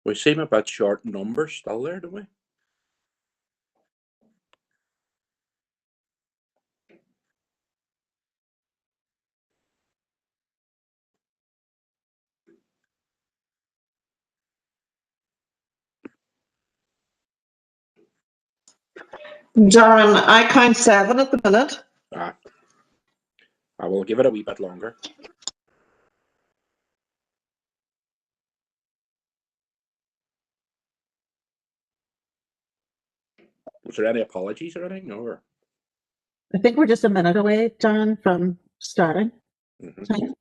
We seem a bit short numbers still there, don't we? Darren, I count 7 at the minute. I will give it a wee bit longer. Was there any apologies or anything? Or? I think we're just a minute away, Darren, from starting. Mm-hmm.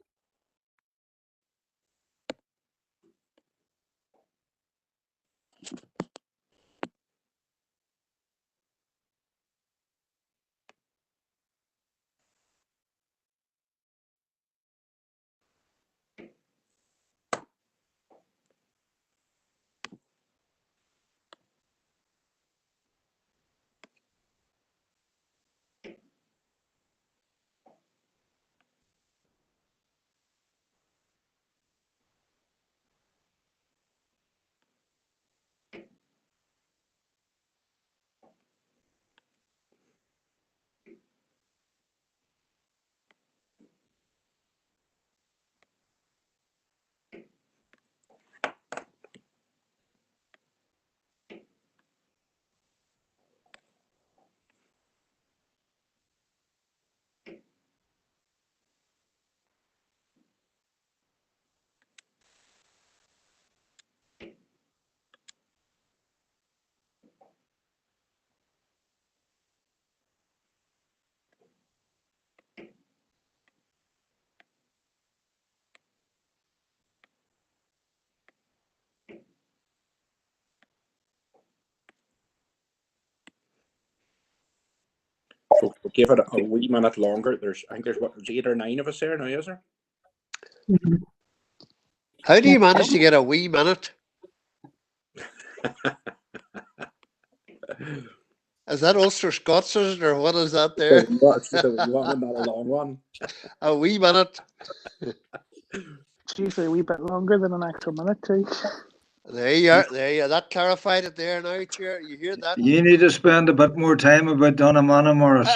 We'll give it a wee minute longer. I think there's 8 or 9 of us there now, is there? How do you manage to get a wee minute? Is that Ulster Scots or what is that there? It's just a wee one, not a long one. A wee minute. It's usually a wee bit longer than an actual minute too. There you are. There you are. That clarified it there now, Chair. You hear that? You need to spend a bit more time about Donamana, Morris.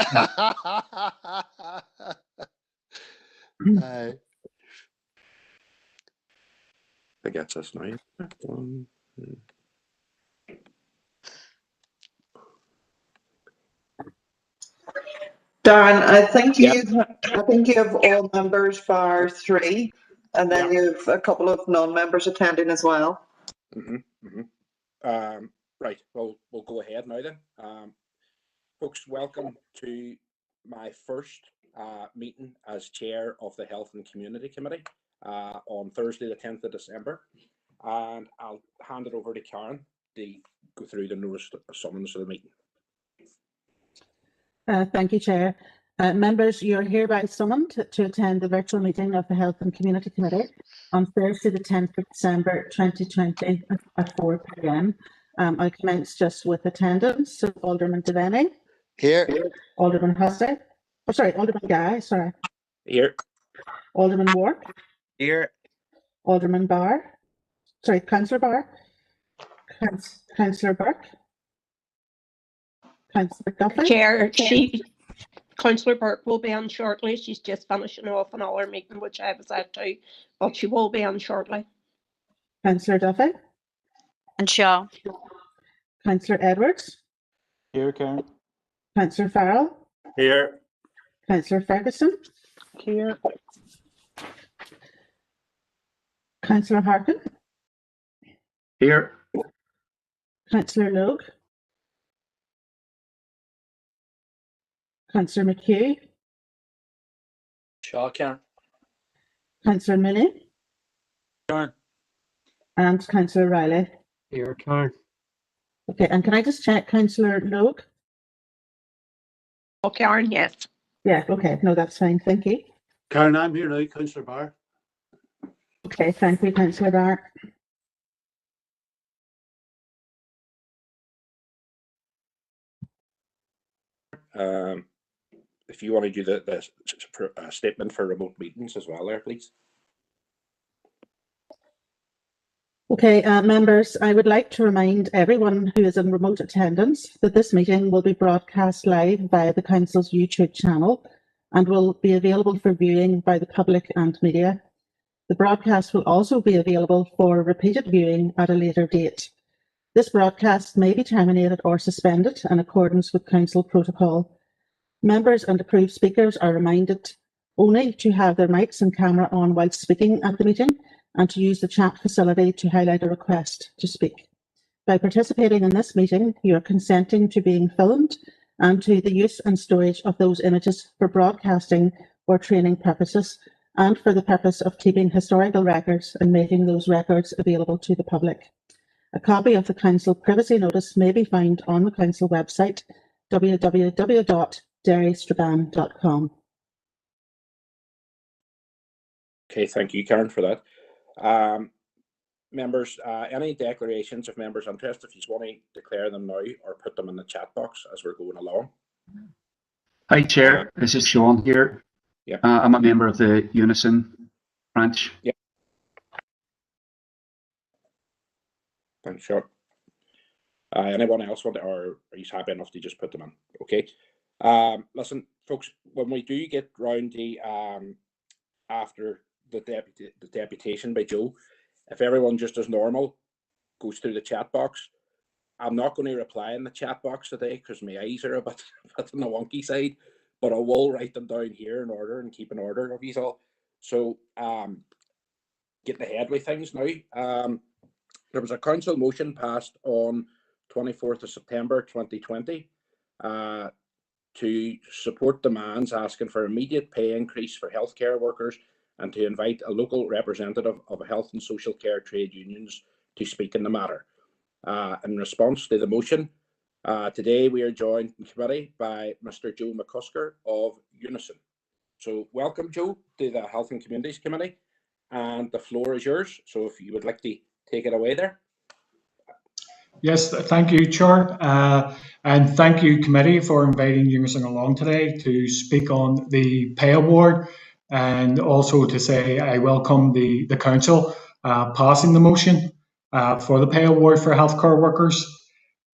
I guess that's now. Darren, I think you have all members bar 3, and then you have a couple of non-members attending as well. Right, well, we'll go ahead now then. Folks, welcome to my first meeting as chair of the Health and Community Committee on Thursday, the 10th of December. And I'll hand it over to Karen to go through the notice of summons of the meeting. Thank you, Chair. Members, you're hereby summoned to attend the virtual meeting of the Health and Community Committee on Thursday, the 10th of December 2020 at 4 p.m. I'll commence just with attendance. So Alderman Devaney. Here. Alderman Hussey. Oh, sorry, Alderman Guy, sorry. Here. Alderman Ward. Here. Alderman Barr. Sorry, Councillor Barr. Councillor Burke. Councillor Duffy. Chair, Councillor Burke will be on shortly. She's just finishing off another meeting, which I was at too, but she will be on shortly. Councillor Duffy. And Shaw. Councillor Edwards. Here, Karen. Councillor Farrell. Here. Councillor Ferguson. Here. Councillor Harkin. Here. Councillor Logue. Councillor McHugh. Shaw, Karen. Councillor Mooney. Karen. And Councillor Riley. Here, Karen. Okay, and can I just check Councillor Logue? Oh, Karen, yes. Yeah, okay, no, that's fine, thank you. Karen, I'm here now, Councillor Barr. Okay, thank you, Councillor Barr. If you want to do the statement for remote meetings as well there, please. Okay, members, I would like to remind everyone who is in remote attendance that this meeting will be broadcast live via the Council's YouTube channel and will be available for viewing by the public and media. The broadcast will also be available for repeated viewing at a later date. This broadcast may be terminated or suspended in accordance with Council protocol. Members and approved speakers are reminded only to have their mics and camera on while speaking at the meeting and to use the chat facility to highlight a request to speak. By participating in this meeting, you are consenting to being filmed and to the use and storage of those images for broadcasting or training purposes and for the purpose of keeping historical records and making those records available to the public. A copy of the Council privacy notice may be found on the Council website, www.derrystrabane.com. Okay, thank you, Karen, for that. Members, any declarations of members' interest, if you want to declare them now or put them in the chat box as we're going along. Hi, Chair. This is Sean here. Yeah. I'm a member of the Unison branch. Yeah. Thanks, Sean. Anyone else want to, or are you happy enough to just put them in? Okay. Listen, folks, when we do get round the after the deputation by Joe, if everyone just as normal goes through the chat box, I'm not going to reply in the chat box today because my eyes are a bit on the wonky side, but I will write them down here in order and keep an order of these all. So getting ahead with things now. There was a council motion passed on 24th of September 2020 to support demands asking for immediate pay increase for healthcare workers and to invite a local representative of health and social care trade unions to speak in the matter. In response to the motion, today we are joined in committee by Mr. Joe McCusker of Unison. So welcome, Joe, to the Health and Communities Committee, and the floor is yours. So if you would like to take it away there. Yes, thank you, Chair, and thank you, Committee, for inviting Unison along today to speak on the pay award, and also to say I welcome the Council passing the motion for the pay award for healthcare workers.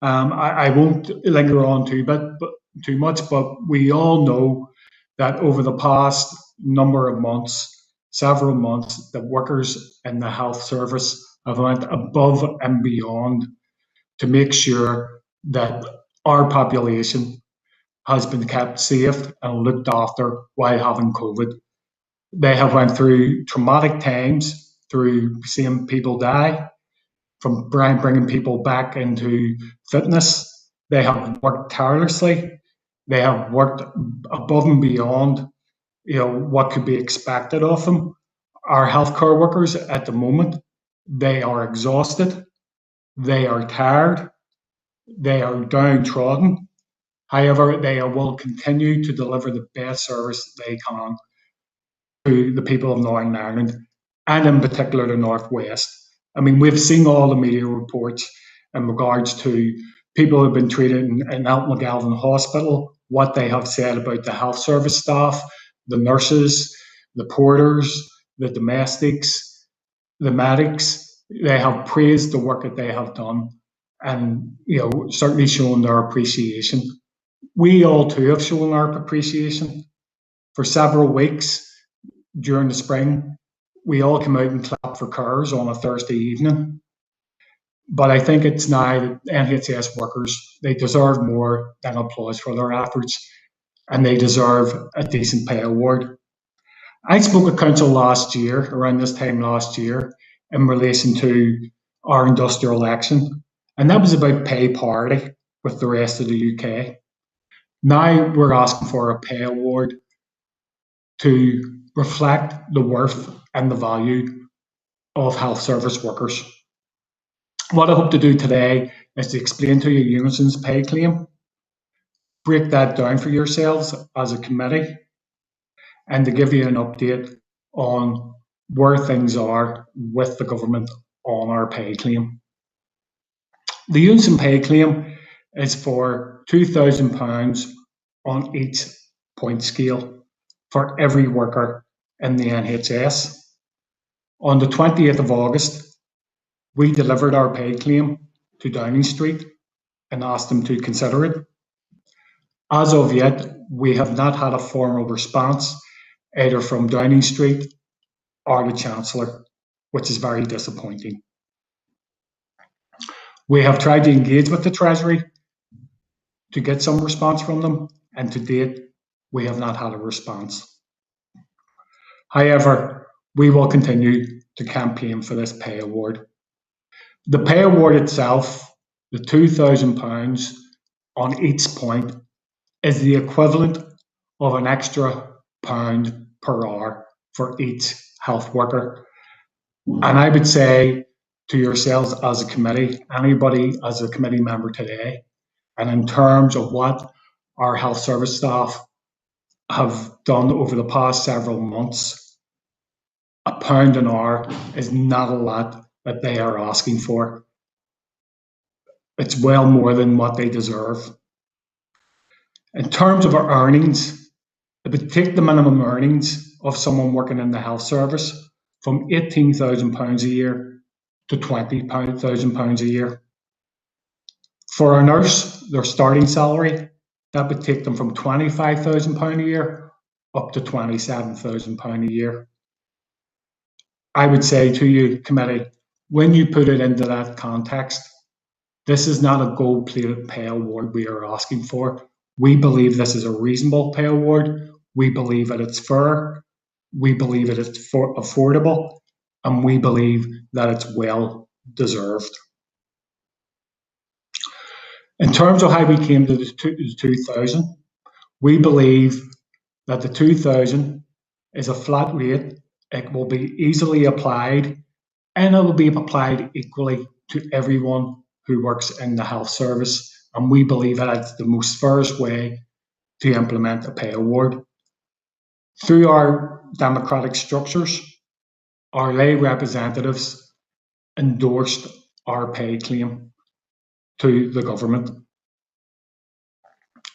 I won't linger on too much, but we all know that over the past number of months, several months, the workers in the health service have went above and beyond to make sure that our population has been kept safe and looked after while having COVID. They have went through traumatic times, through seeing people die, from bringing people back into fitness. They have worked tirelessly. They have worked above and beyond, what could be expected of them. Our healthcare workers at the moment, they are exhausted. They are tired. They are downtrodden. However, they will continue to deliver the best service they can to the people of Northern Ireland, and in particular the Northwest. I mean, we've seen all the media reports in regards to people who have been treated in Elton Galvin Hospital, what they have said about the health service staff, the nurses, the porters, the domestics, the medics. They have praised the work that they have done, and certainly shown their appreciation. We all too have shown our appreciation. For several weeks during the spring, we all came out and clapped for carers on a Thursday evening. But I think it's now that NHS workers, they deserve more than applause for their efforts, and they deserve a decent pay award. I spoke at council last year, around this time last year, in relation to our industrial action, and that was about pay parity with the rest of the UK. Now we're asking for a pay award to reflect the worth and the value of health service workers. What I hope to do today is to explain to you Unison's pay claim, break that down for yourselves as a committee, and to give you an update on where things are with the government on our pay claim. The Unison pay claim is for £2,000 on each point scale for every worker in the NHS. On the 20th of August, we delivered our pay claim to Downing Street and asked them to consider it. As of yet, we have not had a formal response either from Downing Street or the Chancellor, which is very disappointing. We have tried to engage with the Treasury to get some response from them, and to date, we have not had a response. However, we will continue to campaign for this pay award. The pay award itself, the £2,000 on each point, is the equivalent of an extra £1 per hour for each health worker. And I would say to yourselves as a committee, anybody as a committee member today, and in terms of what our health service staff have done over the past several months, £1 an hour is not a lot that they are asking for. It's well more than what they deserve. In terms of our earnings, it would take the minimum earnings of someone working in the health service from £18,000 a year to £20,000 a year. For a nurse, their starting salary, that would take them from £25,000 a year up to £27,000 a year. I would say to you, committee, when you put it into that context, this is not a gold-plated pay award we are asking for. We believe this is a reasonable pay award. We believe that it's fair. We believe that it's affordable, and we believe that it's well deserved. In terms of how we came to the 2,000, we believe that the 2,000 is a flat rate. It will be easily applied, and it will be applied equally to everyone who works in the health service. And we believe that it's the most fairest way to implement a pay award. Through our democratic structures, our lay representatives endorsed our pay claim to the government.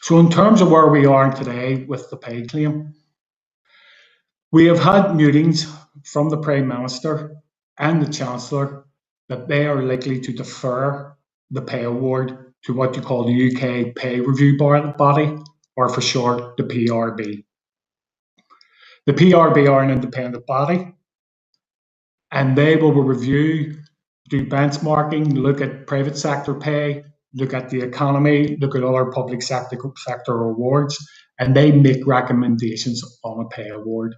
So in terms of where we are today with the pay claim, we have had meetings from the Prime Minister and the Chancellor that they are likely to defer the pay award to what you call the UK Pay Review Body, or for short, the PRB. The PRB are an independent body, and they will review, do benchmarking, look at private sector pay, look at the economy, look at other public sector awards, and they make recommendations on a pay award.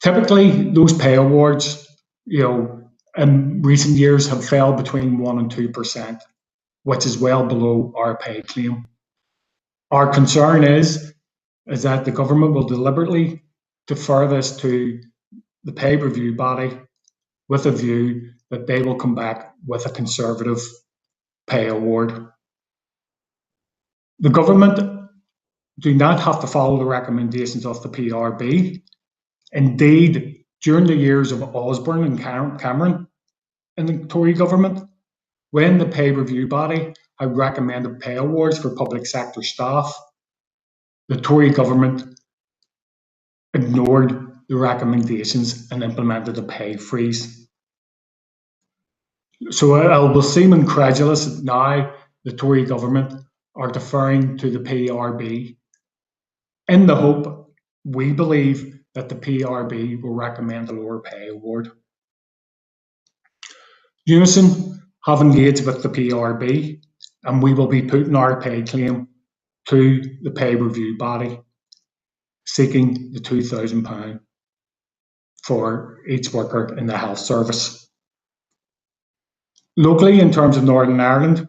Typically, those pay awards, in recent years have fell between 1% and 2%, which is well below our pay claim. Our concern is that the government will deliberately defer this to the pay review body with a view that they will come back with a conservative pay award. The government do not have to follow the recommendations of the PRB. Indeed, during the years of Osborne and Cameron in the Tory government, when the pay review body had recommended pay awards for public sector staff, the Tory government ignored the recommendations and implemented a pay freeze. So it will seem incredulous that now the Tory government are deferring to the PRB in the hope, we believe, that the PRB will recommend a lower pay award. Unison have engaged with the PRB, and we will be putting our pay claim to the pay review body, seeking the £2,000 for each worker in the health service. Locally, in terms of Northern Ireland,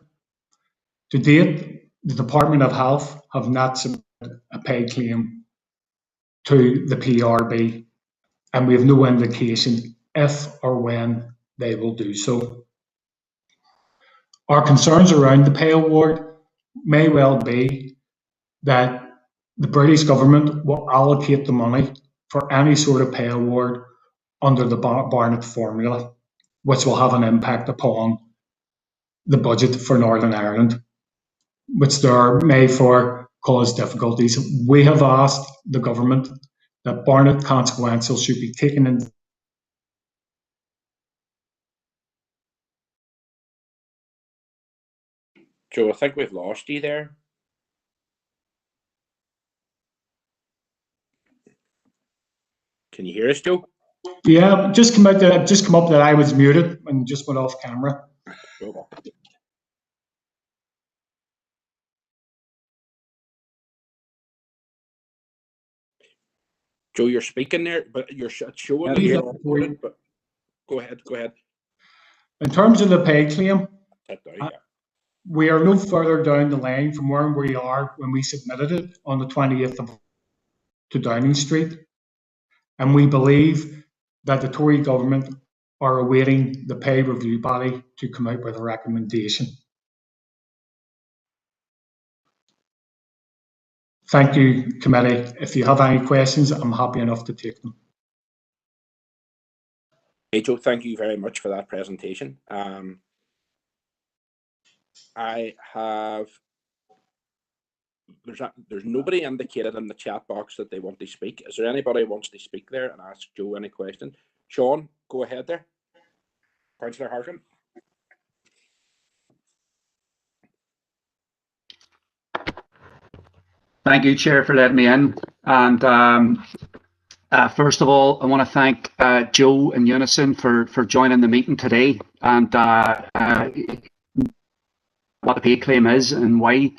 to date, the Department of Health have not submitted a pay claim to the PRB, and we have no indication if or when they will do so. Our concerns around the pay award may well be that the British government will allocate the money for any sort of pay award under the Barnett formula, which will have an impact upon the budget for Northern Ireland, which there may for cause difficulties. We have asked the government that Barnett consequential should be taken in. Joe, I think we've lost you there. Can you hear us, Joe? Yeah, just come up that I was muted and just went off camera. Joe, you're speaking there, but you're showing that you're recorded, but go ahead. In terms of the pay claim, we are no further down the line from where we are when we submitted it on the 20th to Downing Street. And we believe that the Tory government are awaiting the pay review body to come out with a recommendation. Thank you, committee. If you have any questions, I'm happy enough to take them. Hey, Joe, thank you very much for that presentation. I have, there's nobody indicated in the chat box that they want to speak. Is there anybody who wants to speak there and ask Joe any question? Sean, go ahead there. Councillor Harkin. Thank you, Chair, for letting me in. And first of all, I want to thank Joe and Unison for joining the meeting today, and what the pay claim is and why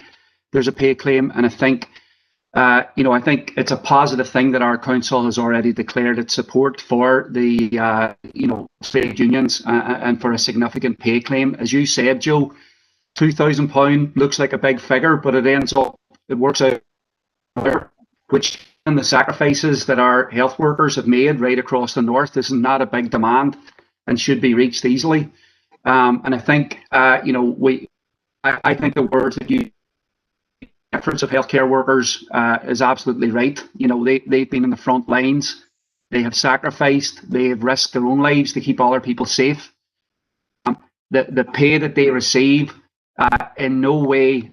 there's a pay claim. And I think, I think it's a positive thing that our council has already declared its support for the, trade unions and for a significant pay claim. As you said, Joe, £2,000 looks like a big figure, but it works out, which and the sacrifices that our health workers have made right across the north. This is not a big demand and should be reached easily. And I think, I think the words that you efforts of healthcare workers is absolutely right. They've been in the front lines. They have sacrificed. They have risked their own lives to keep other people safe. The pay that they receive in no way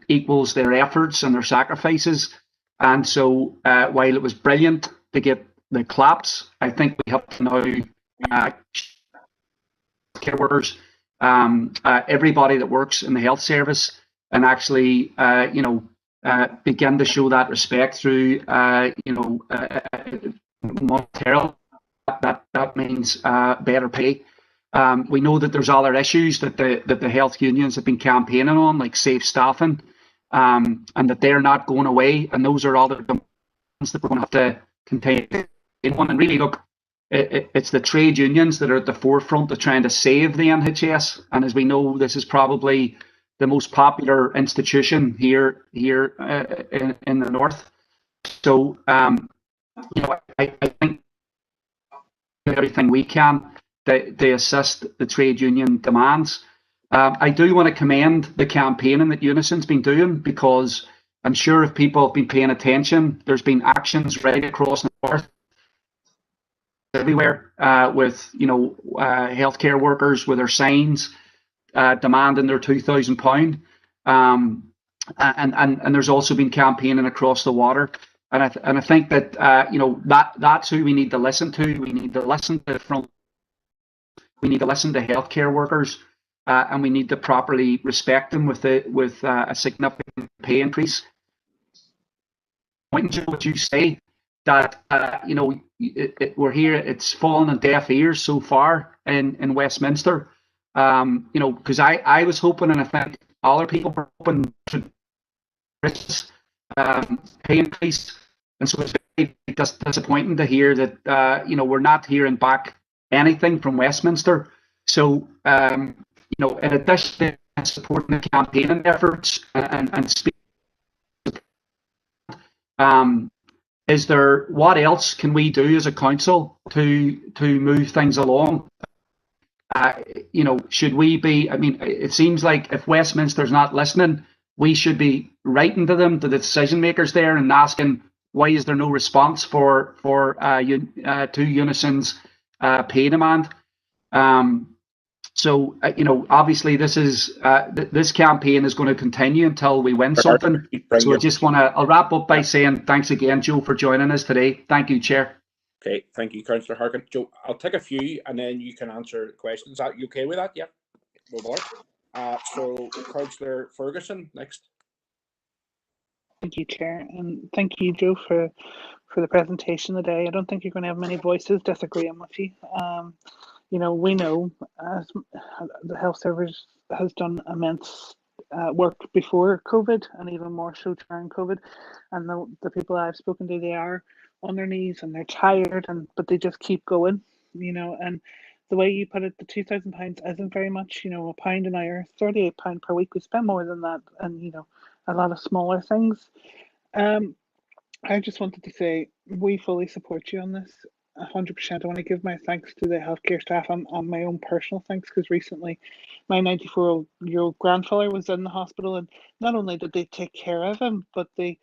equals their efforts and their sacrifices. And so while it was brilliant to get the claps, I think we have to now care workers, everybody that works in the health service, and actually begin to show that respect through monetarily. That means better pay. We know that there's other issues that the health unions have been campaigning on, like safe staffing, and that they're not going away. And those are other demands that we're going to have to contain in one. And really, look, it's the trade unions that are at the forefront of trying to save the NHS. And as we know, this is probably the most popular institution here in the north. So, I think everything we can to assist the trade union demands. I do want to commend the campaigning that Unison's been doing, because I'm sure if people have been paying attention, there's been actions right across the north, everywhere, with healthcare workers with their signs demanding their £2,000, and there's also been campaigning across the water. And I think that that's who we need to listen to. We need to listen to We need to listen to healthcare workers and we need to properly respect them with a significant pay increase. What you say that we're here, it's fallen on deaf ears so far in Westminster. Because I was hoping, and I think other people were hoping to pay increase, and so it's very disappointing to hear that we're not hearing back anything from Westminster. So in addition to supporting the campaigning efforts and speaking, what else can we do as a council to move things along? Should we be? I mean, it seems like if Westminster's not listening, we should be writing to them, to the decision makers there, and asking why is there no response for to Unison's pay demand. Obviously this campaign is going to continue until we win something. So I'll wrap up by saying thanks again, Joe, for joining us today. Thank you, Chair. Okay, thank you, Councillor Harkin. Joe, I'll take a few and then you can answer questions. Are you okay with that? Yeah. So Councillor Ferguson next. Thank you, Chair, and thank you, Joe, for the presentation today. I don't think you're going to have many voices disagreeing with you. We know the health service has done immense work before COVID and even more so during COVID. And the people I've spoken to, they are on their knees and they're tired, but they just keep going, and the way you put it, the £2,000 isn't very much, £1 an hour, £38 per week. We spend more than that, and a lot of smaller things. I just wanted to say we fully support you on this. 100%. I want to give my thanks to the healthcare staff and my own personal thanks, because recently my 94-year-old grandfather was in the hospital, and not only did they take care of him, but they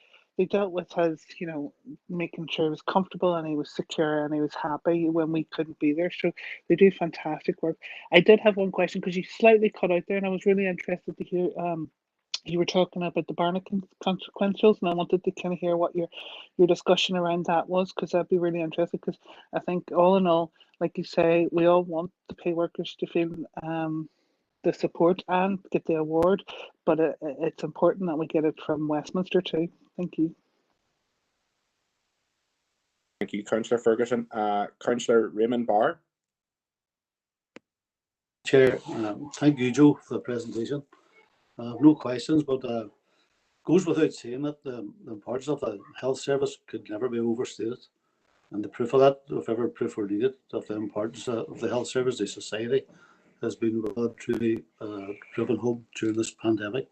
dealt with his, making sure he was comfortable and he was secure and he was happy when we couldn't be there. So they do fantastic work. I did have one question because you slightly cut out there, and I was really interested to hear. You were talking about the Barnett consequentials, and I wanted to kind of hear what your discussion around that was, because I'd be really interested, because I think all in all, like you say, we all want the pay workers to feel the support and get the award, but it's important that we get it from Westminster too. Thank you. Thank you, Councillor Ferguson. Councillor Raymond Barr. Chair, thank you, Joe, for the presentation. No questions, but goes without saying that the importance of the health service could never be overstated. And the proof of that, if ever proof were needed, of the importance of the health service to society has been truly driven home during this pandemic.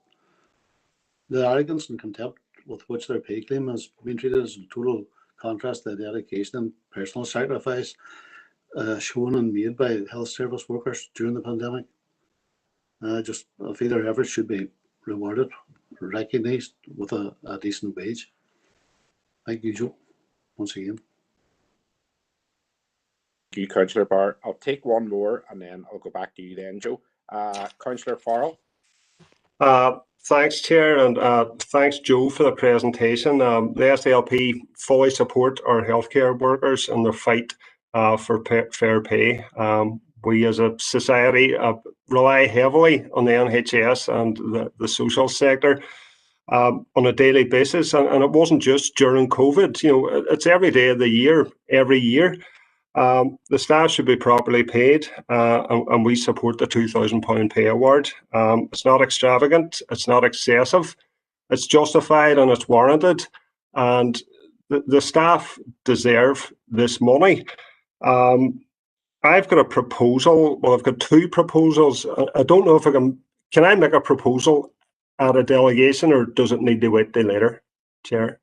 The arrogance and contempt with which their pay claim has been treated is in total contrast to the dedication and personal sacrifice shown and made by health service workers during the pandemic. I feel their efforts should be rewarded, recognised with a decent wage. Thank you, Joe, once again. Thank you, Councillor Barr. I'll take one more and then I'll go back to you then, Joe. Councillor Farrell. Thanks, Chair, and thanks, Joe, for the presentation. The SDLP fully support our healthcare workers in their fight for fair pay. We as a society rely heavily on the NHS and the social sector on a daily basis, and it wasn't just during COVID. It's every day of the year, every year. The staff should be properly paid, and we support the £2,000 pay award. It's not extravagant, it's not excessive, it's justified and it's warranted, and the staff deserve this money. I've got a proposal. Well, I've got two proposals. I don't know if can I make a proposal at a delegation, or does it need to wait till later, Chair?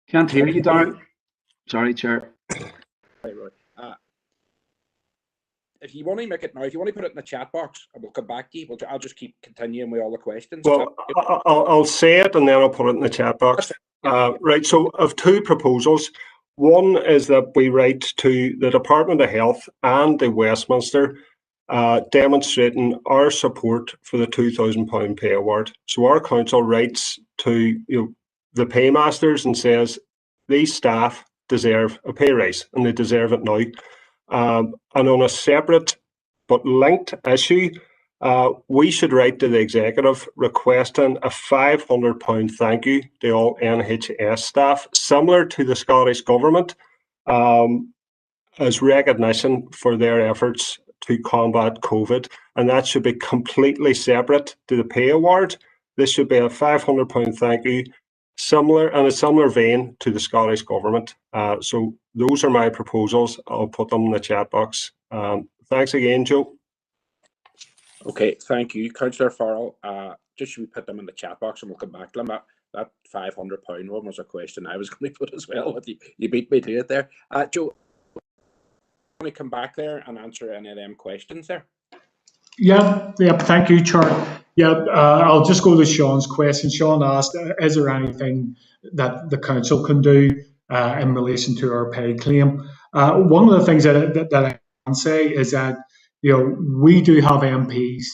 Can't hear you, Darren. Sorry, Chair. Right. If you want to make it now, if you want to put it in the chat box, and we'll come back to you. I'll just keep continuing with all the questions. Well, I'll say it and then I'll put it in the chat box. Right. So I have two proposals. One is that we write to the Department of Health and the Westminster demonstrating our support for the £2,000 pay award. So our council writes to the paymasters and says, these staff deserve a pay rise, and they deserve it now. And on a separate but linked issue, we should write to the executive requesting a £500 thank you to all NHS staff, similar to the Scottish Government, as recognition for their efforts to combat COVID. And that should be completely separate to the pay award. This should be a £500 thank you, similar in a similar vein to the Scottish Government. So those are my proposals. I'll put them in the chat box. Thanks again, Joe. Okay, thank you, Councillor Farrell. Just should we put them in the chat box and we'll come back to them. That £500 one was a question I was going to put as well, but you beat me to it there. Joe, want to come back there and answer any of them questions there? Yeah, thank you, Chair. Yeah, I'll just go to Sean's question. Sean asked, is there anything that the council can do in relation to our pay claim? One of the things that I can say is that, you know, we do have MPs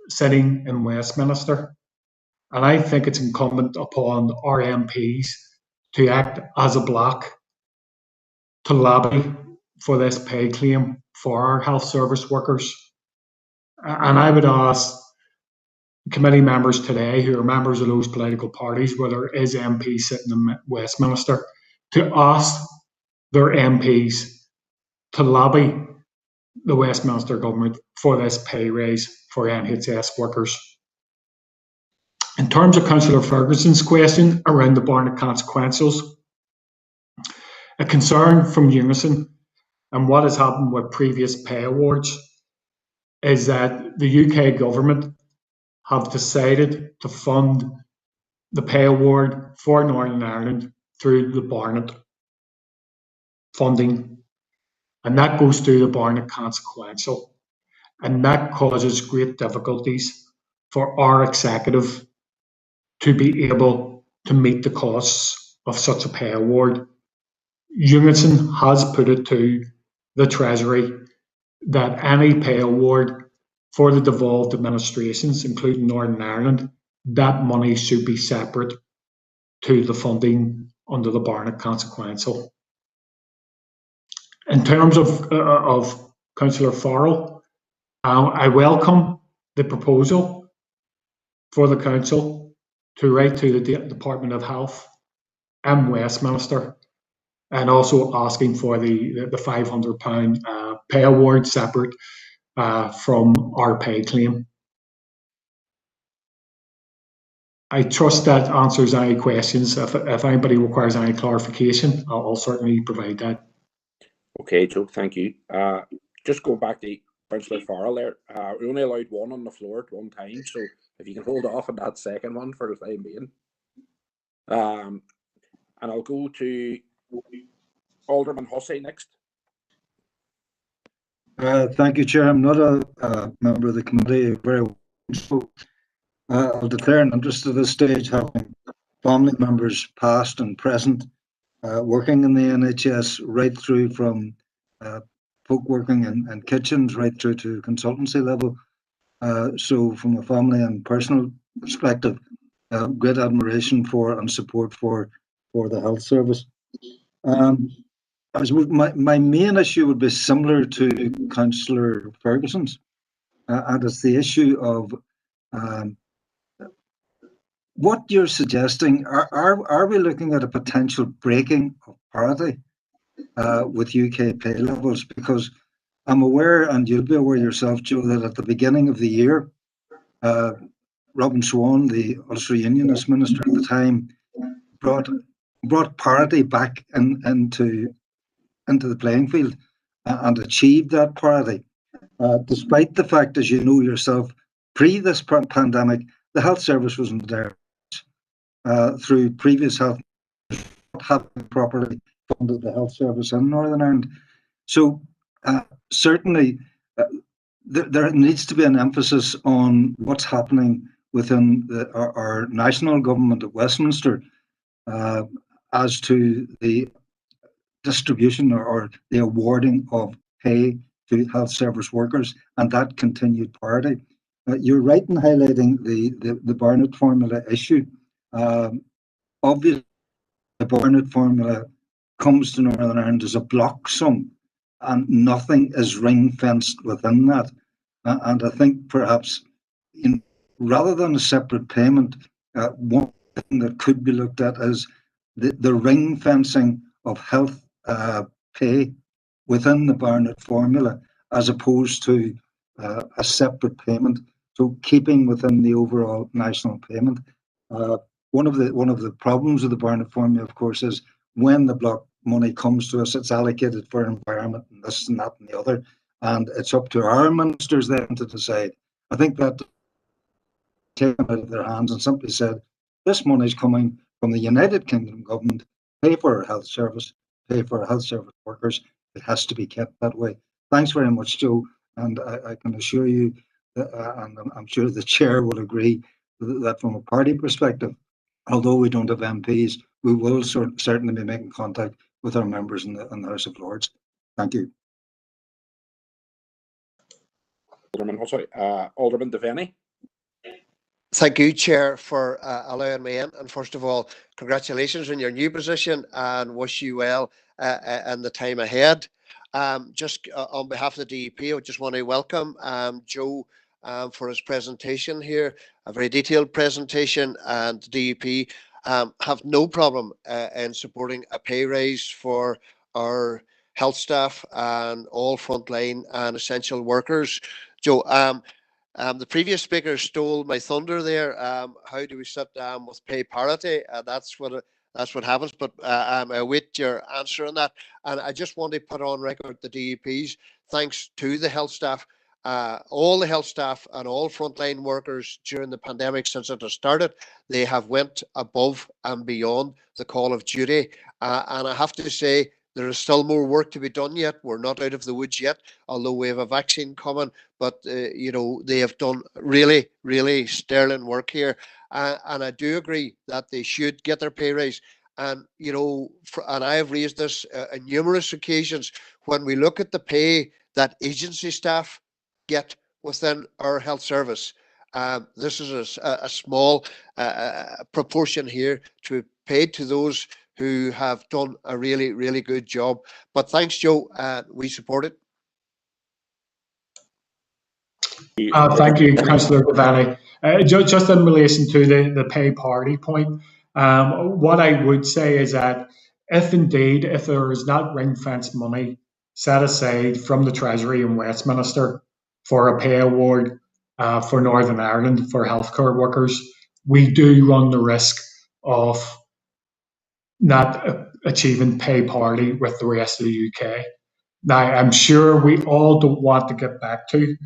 sitting in Westminster, and I think it's incumbent upon our MPs to act as a block to lobby for this pay claim for our health service workers. And I would ask committee members today who are members of those political parties, where there is MPs sitting in Westminster, to ask their MPs to lobby the Westminster government for this pay raise for NHS workers. In terms of Councillor Ferguson's question around the Barnett consequentials, a concern from Unison and what has happened with previous pay awards is that the UK government have decided to fund the pay award for Northern Ireland through the Barnett funding, and that goes through the Barnett consequential, and that causes great difficulties for our executive to be able to meet the costs of such a pay award. Unison has put it to the Treasury that any pay award for the devolved administrations, including Northern Ireland, that money should be separate to the funding under the Barnett consequential. In terms of Councillor Farrell, I welcome the proposal for the Council to write to the Department of Health and Westminster, and also asking for the £500 pay award separate from our pay claim. I trust that answers any questions. If anybody requires any clarification, I'll certainly provide that. Okay, Joe, thank you. Just go back to Councillor Farrell there. We only allowed one on the floor at one time, so if you can hold off on that second one for the time being. And I'll go to Alderman Hussey next. Thank you, Chair. I'm not a member of the committee. Very well. So, I'll declare an interest at this stage, having family members past and present working in the NHS, right through from folk working in kitchens right through to consultancy level. So from a family and personal perspective, great admiration for and support for the health service. I suppose my main issue would be similar to Councillor Ferguson's, and it's the issue of what you're suggesting. Are we looking at a potential breaking of parity with UK pay levels? Because I'm aware, and you'll be aware yourself, Joe, that at the beginning of the year, Robin Swan, the Ulster Unionist Minister at the time, brought parity back into the playing field and achieved that parity, despite the fact, as you know yourself, pre this pandemic, the health service wasn't there through previous health not having properly funded the health service in Northern Ireland. So certainly there needs to be an emphasis on what's happening within our national government at Westminster as to the distribution or the awarding of pay to health service workers and that continued parity. You're right in highlighting the Barnett formula issue. Obviously, the Barnett formula comes to Northern Ireland as a block sum, and nothing is ring fenced within that. And I think perhaps, rather than a separate payment, one thing that could be looked at is the ring fencing of health pay within the Barnett formula, as opposed to a separate payment. So keeping within the overall national payment. One of the problems with the Barnett formula, of course, is when the block money comes to us, it's allocated for environment and this and that and the other, and it's up to our ministers then to decide. I think that taken out of their hands and simply said, this money is coming from the United Kingdom government, pay for our health service, pay for our health service workers. It has to be kept that way. Thanks very much, Joe. And I can assure you, and I'm sure the chair will agree, that from a party perspective, although we don't have MPs, we will certainly be making contact with our members in the House of Lords. Thank you. Alderman Devaney. Thank you, Chair, for allowing me in. And first of all, congratulations on your new position and wish you well in the time ahead. Just on behalf of the DEP, I just want to welcome Joe for his presentation here, a very detailed presentation, and the DEP have no problem in supporting a pay raise for our health staff and all frontline and essential workers. Joe, the previous speaker stole my thunder there. How do we sit down with pay parity? That's what happens. But I await your answer on that. And I just want to put on record the DEP's thanks to the health staff, all the health staff and all frontline workers during the pandemic since it has started. They have went above and beyond the call of duty. And I have to say, there is still more work to be done yet. We're not out of the woods yet, although we have a vaccine coming. But, they have done really, really sterling work here. And I do agree that they should get their pay raise. And, and I have raised this on numerous occasions. When we look at the pay that agency staff get within our health service, this is a small proportion here to be paid to those who have done a really, really good job. But thanks, Joe. We support it. Thank you, Councillor Devaney. Just in relation to the pay parity point, what I would say is that if there is not ring-fenced money set aside from the Treasury and Westminster for a pay award for Northern Ireland for healthcare workers, we do run the risk of not achieving pay parity with the rest of the UK. Now, I'm sure we all don't want to get back to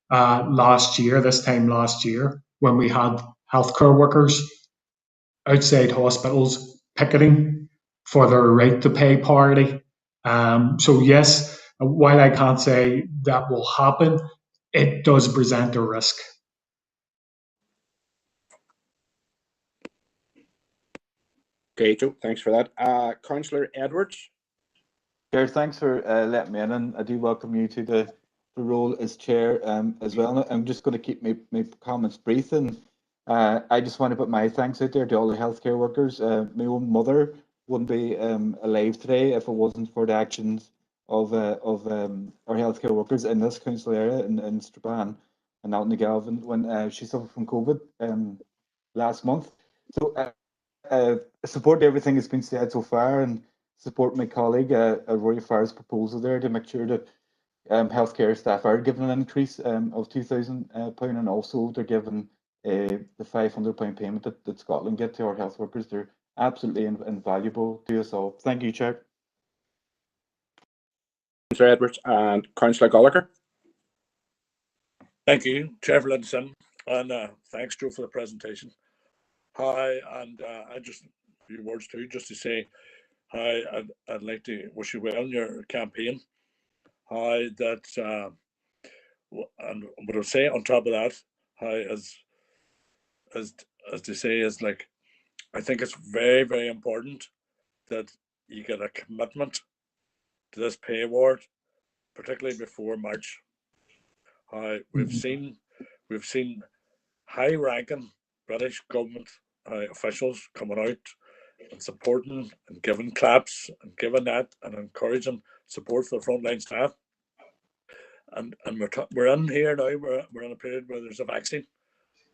this time last year, when we had healthcare workers outside hospitals picketing for their right to pay parity. So yes, while I can't say that will happen, it does present a risk. Okay, Joe, thanks for that. Councillor Edwards. Chair, thanks for letting me in, and I do welcome you to the role as chair as well. I'm just going to keep my comments brief, and I just want to put my thanks out there to all the healthcare workers. My own mother wouldn't be alive today if it wasn't for the actions of our healthcare workers in this council area in Strabane and out in the Galvin when she suffered from COVID last month. So support everything that's been said so far, and support my colleague Rory Farr's proposal there to make sure that healthcare staff are given an increase of £2,000, and also they're given the £500 payment that Scotland get to our health workers. They're absolutely invaluable to us all. Thank you, Chair. Councillor Edwards and Councillor Gallagher. Thank you, Chair for Linton, and thanks, Joe, for the presentation. Hi, and I just a few words too, just to say hi. I'd like to wish you well in your campaign. Hi, that and what I'll say on top of that, hi, as to say is, like, I think it's very, very important that you get a commitment to this pay award, particularly before March. We've seen high-ranking British government officials coming out and supporting and giving claps and giving that and encouraging support for the frontline staff. And we're in here now, we're in a period where there's a vaccine,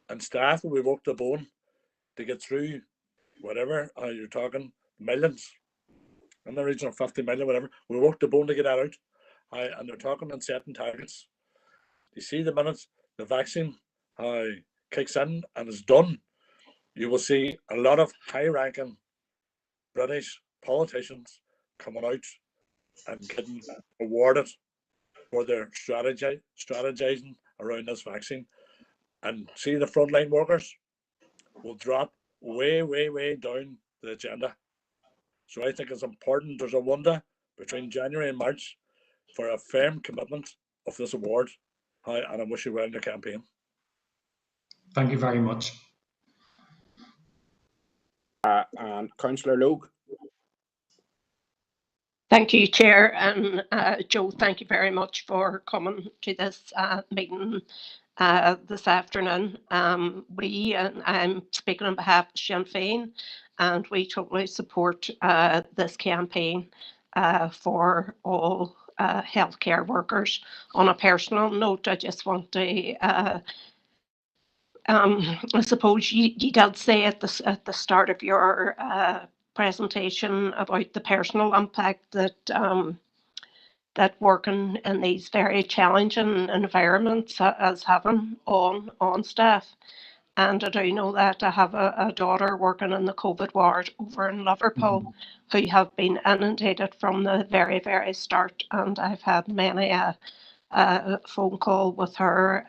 and staff will be worked the bone to get through whatever you're talking millions in the region of 50 million, whatever. We work the bone to get that out. And they're talking and setting targets. You see, the minute the vaccine kicks in and is done, you will see a lot of high-ranking British politicians coming out and getting awarded for their strategizing around this vaccine. And see, the frontline workers will drop way, way, way down the agenda. So I think it's important. There's a window between January and March for a firm commitment of this award. And I wish you well in the campaign. Thank you very much. And Councillor Logue. Thank you, Chair. And Joe, thank you very much for coming to this meeting this afternoon. I'm speaking on behalf of Sinn Féin, and we totally support this campaign for all healthcare workers. On a personal note, I just want to I suppose you did say at the start of your presentation about the personal impact that that working in these very challenging environments is having on staff. And I do know that I have a daughter working in the COVID ward over in Liverpool who have been inundated from the very, very start. And I've had many a phone call with her,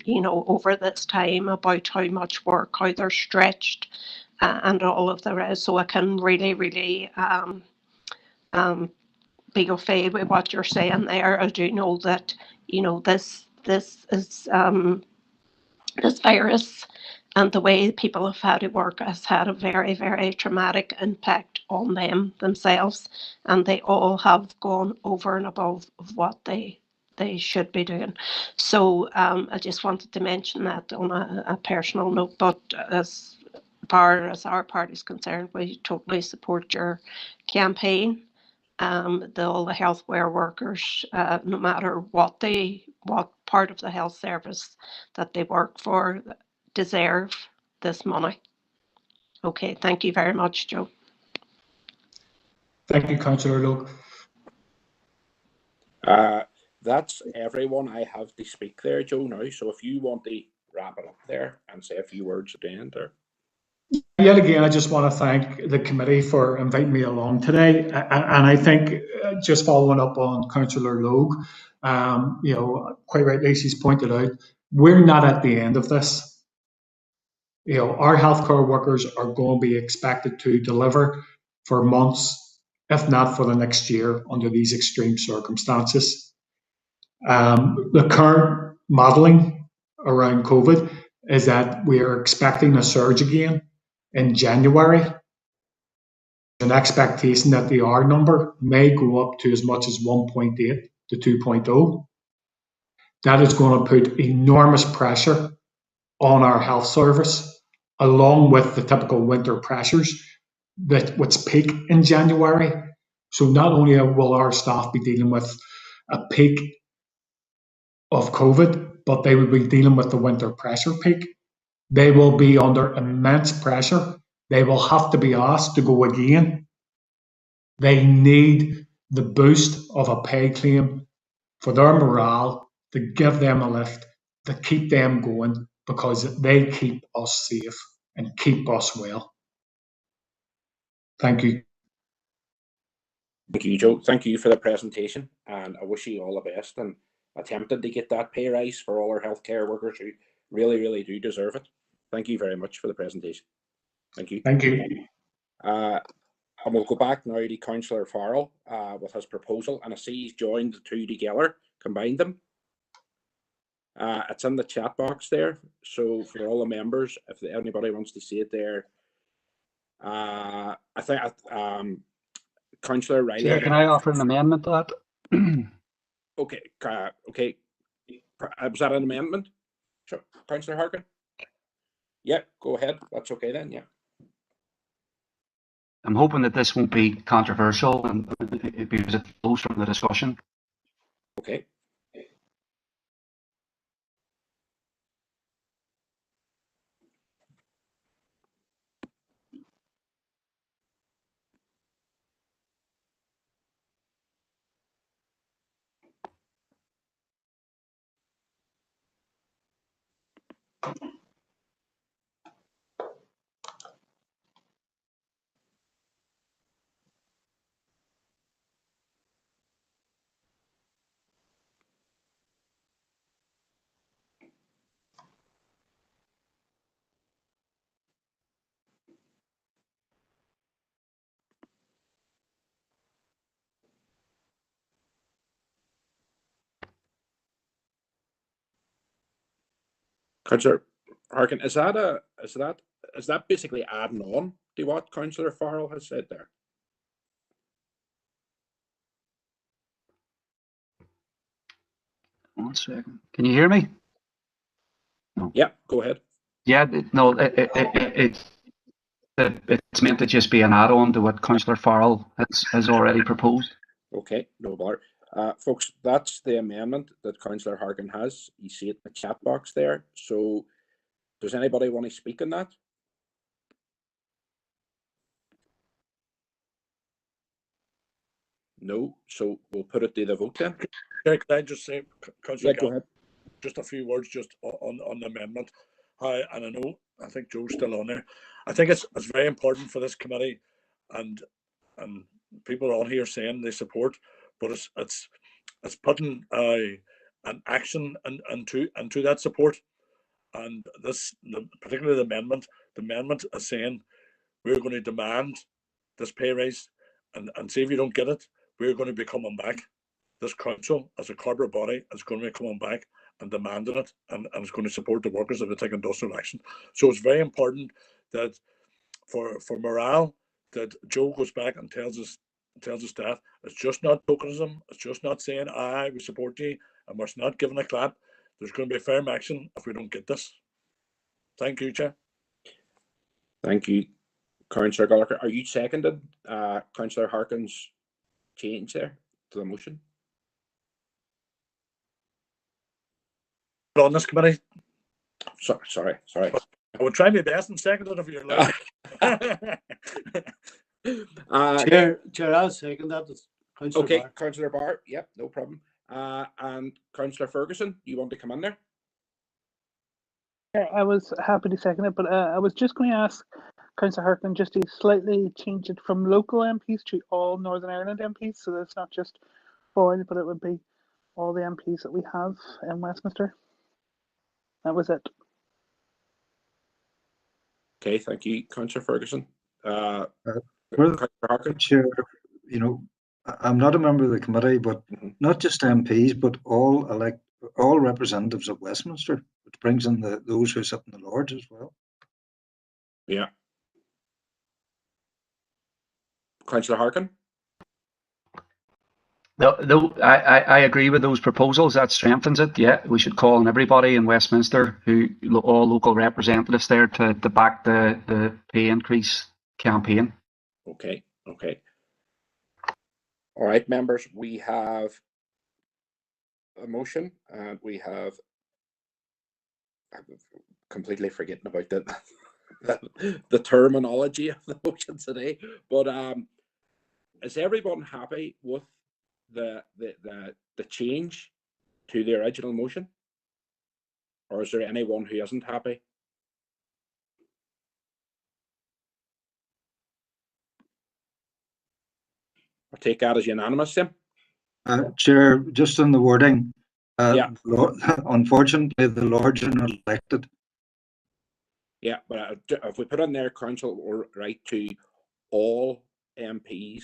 you know, over this time about how much work, how they're stretched, and all of the rest. So I can really, really be au fait with what you're saying there. I do know that, you know, this is this virus and the way people have had to work has had a very, very traumatic impact on them themselves, and they all have gone over and above what they should be doing. So I just wanted to mention that on a personal note, but as far as our party is concerned, we totally support your campaign. All the healthcare workers, no matter what part of the health service that they work for, deserve this money. Okay, thank you very much, Joe. Thank you, Councillor Logue. That's everyone I have to speak there, Joe, now. So if you want to wrap it up there and say a few words at the end there. Yet again, I just want to thank the committee for inviting me along today. And I think just following up on Councillor Logue, you know, quite rightly, she's pointed out, we're not at the end of this. You know, our healthcare workers are going to be expected to deliver for months, if not for the next year, under these extreme circumstances. The current modelling around COVID is that we are expecting a surge again in January. An expectation that the R number may go up to as much as 1.8 to 2.0. That is going to put enormous pressure on our health service, along with the typical winter pressures that which peak in January. So not only will our staff be dealing with a peak of COVID, but they will be dealing with the winter pressure peak. They will be under immense pressure. They will have to be asked to go again. They need the boost of a pay claim for their morale, to give them a lift, to keep them going, because they keep us safe and keep us well. Thank you. Thank you, Joe. Thank you for the presentation, and I wish you all the best and attempted to get that pay rise for all our healthcare workers who really, really do deserve it. Thank you very much for the presentation. Thank you. Thank you. And we'll go back now to Councillor Farrell with his proposal, and I see he's joined the two together, combined them. It's in the chat box there, so for all the members, if anybody wants to see it there, I think Councillor Riley. Chair, can I offer an amendment to that? Okay, okay. Was that an amendment? Sure. Councillor Harkin? Yeah, go ahead. That's okay then, yeah. I'm hoping that this won't be controversial and it flows from the discussion. Okay. Councillor Harkin, is that basically adding on to what Councillor Farrell has said there? One second. Can you hear me? No. Yeah, go ahead. Yeah, no, it's meant to just be an add-on to what Councillor Farrell has already proposed. Okay, no bother. Folks, that's the amendment that Councillor Harkin has. You see it in the chat box there. So does anybody want to speak on that? No, so we'll put it to the vote then. Can I just say, Councillor, Yeah, go ahead. just a few words just on the amendment. Hi, and I think Joe's still on there. I think it's very important for this committee, and people are on here saying they support, but it's putting an action into that support, and particularly the amendment is saying we're going to demand this pay raise, and see if you don't get it, we're going to be coming back. This council, as a corporate body, is going to be coming back and demanding it, and is going to support the workers if they take industrial action. So it's very important that for morale, that Joe goes back and tells the staff, it's just not tokenism, it's just not saying, aye, we support you, and we're not giving a clap. There's going to be firm action if we don't get this. Thank you, Chair. Thank you, Councillor Gallagher. Are you seconded Councillor Harkin's change there to the motion? On this committee. Sorry. I would try my best and second it if you're allowed. Chair, I'll second that. Councillor Okay, Barr. Councillor Barr. Yep, no problem. And Councillor Ferguson, you want to come in there? Yeah, I was happy to second it, but I was just going to ask Councillor Harkin just to slightly change it from local MPs to all Northern Ireland MPs, so that's not just Boyle, but it would be all the MPs that we have in Westminster. That was it. Okay, thank you, Councillor Ferguson. Councillor Harkin, Chair, I'm not a member of the committee, but not just MPs, but all representatives of Westminster, which brings in those who sit in the Lords as well. Yeah. Councillor Harkin? No, I agree with those proposals. That strengthens it. Yeah, we should call on everybody in Westminster, all local representatives there, to back the pay increase campaign. Okay. All right, members, we have a motion, and we have, I'm completely forgetting about the terminology of the motion today, but is everyone happy with the change to the original motion, or is there anyone who isn't happy? I'll take that as unanimous then. Chair, just on the wording, Yeah. Unfortunately, the Lords are not elected. Yeah, but if we put in there council or right to all MPs,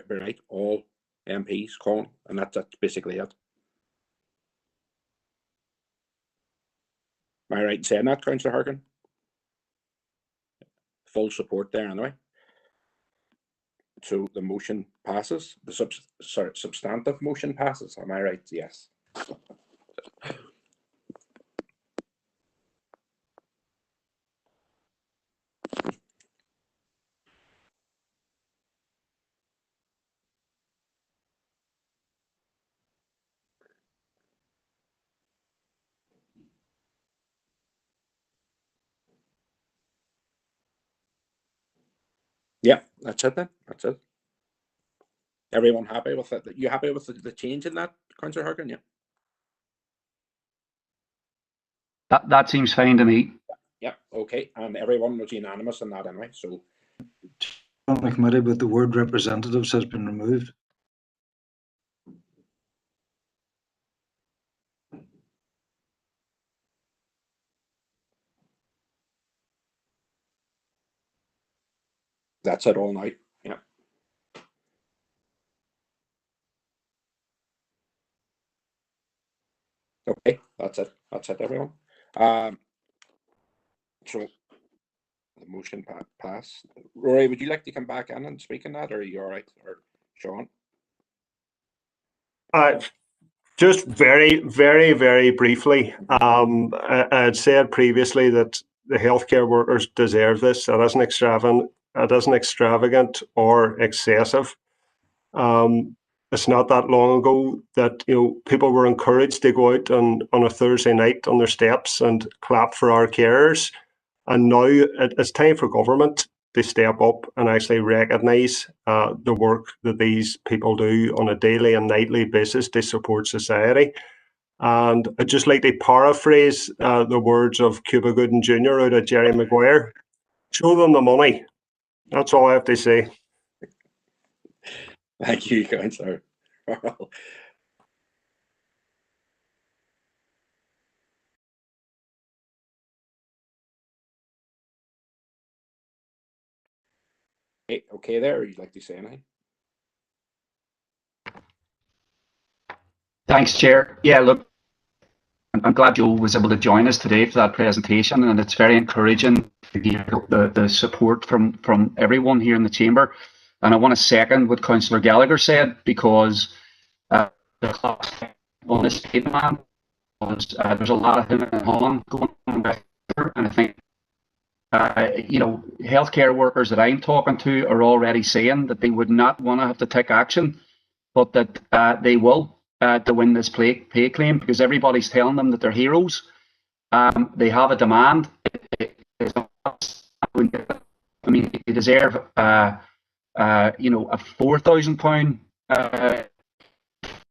right, all MPs, Colin, and that's basically it. Am I right in saying that, Councillor Harkin? Full support there anyway. So the motion passes. The substantive motion passes. Am I right? Yes. Yeah, that's it then. That's it. Everyone happy with it? You happy with the change in that, Councillor Harkin? Yeah. That seems fine to me. Yeah. Okay. And everyone was unanimous on that anyway. So On the committee, but the word representatives has been removed. that's it all night. Yeah. Okay, that's it. That's it, everyone. So the motion passed. Rory, would you like to come back in and speak on that, or are you all right? Or Sean? Just very, very, very briefly, I had said previously that the healthcare workers deserve this. It isn't extravagant or excessive. It's not that long ago that people were encouraged to go out on a Thursday night on their steps and clap for our carers, and now it's time for government to step up and actually recognise the work that these people do on a daily and nightly basis to support society. And I'd just like to paraphrase the words of Cuba Gooding Jr. out of Jerry Maguire. Show them the money. That's all I have to say. Thank you, Councillor. Okay there, or you'd like to say anything? Thanks, Chair. Yeah, look, I'm glad Joe was able to join us today for that presentation, and it's very encouraging to hear the support from everyone here in the chamber. And I want to second what Councillor Gallagher said, because the clock's on this paper man, because there's a lot of him and hawing going on back there, and I think healthcare workers that I'm talking to are already saying that they would not want to have to take action, but that they will to win this pay claim, because everybody's telling them that they're heroes. They have a demand. I mean, they deserve a £4,000,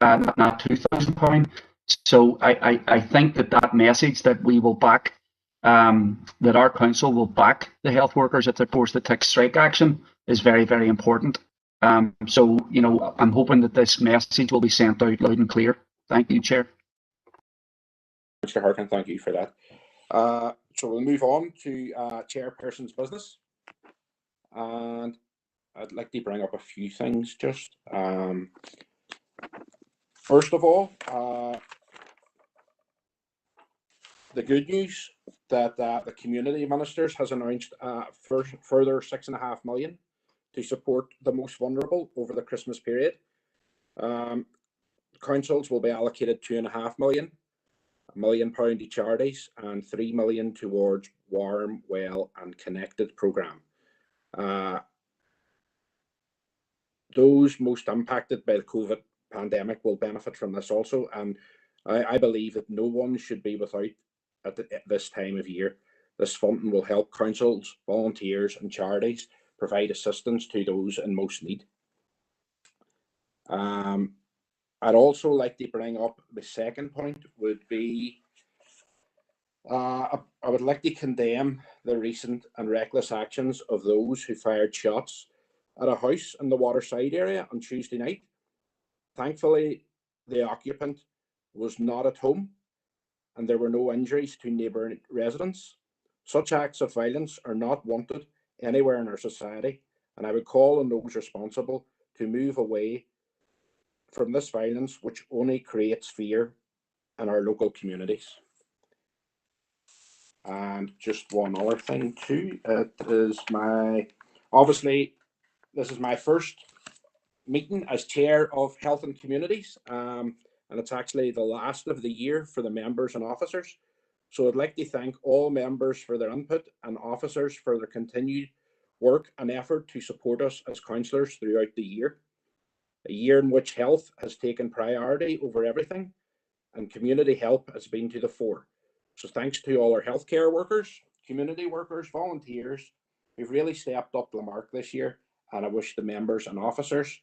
not £2,000. So I think that message that we will back, that our council will back the health workers if they're forced to take strike action, is very, very important. So I'm hoping that this message will be sent out loud and clear. Thank you, Chair. Mr. Harkin, thank you for that. So we'll move on to Chairperson's business. And I'd like to bring up a few things just. First of all, the good news that the Community Ministers has announced further £6.5 million to support the most vulnerable over the Christmas period. Councils will be allocated £2.5 million, £1 million to charities, and £3 million towards Warm, Well and Connected programme. Those most impacted by the COVID pandemic will benefit from this also, and I believe that no one should be without at this time of year. This funding will help councils, volunteers and charities provide assistance to those in most need. I'd also like to bring up the second point would be I would like to condemn the recent and reckless actions of those who fired shots at a house in the Waterside area on Tuesday night. Thankfully, the occupant was not at home and there were no injuries to neighbouring residents. Such acts of violence are not wanted anywhere in our society, and I would call on those responsible to move away from this violence, which only creates fear in our local communities. And just one other thing too, obviously this is my first meeting as Chair of Health and Communities, and it's actually the last of the year for the members and officers. So I'd like to thank all members for their input and officers for their continued work and effort to support us as councillors throughout the year. A year in which health has taken priority over everything and community help has been to the fore. So thanks to all our healthcare workers, community workers, volunteers, who've really stepped up the mark this year, and I wish the members and officers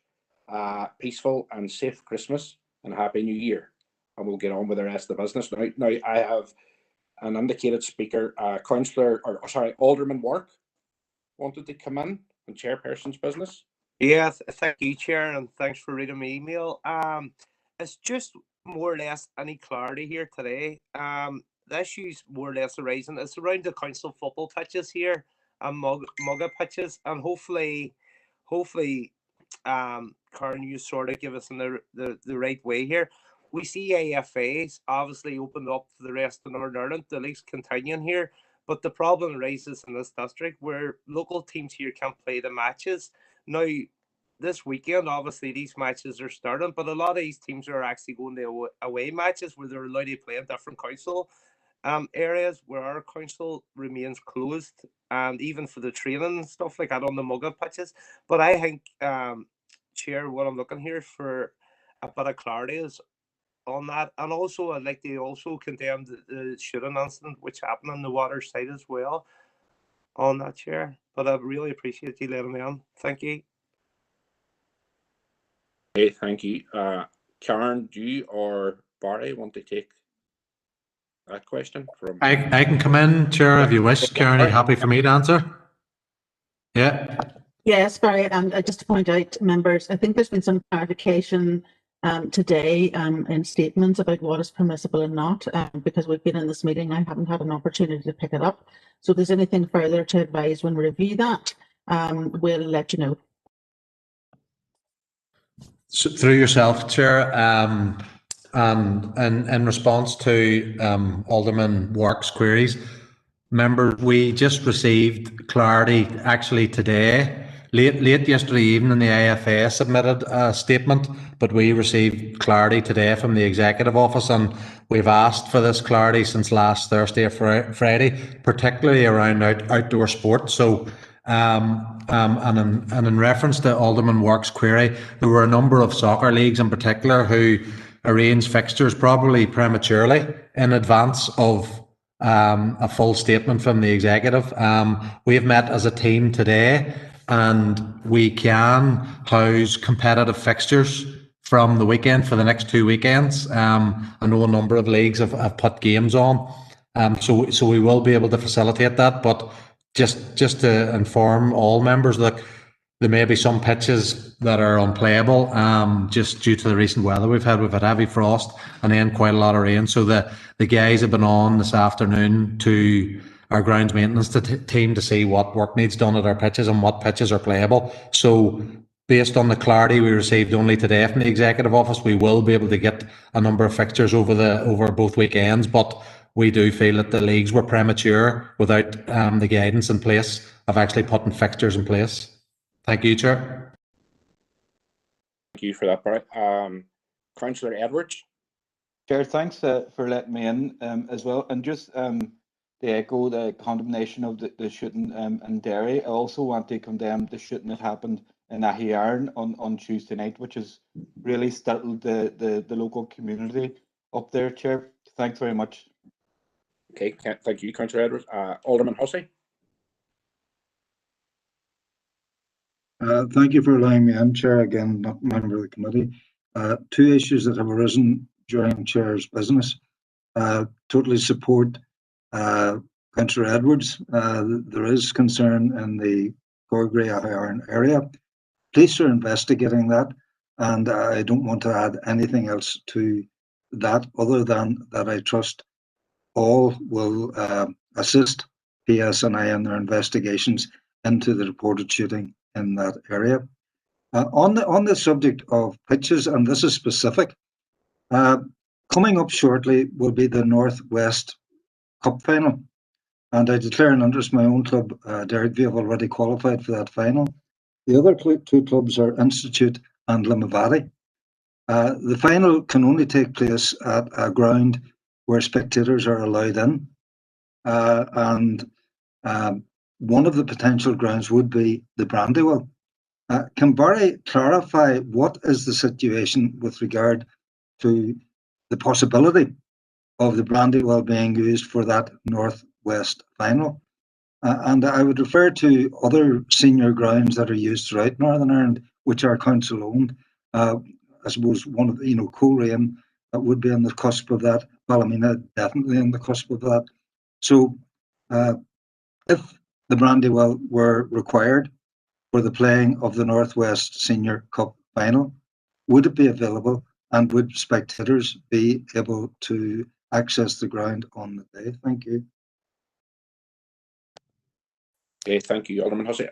a peaceful and safe Christmas and Happy New Year. And we'll get on with the rest of the business. Now I have an indicated speaker, Alderman Wark wanted to come in on Chairperson's business. Yes, thank you, Chair, and thanks for reading my email. It's just more or less any clarity here today. The issue's more or less arising. It's around the council football pitches here and mugga pitches, and hopefully, Karen, you sort of give us in the right way here. We see AFAs obviously opened up for the rest of Northern Ireland, the league's continuing here, but the problem arises in this district where local teams here can't play the matches. Now, this weekend, obviously, these matches are starting, but a lot of these teams are actually going to away matches where they're allowed to play in different council areas where our council remains closed, and even for the training and stuff like that on the mugga pitches. But I think, Chair, what I'm looking here for a bit of clarity is on that, and also I'd like to also condemn the shooting incident which happened on the water side as well on that, Chair. But I really appreciate you letting me on. Thank you. Okay, thank you. Karen, do you or Barry want to take that question from? I can come in, Chair, if you wish. Karen, are you happy for me to answer? Yeah. Yes, Barry, and just to point out, members, I think there's been some clarification today in statements about what is permissible and not, because we've been in this meeting. I haven't had an opportunity to pick it up. So if there's anything further to advise when we review that, we'll let you know. So, through yourself, Chair, and in response to Alderman Wark's queries, members, we just received clarity actually today. Late yesterday evening, the AFA submitted a statement, but we received clarity today from the Executive Office, and we've asked for this clarity since last Thursday or Friday, particularly around outdoor sport. So, and in reference to Alderman Wark's query, there were a number of soccer leagues in particular who arranged fixtures probably prematurely in advance of a full statement from the Executive. We have met as a team today, and we can house competitive fixtures from the weekend for the next 2 weekends. I know a number of leagues have put games on, so we will be able to facilitate that. But just to inform all members that there may be some pitches that are unplayable just due to the recent weather we've had. We've had heavy frost and then quite a lot of rain. So the guys have been on this afternoon to our grounds maintenance team to see what work needs done at our pitches and what pitches are playable. So based on the clarity we received only today from the Executive Office, we will be able to get a number of fixtures over both weekends, but we do feel that the leagues were premature without the guidance in place of actually putting fixtures in place. Thank you, Chair. Thank you for that, Barry. Councillor Edwards. Chair, thanks for letting me in as well. And just to echo the condemnation of the shooting in Derry, I also want to condemn the shooting that happened in Ahiarn on Tuesday night, which has really startled the local community up there, Chair. Thanks very much. Okay, thank you, Councillor Edwards. Alderman Hussey. Thank you for allowing me in, Chair, again, not member of the committee. Two issues that have arisen during Chair's business. Totally support Councillor Edwards. There is concern in the Corgray-Ahiarn area. Police are investigating that, and I don't want to add anything else to that other than that I trust all will assist PSNI in their investigations into the reported shooting in that area. On the subject of pitches, and this is specific, coming up shortly will be the Northwest Cup final, and I declare an interest. My own club, Derry, have already qualified for that final. The other two clubs are Institute and Limavady. The final can only take place at a ground where spectators are allowed in, and one of the potential grounds would be the Brandywell. Can Barry clarify what is the situation with regard to the possibility of the Brandywell being used for that Northwest final? And I would refer to other senior grounds that are used throughout Northern Ireland, which are council owned. I suppose one of the, Coleraine, that would be on the cusp of that. Ballymena, definitely on the cusp of that. So if the Brandywell were required for the playing of the Northwest Senior Cup final, would it be available, and would spectators be able to access the ground on the day? Thank you. Okay, thank you, Alderman Hussey.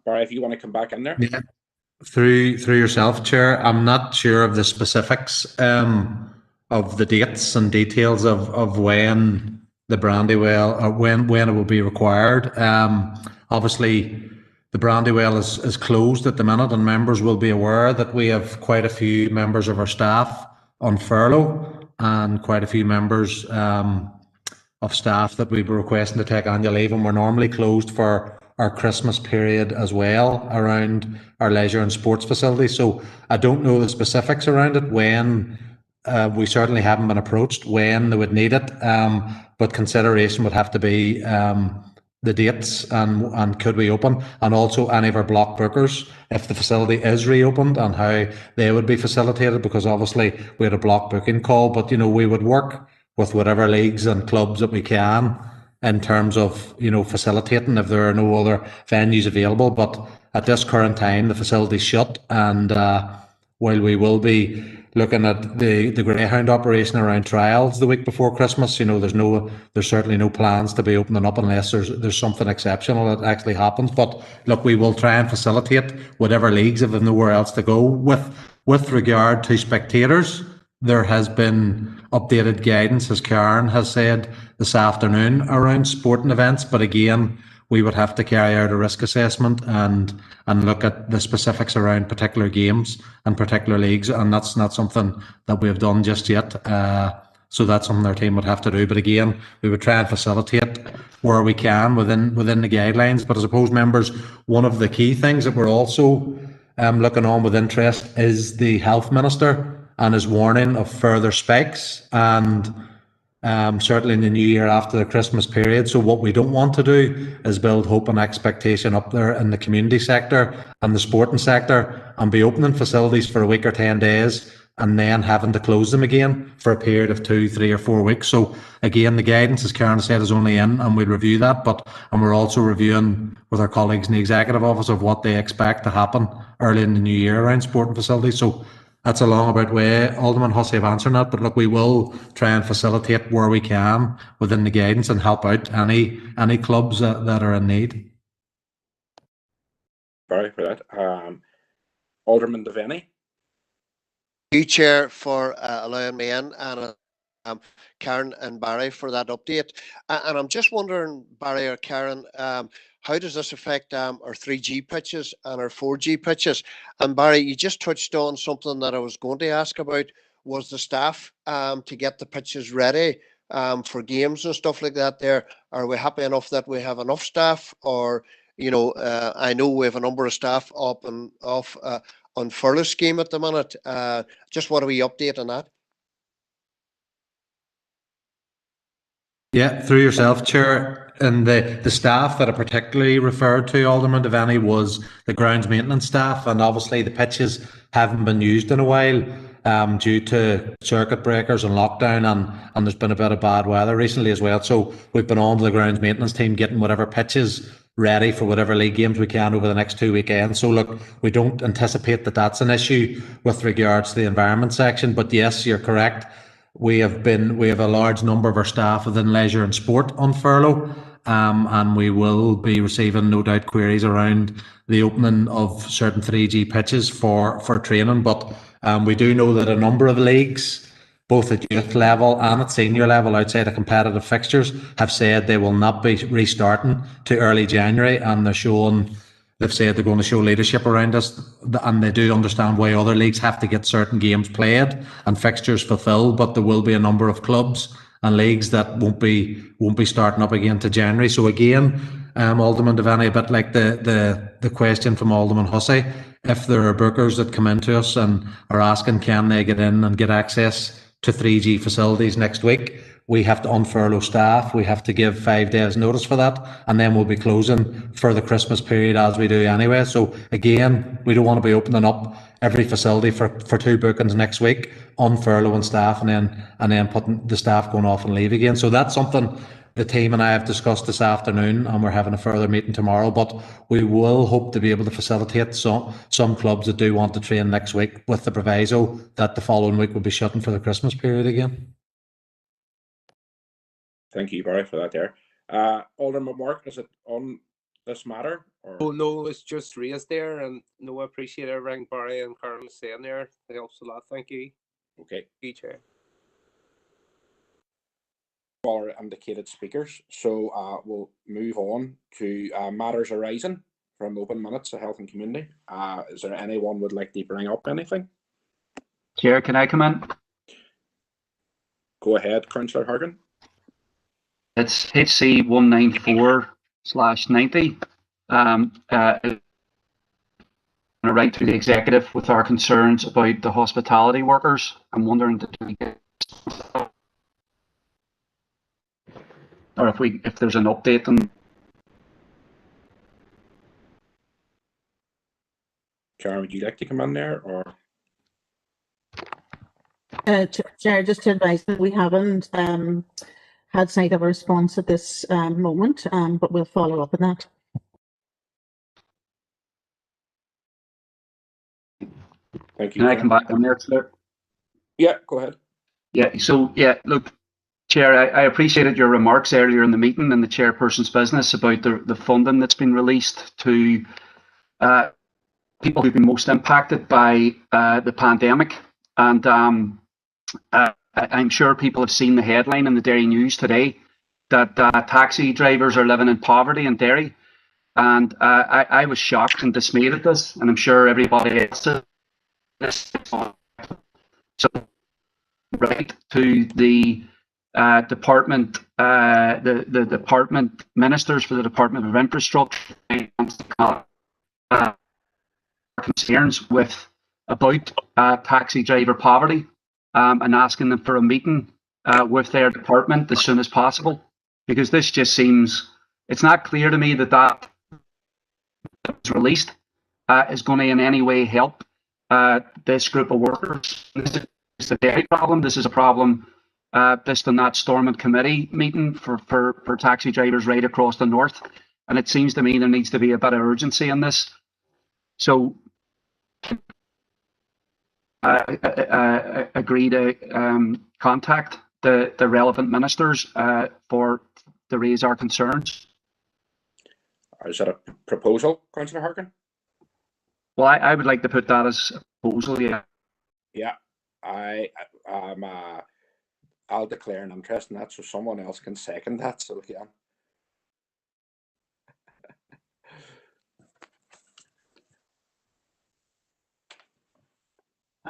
Barry, if you want to come back in there. Yeah, through yourself, Chair. I'm not sure of the specifics of the dates and details of when the Brandywell, or when it will be required. Obviously, the Brandywell is closed at the minute, and members will be aware that we have quite a few members of our staff on furlough, and quite a few members of staff that we were requesting to take annual leave, and we're normally closed for our Christmas period as well around our leisure and sports facilities. So I don't know the specifics around it, when we certainly haven't been approached when they would need it, but consideration would have to be the dates and could we open, and also any of our block bookers if the facility is reopened, and how they would be facilitated, because obviously we had a block booking call, but we would work with whatever leagues and clubs that we can in terms of facilitating if there are no other venues available. But at this current time the facility's shut, and while we will be looking at the Greyhound operation around trials the week before Christmas, there's certainly no plans to be opening up unless there's something exceptional that actually happens. But look, we will try and facilitate whatever leagues if there's nowhere else to go. With regard to spectators, there has been updated guidance, as Karen has said this afternoon, around sporting events, but again, we would have to carry out a risk assessment and look at the specifics around particular games and particular leagues, and that's not something that we have done just yet. So that's something our team would have to do. But again, we would try and facilitate where we can within the guidelines. But I suppose, members, one of the key things that we're also looking on with interest is the Health Minister and his warning of further spikes, and certainly in the new year after the Christmas period. So what we don't want to do is build hope and expectation up there in the community sector and the sporting sector, and be opening facilities for a week or 10 days and then having to close them again for a period of 2, 3 or 4 weeks. So again, the guidance, as Karen said, is only in, and we'll review that, and we're also reviewing with our colleagues in the Executive Office of what they expect to happen early in the new year around sporting facilities. So that's a long about way, Alderman Hussey, of answering that. But look, we will try and facilitate where we can within the guidance and help out any clubs that are in need. Barry, for that. Alderman Devaney. Thank you, Chair, for allowing me in, and Karen and Barry for that update. And I'm just wondering, Barry or Karen, how does this affect our 3G pitches and our 4G pitches? And Barry, you just touched on something that I was going to ask about, was the staff to get the pitches ready for games and stuff like that there. Are we happy enough that we have enough staff? Or, I know we have a number of staff up and off on furlough scheme at the minute. Just what are we update on that? Yeah, through yourself, Chair. And the staff that I particularly referred to, Alderman Devaney, was the grounds maintenance staff, and obviously the pitches haven't been used in a while due to circuit breakers and lockdown, and there's been a bit of bad weather recently as well. So we've been on to the grounds maintenance team getting whatever pitches ready for whatever league games we can over the next 2 weekends. So look, we don't anticipate that that's an issue with regards to the environment section, but yes, you're correct. We have a large number of our staff within leisure and sport on furlough, and we will be receiving, no doubt, queries around the opening of certain 3G pitches for training. But we do know that a number of leagues, both at youth level and at senior level outside of competitive fixtures, have said they will not be restarting to early January, and they've said they're going to show leadership around this, and they do understand why other leagues have to get certain games played and fixtures fulfilled. But there will be a number of clubs and leagues that won't be starting up again to January. So again, Alderman Devaney, a bit like the question from Alderman Hussey, if there are bookers that come into us and are asking can they get in and get access to 3G facilities next week, we have to unfurlough staff. We have to give 5 days notice for that, and then we'll be closing for the Christmas period as we do anyway. So again, we don't want to be opening up every facility for 2 bookings next week, unfurloughing staff, and then putting the staff going off and leave again. So that's something the team and I have discussed this afternoon, and we're having a further meeting tomorrow. But we will hope to be able to facilitate some clubs that do want to train next week, with the proviso that the following week will be shutting for the Christmas period again. Thank you, Barry, for that there. Alderman Mark, is it on this matter? Or? Oh, no, it's just raised there, and no, I appreciate everything Barry and Karen was saying there. It helps a lot. Thank you. Okay. Thank you, Chair. All our indicated speakers, so we'll move on to matters arising from open minutes of health and community. Is there anyone would like to bring up anything? Chair, can I come in? Go ahead, Councillor Hargan. It's HC 194/90. A right to the executive with our concerns about the hospitality workers. I'm wondering, did we get, or if there's an update on. Karen, would you like to come in there, or? Chair, just to advise that we haven't had sight of a response at this moment, but we'll follow up on that. Thank you. Can I come back on there, Stuart? Yeah, go ahead. Yeah, so yeah, look, Chair, I appreciated your remarks earlier in the meeting and the chairperson's business about the funding that's been released to people who've been most impacted by the pandemic. And I'm sure people have seen the headline in the Derry News today that taxi drivers are living in poverty in Derry. And I was shocked and dismayed at this, and I'm sure everybody else is. So, right to the department, the department ministers for the Department of Infrastructure, concerns about taxi driver poverty, and asking them for a meeting with their department as soon as possible, because this just seems, it's not clear to me that was released is going to in any way help this group of workers. This is a Derry problem. This is a problem based on that Stormont committee meeting for taxi drivers right across the north. And it seems to me there needs to be a bit of urgency in this. So agree to contact the relevant ministers to raise our concerns. Is that a proposal, Councillor Harkin? Well, I would like to put that as a proposal, yeah. Yeah, I'll declare an interest in that, so someone else can second that. So yeah.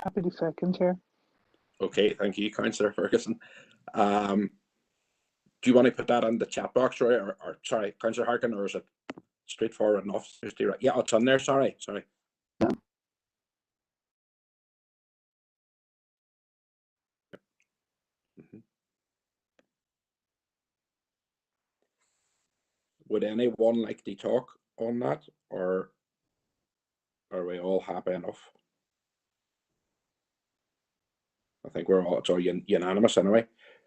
Happy to second, Chair. Okay, thank you, Councillor Ferguson. Do you want to put that in the chat box, Roy, or sorry, Councillor Harkin, or is it straightforward enough? Yeah, it's on there. Sorry. Yeah. Would anyone like to talk on that, or are we all happy enough? I think it's all unanimous anyway.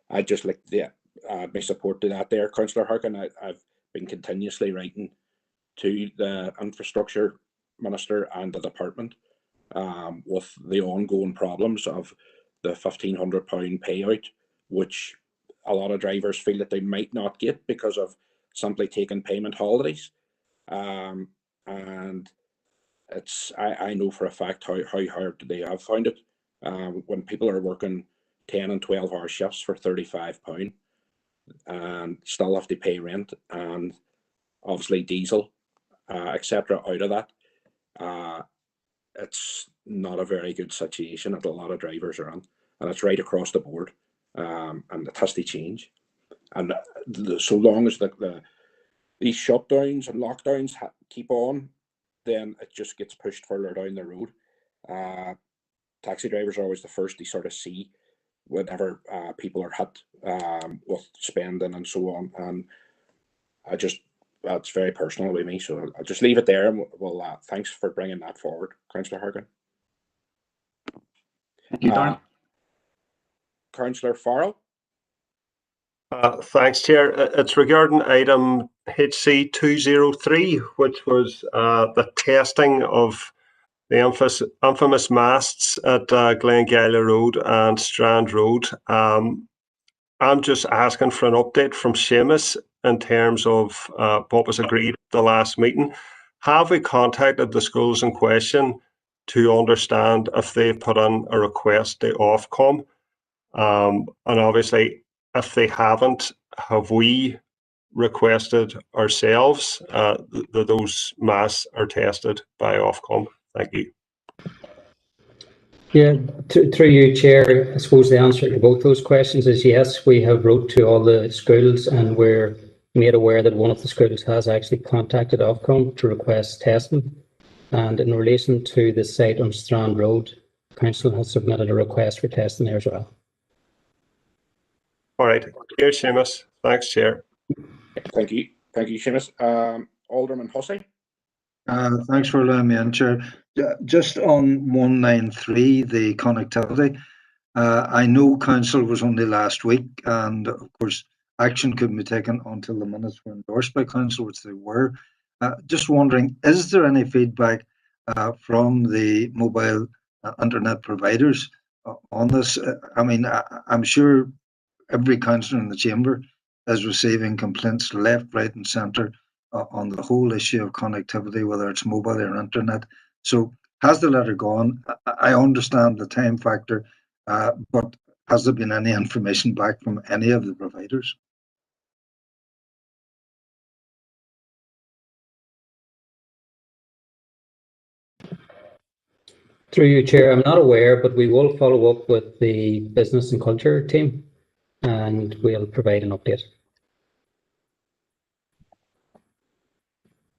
I'd just like to add my support to that there, Councillor Harkin. I've been continuously writing to the infrastructure minister and the department with the ongoing problems of the £1,500 payout, which a lot of drivers feel that they might not get because of simply taking payment holidays. And I know for a fact how hard they have found it. When people are working 10 and 12-hour shifts for £35 and still have to pay rent and obviously diesel, etc. out of that, it's not a very good situation that a lot of drivers are in, and it's right across the board, and it has to change. And so long as these shutdowns and lockdowns keep on, then it just gets pushed further down the road. Taxi drivers are always the first to sort of see whenever people are hit with spending and so on. And that's very personal with me, so I'll just leave it there. And thanks for bringing that forward, Councillor Harkin. Thank you, Darren. Councillor Farrell. Thanks, Chair. It's regarding item HC 203, which was the testing of the infamous masts at Glengala Road and Strand Road. I'm just asking for an update from Seamus in terms of what was agreed at the last meeting. Have we contacted the schools in question to understand if they've put in a request to Ofcom? And obviously, if they haven't, have we requested ourselves that those masts are tested by Ofcom? Thank you. Yeah, through you, Chair, I suppose the answer to both those questions is yes. We have wrote to all the schools and we're made aware that one of the schools has actually contacted Ofcom to request testing. And in relation to the site on Strand Road, Council has submitted a request for testing there as well. All right. Here's Seamus. Thanks, Chair. Thank you. Thank you, Seamus. Alderman Hussey. Thanks for allowing me in, Chair. Just on 193, the connectivity, I know Council was only last week, and of course, action couldn't be taken until the minutes were endorsed by Council, which they were. Just wondering, is there any feedback from the mobile internet providers on this? I mean, I'm sure every councillor in the chamber is receiving complaints left, right, and centre on the whole issue of connectivity, whether it's mobile or internet. So has the letter gone? I understand the time factor, but has there been any information back from any of the providers? Through you, Chair, I'm not aware, but we will follow up with the Business and Culture team and we'll provide an update.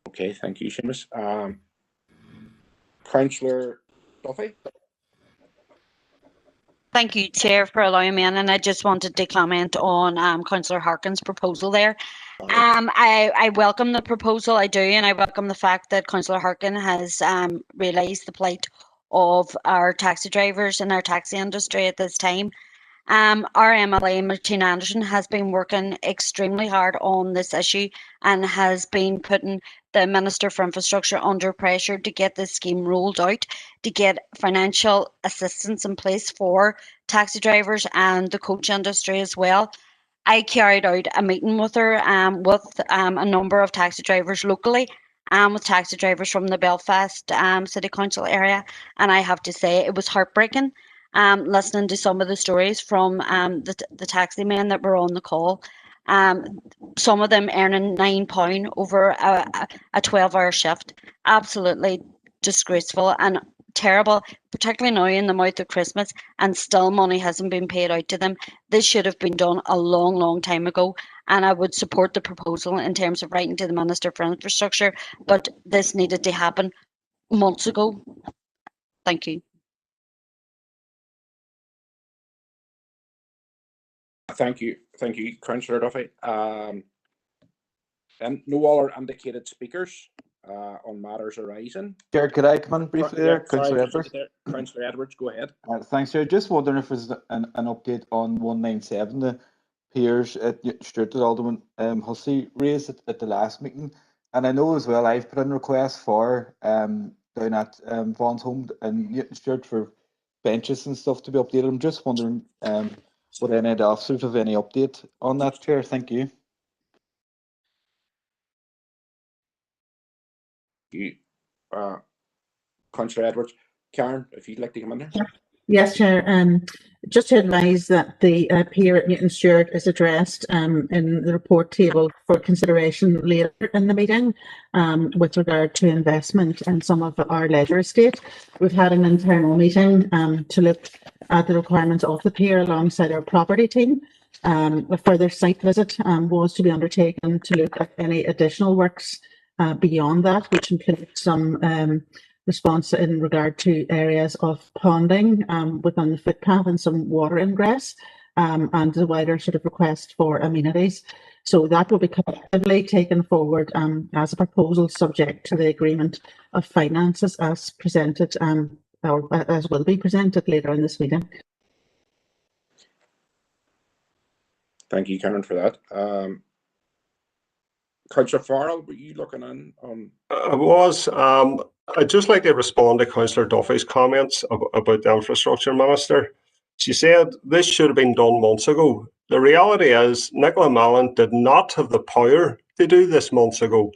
Okay, thank you, Seamus. Councillor Duffy. Thank you, Chair, for allowing me in, and I just wanted to comment on Councillor Harkin's proposal there. I welcome the proposal, I do, and I welcome the fact that Councillor Harkin has realised the plight of our taxi drivers and our taxi industry at this time. Our MLA, Martina Anderson, has been working extremely hard on this issue and has been putting the Minister for Infrastructure under pressure to get this scheme rolled out, to get financial assistance in place for taxi drivers and the coach industry as well. I carried out a meeting with her with a number of taxi drivers locally and with taxi drivers from the Belfast City Council area, and I have to say it was heartbreaking. Listening to some of the stories from the taxi men that were on the call, some of them earning £9 over a 12-hour shift. Absolutely disgraceful and terrible, particularly now in the mouth of Christmas, and still money hasn't been paid out to them. This should have been done a long time ago, and I would support the proposal in terms of writing to the Minister for Infrastructure, but this needed to happen months ago. Thank you. Thank you, Councillor Duffy. And no other indicated speakers on matters arising. Chair, could I come in briefly there? Councillor Edwards. Councillor Edwards, go ahead. Thanks, Chair. Just wondering if there's an update on 197, the Piers at Stuart Alderman Hussey raised at the last meeting. And I know as well I've put in requests for down at Vaughan's home and Stuart for benches and stuff to be updated. I'm just wondering would any of the officers have any update on that, Chair? Thank you. Councillor Edwards. Karen, if you'd like to come in there. Yes, Chair. Just to advise that the pier at Newton Stewart is addressed in the report table for consideration later in the meeting with regard to investment in some of our leisure estate. We've had an internal meeting to look at the requirements of the pier alongside our property team. A further site visit was to be undertaken to look at any additional works beyond that, which includes some response in regard to areas of ponding within the footpath and some water ingress, and the wider sort of request for amenities. So that will be collectively taken forward as a proposal subject to the agreement of finances as presented or as will be presented later in this meeting. Thank you, Karen, for that. Councillor Farrell, were you looking in on? I was. I'd just like to respond to Councillor Duffy's comments about the infrastructure minister. She said this should have been done months ago. The reality is Nicola Mallon did not have the power to do this months ago.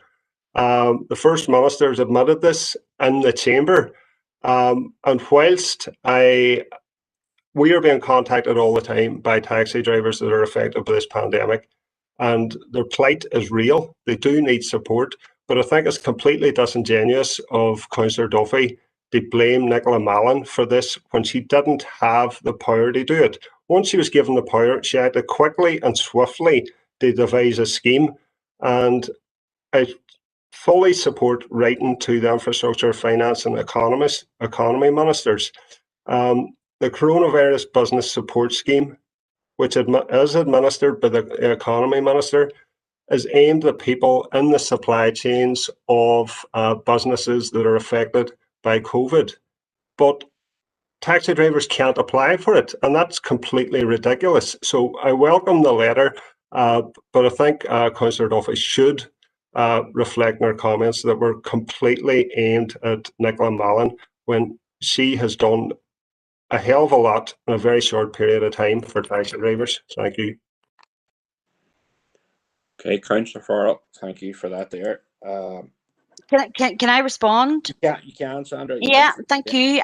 The First Minister has admitted this in the chamber. And whilst we are being contacted all the time by taxi drivers that are affected by this pandemic, and their plight is real. They do need support, but I think it's completely disingenuous of Councillor Duffy to blame Nicola Mallon for this when she didn't have the power to do it. Once she was given the power, she acted quickly and swiftly to devise a scheme, and I fully support writing to the infrastructure, finance and economy ministers. The Coronavirus Business Support Scheme, which is administered by the Economy Minister, is aimed at people in the supply chains of businesses that are affected by COVID. But taxi drivers can't apply for it, and that's completely ridiculous. So I welcome the letter, but I think Councillor Duffy should reflect in her comments that were completely aimed at Nicola Mallon when she has done a hell of a lot in a very short period of time for taxi drivers. Thank you. Okay, Councillor Farrell, thank you for that there. Can I respond? Yeah, you can, Sandra. Yeah, thank you.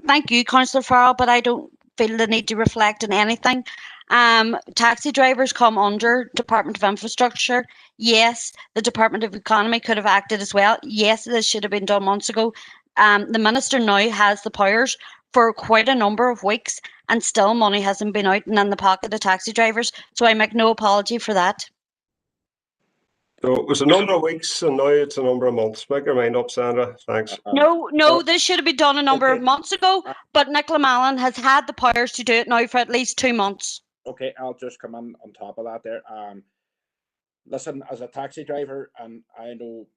Thank you, Councillor Farrell, but I don't feel the need to reflect on anything. Taxi drivers come under Department of Infrastructure. Yes, the Department of Economy could have acted as well. Yes, this should have been done months ago. The Minister now has the powers for quite a number of weeks, and still money hasn't been out and in the pocket of taxi drivers. So I make no apology for that. So it was a number of weeks and now it's a number of months. Make your mind up, Sandra. Thanks. No, this should have been done a number of months ago, but Nicola Mallon has had the powers to do it now for at least 2 months. Okay, I'll just come in on top of that there. Listen, as a taxi driver, and I know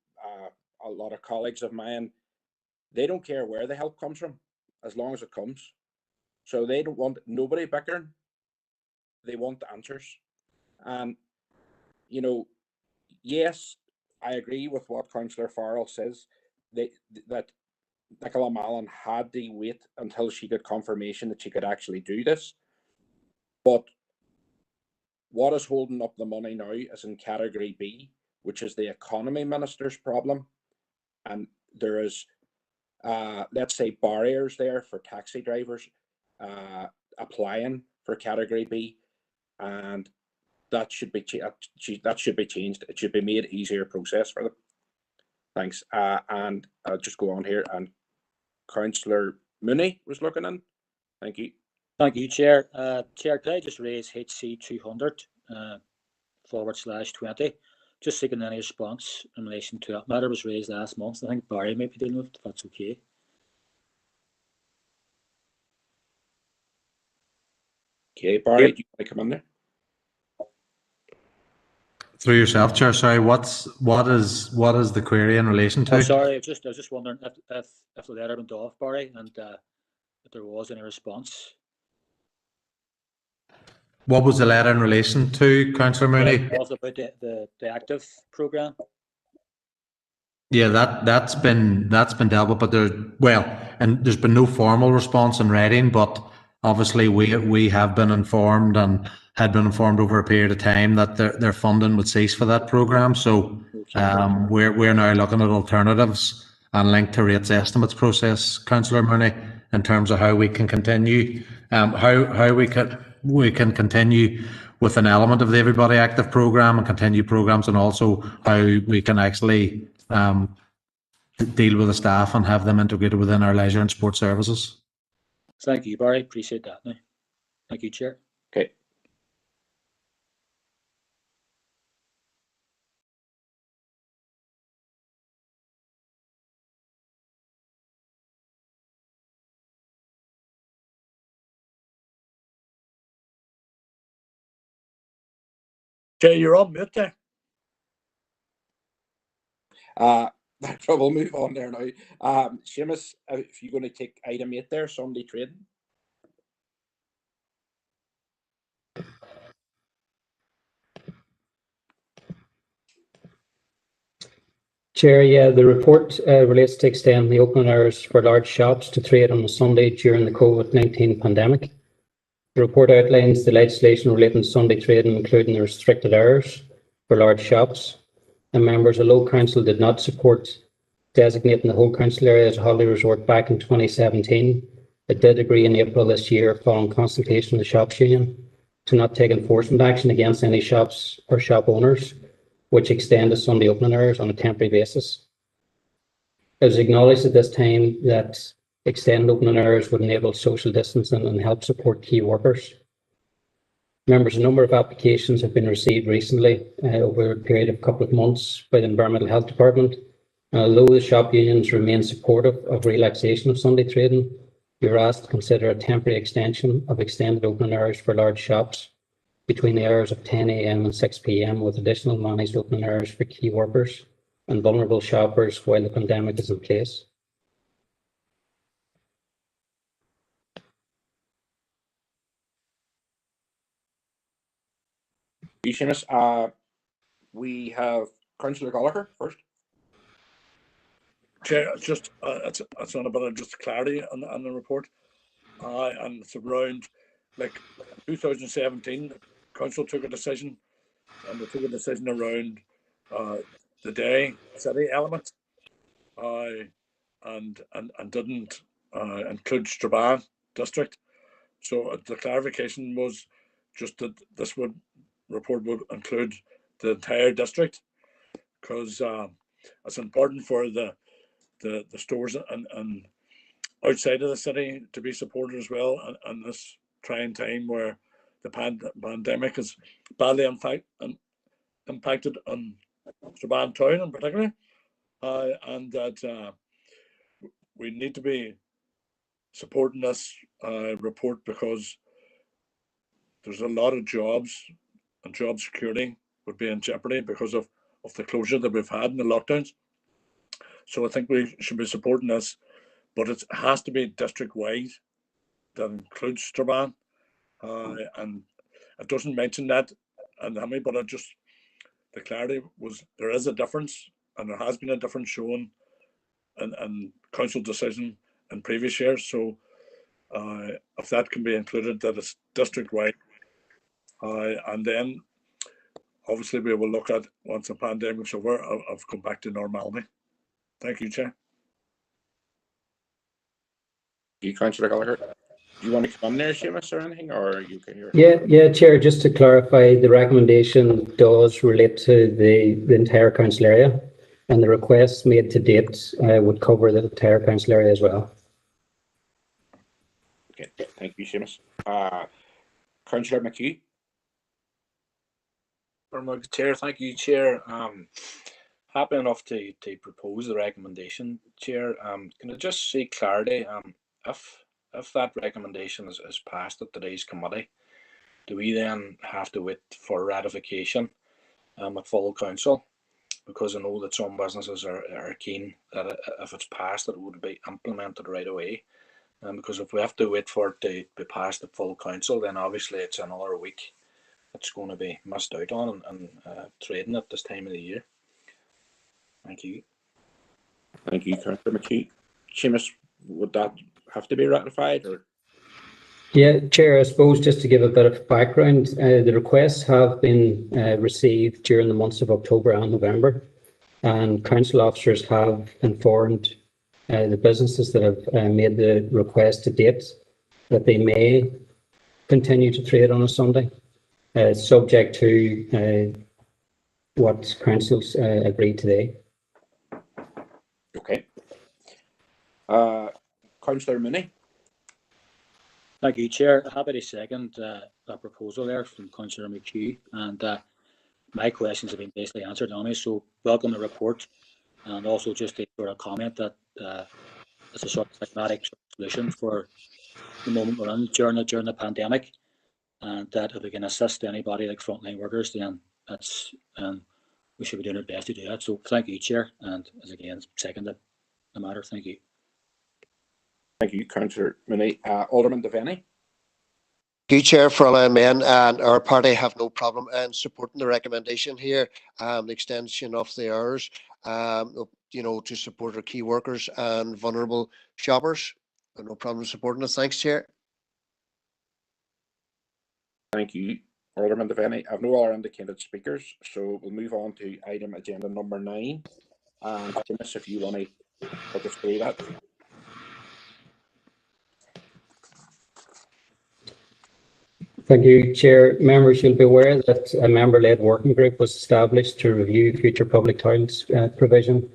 a lot of colleagues of mine, they don't care where the help comes from, as long as it comes. So they don't want nobody bickering. They want answers. And, you know, yes, I agree with what Councillor Farrell says, that Nicola Mallon had to wait until she got confirmation that she could actually do this. But what is holding up the money now is in Category B, which is the Economy Minister's problem. And there is, let's say, barriers there for taxi drivers applying for Category B, and that should be changed. It should be made easier process for them. Thanks. And I'll just go on here. And Councillor Mooney was looking in. Thank you. Thank you, Chair. Chair, could I just raise HC 200 /20? Just seeking any response in relation to that matter. Was raised last month. I think Barry might be dealing with it, if that's okay. Okay, Barry, do you want to come in there? Through yourself, Chair. Sorry, what is the query in relation to? Oh, sorry, I was just wondering if the letter went off, Barry, and if there was any response. What was the letter in relation to, Councillor Mooney? It was about the active programme. Yeah, that's been dealt with, but there's been no formal response in writing, but obviously we have been informed and had been informed over a period of time that their funding would cease for that programme. So we're now looking at alternatives and linked to rates estimates process, Councillor Mooney, in terms of how we can continue, how we can continue with an element of the Everybody Active programme and continue programmes, and also how we can actually deal with the staff and have them integrated within our leisure and sport services. Thank you, Barry. Appreciate that. Thank you, Chair. Okay. Jay, you're on mute there. We'll move on there now. Seamus, if you're going to take item 8 there, Sunday trading. Chair, yeah, the report relates to extend the opening hours for large shops to trade on a Sunday during the COVID-19 pandemic. The report outlines the legislation relating to Sunday trading, including the restricted hours for large shops, and members of Low Council did not support designating the whole council area as a holiday resort back in 2017. It did agree in April this year, following consultation with the Shops Union, to not take enforcement action against any shops or shop owners which extend the Sunday opening hours on a temporary basis. It was acknowledged at this time that extended opening hours would enable social distancing and help support key workers. Members, a number of applications have been received recently over a period of a couple of months by the Environmental Health Department. And although the shop unions remain supportive of relaxation of Sunday trading, you're asked to consider a temporary extension of extended opening hours for large shops between the hours of 10 a.m. and 6 p.m. with additional managed opening hours for key workers and vulnerable shoppers while the pandemic is in place. Seamus, we have Councillor Gallagher first. Chair, just it's on a bit of just clarity on the report. And it's around like 2017, council took a decision, and they took a decision around the Derry city element, and didn't include Strabane district. So the clarification was just that this report would include the entire district, because it's important for the stores and outside of the city to be supported as well in this trying time where the pandemic is badly impacted on Strabane town in particular, and that we need to be supporting this report because there's a lot of jobs and job security would be in jeopardy because of the closure that we've had in the lockdowns. So I think we should be supporting this, but it has to be district-wide. That includes Strabane, and it doesn't mention that and how many, but the clarity was there is a difference, and there has been a difference shown in council decision in previous years. So if that can be included, that it's district-wide, and then obviously we will look at once the pandemic's over, I've come back to normality. Thank you, Chair. You, Councillor Gallagher. Do you want to come in there, Seamus, or anything, or are you okay here? Yeah, Chair, just to clarify, the recommendation does relate to the entire council area, and the requests made to date would cover the entire council area as well. Okay, thank you, Seamus. Councillor McHugh. Chair, thank you, Chair. Happy enough to propose the recommendation, Chair. Can I just seek clarity? If that recommendation is passed at today's committee, do we then have to wait for ratification at full council? Because I know that some businesses are keen that if it's passed, it would be implemented right away. Because if we have to wait for it to be passed at full council, then obviously it's another week it's going to be missed out on and trading at this time of the year. Thank you. Thank you, Councillor McHugh. Seamus, would that have to be ratified, or? Yeah, Chair, I suppose just to give a bit of background, the requests have been received during the months of October and November, and council officers have informed the businesses that have made the request to date that they may continue to trade on a Sunday, subject to what councils agreed today. Okay. Councillor Mooney. Thank you, Chair. Happy to second that proposal there from Councillor McHugh, and my questions have been basically answered on me. So welcome the report, and also just a sort of comment that it's a sort of pragmatic solution for the moment we're in during the pandemic, and that if we can assist anybody like frontline workers, then That's we should be doing our best to do that. So thank you, Chair, and as again seconded the matter. Thank you. Thank you, Councillor Mooney. Alderman Devaney. Thank you, Chair, for allowing me in, and our party have no problem in supporting the recommendation here, the extension of the hours, you know, to support our key workers and vulnerable shoppers. No problem supporting it. Thanks, Chair. Thank you, Alderman Devaney. I have no other indicated speakers, so we'll move on to item agenda number 9. And Seamus, if you want to take us through that. Thank you, Chair. Members, you'll be aware that a member-led working group was established to review future public toilets provision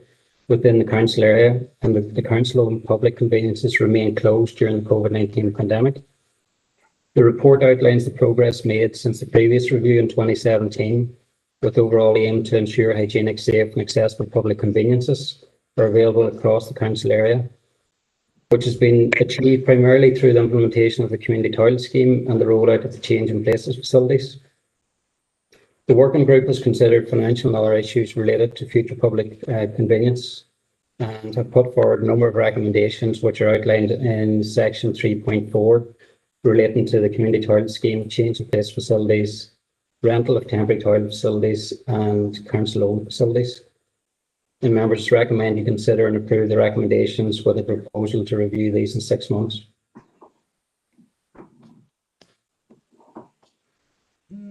within the council area, and the council and public conveniences remain closed during the COVID-19 pandemic. The report outlines the progress made since the previous review in 2017, with overall aim to ensure hygienic, safe and accessible public conveniences are available across the council area, which has been achieved primarily through the implementation of the community toilet scheme and the rollout of the change in places facilities. The working group has considered financial and other issues related to future public convenience and have put forward a number of recommendations which are outlined in section 3.4 relating to the community toilet scheme, change in place facilities, rental of temporary toilet facilities and council-owned facilities. The members recommend you consider and approve the recommendations with a proposal to review these in 6 months.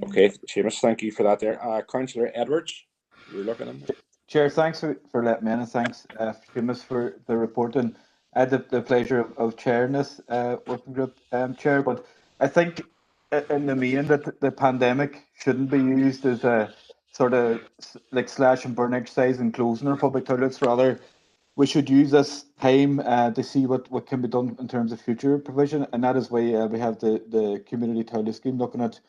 Okay, Seamus, thank you for that there. Councillor Edwards, you're looking at him. Chair, thanks for letting me in, and thanks, Seamus, for the report. And I had the pleasure of chairing this working group, Chair, but I think in the main that the pandemic shouldn't be used as a sort of like slash and burn exercise in closing our public toilets. Rather, we should use this time to see what can be done in terms of future provision, and that is why we have the community toilet scheme, looking at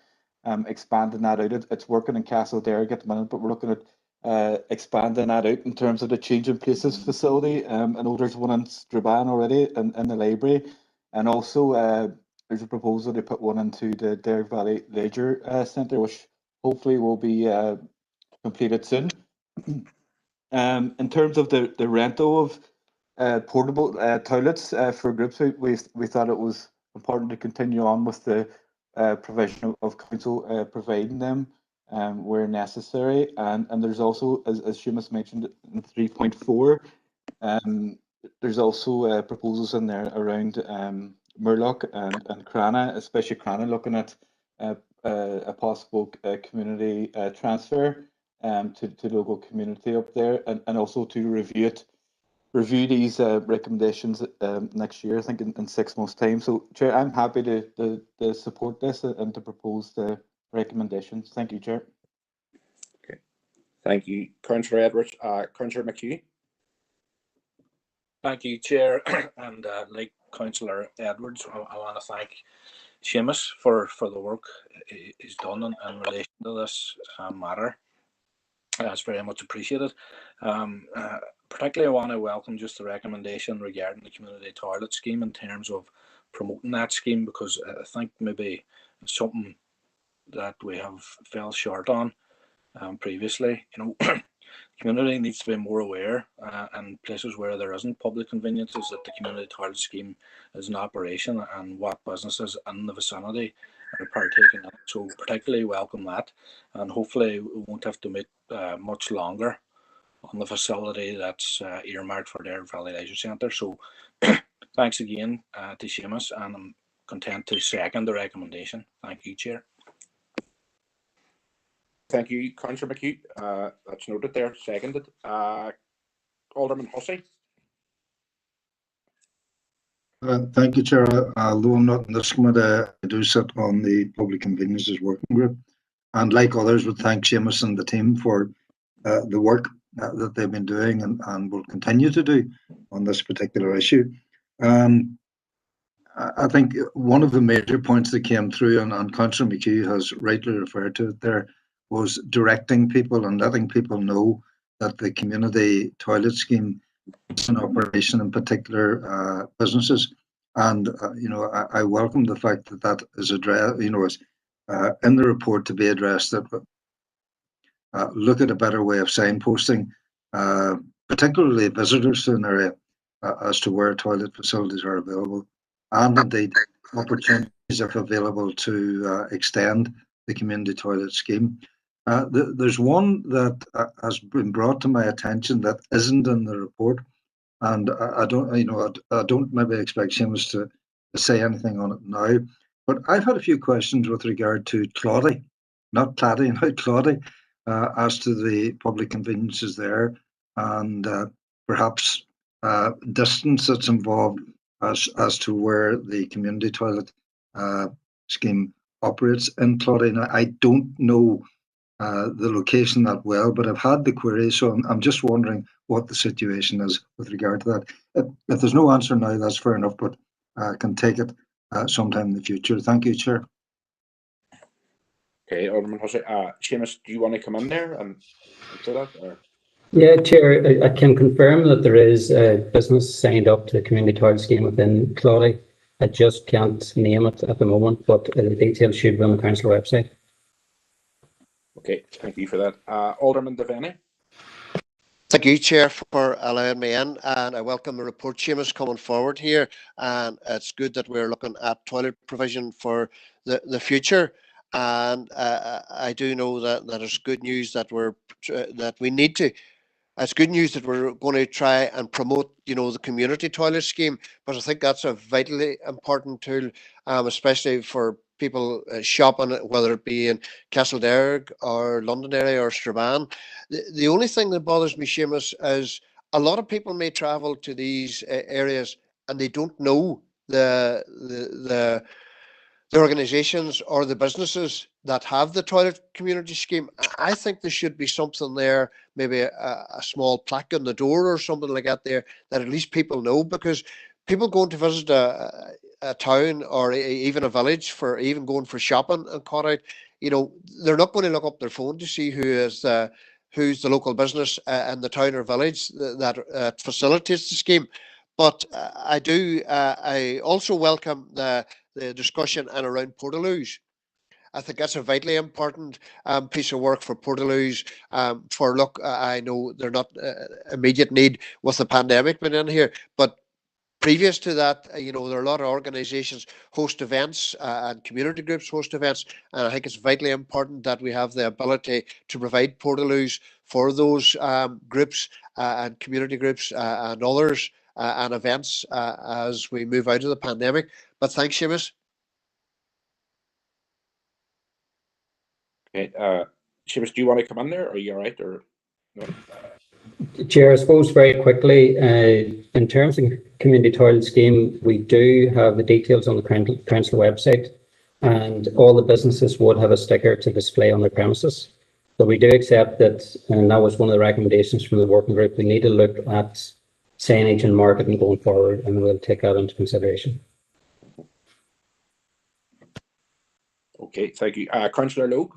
expanding that out. It's working in Castle Derry at the minute, but we're looking at expanding that out in terms of the change in places facility. I know there's one in Strabane already in the library, and also there's a proposal to put one into the Derry Valley Leisure Centre, which hopefully will be completed soon. In terms of the rental of portable toilets for groups, we thought it was important to continue on with the provision of council providing them where necessary, and there's also, as Seamus mentioned in 3.4, there's also proposals in there around Murlock and Crana, especially Crana, looking at a possible community transfer to local community up there, and also to review these recommendations next year, I think in 6 months' time. So, Chair, I'm happy to support this and to propose the recommendations. Thank you, Chair. Okay, thank you, Councillor Edwards. Councillor McHugh. Thank you, Chair, and like Councillor Edwards, I want to thank Seamus for the work he's done in relation to this matter. It's very much appreciated. Particularly, I want to welcome just the recommendation regarding the community toilet scheme in terms of promoting that scheme, because I think maybe it's something that we have fell short on previously. You know, community needs to be more aware in places where there isn't public conveniences that the community toilet scheme is in operation and what businesses in the vicinity are partaking in. So particularly welcome that, and hopefully we won't have to wait much longer on the facility that's earmarked for Derry Valley Leisure Centre. So thanks again to Seamus, and I'm content to second the recommendation. Thank you, Chair. Thank you, Councillor McHugh. That's noted there, seconded. Alderman Hussey. Thank you, Chair. Although I'm not in this committee, I do sit on the Public Conveniences Working Group, and like others would thank Seamus and the team for the work that they've been doing and will continue to do on this particular issue. I think one of the major points that came through, and Councillor McHugh has rightly referred to it there, was directing people and letting people know that the community toilet scheme is in operation in particular businesses. And you know, I welcome the fact that that is addressed, you know, is in the report to be addressed, that look at a better way of signposting, particularly visitors to an area, as to where toilet facilities are available, and indeed opportunities, if available, to extend the community toilet scheme. There's one that has been brought to my attention that isn't in the report, and I don't maybe expect Seamus to say anything on it now, but I've had a few questions with regard to Claudy, not Claddy, now Claudy, as to the public conveniences there, and perhaps distance that's involved as to where the community toilet scheme operates in Claudy. Now, I don't know the location that well, but I've had the query, so I'm just wondering what the situation is with regard to that. If there's no answer now, that's fair enough, but I can take it sometime in the future. Thank you, Chair. Okay, Alderman Hussey. Seamus, do you want to come in there and answer that? Or? Yeah, Chair, I can confirm that there is a business signed up to the community toilet scheme within Claudy. I just can't name it at the moment, but the details should be on the council website. Okay, thank you for that. Alderman Devaney. Thank you, Chair, for allowing me in, and I welcome the report, Seamus, coming forward here. And it's good that we're looking at toilet provision for the future. And I do know that it's good news that we need to. It's good news that we're going to try and promote, the community toilet scheme, but I think that's a vitally important tool, especially for people shopping, whether it be in Castlederg or London area or Strabane. The only thing that bothers me, Seamus, is a lot of people may travel to these areas and they don't know the organisations or the businesses that have the toilet community scheme. I think there should be something there, maybe a small plaque on the door or something like that there, that at least people know, because people going to visit a town or even a village, for even going for shopping and cut out, they're not going to look up their phone to see who's the local business in the town or village that facilitates the scheme. But I also welcome the discussion and around Portaloos. I think that's a vitally important piece of work for Portaloos. I know they're not immediate need with the pandemic been in here, but previous to that, there are a lot of organisations host events and community groups host events, and I think it's vitally important that we have the ability to provide Portaloos for those groups and community groups and others and events as we move out of the pandemic. But thanks, Seamus. Okay, Seamus, do you want to come in there? Or are you all right? Or no? Chair, I suppose very quickly, in terms of community toilet scheme, we do have the details on the council website, and all the businesses would have a sticker to display on their premises. But we do accept that, and that was one of the recommendations from the working group, we need to look at signage and marketing going forward, and we'll take that into consideration. Okay, thank you. Councillor Logue.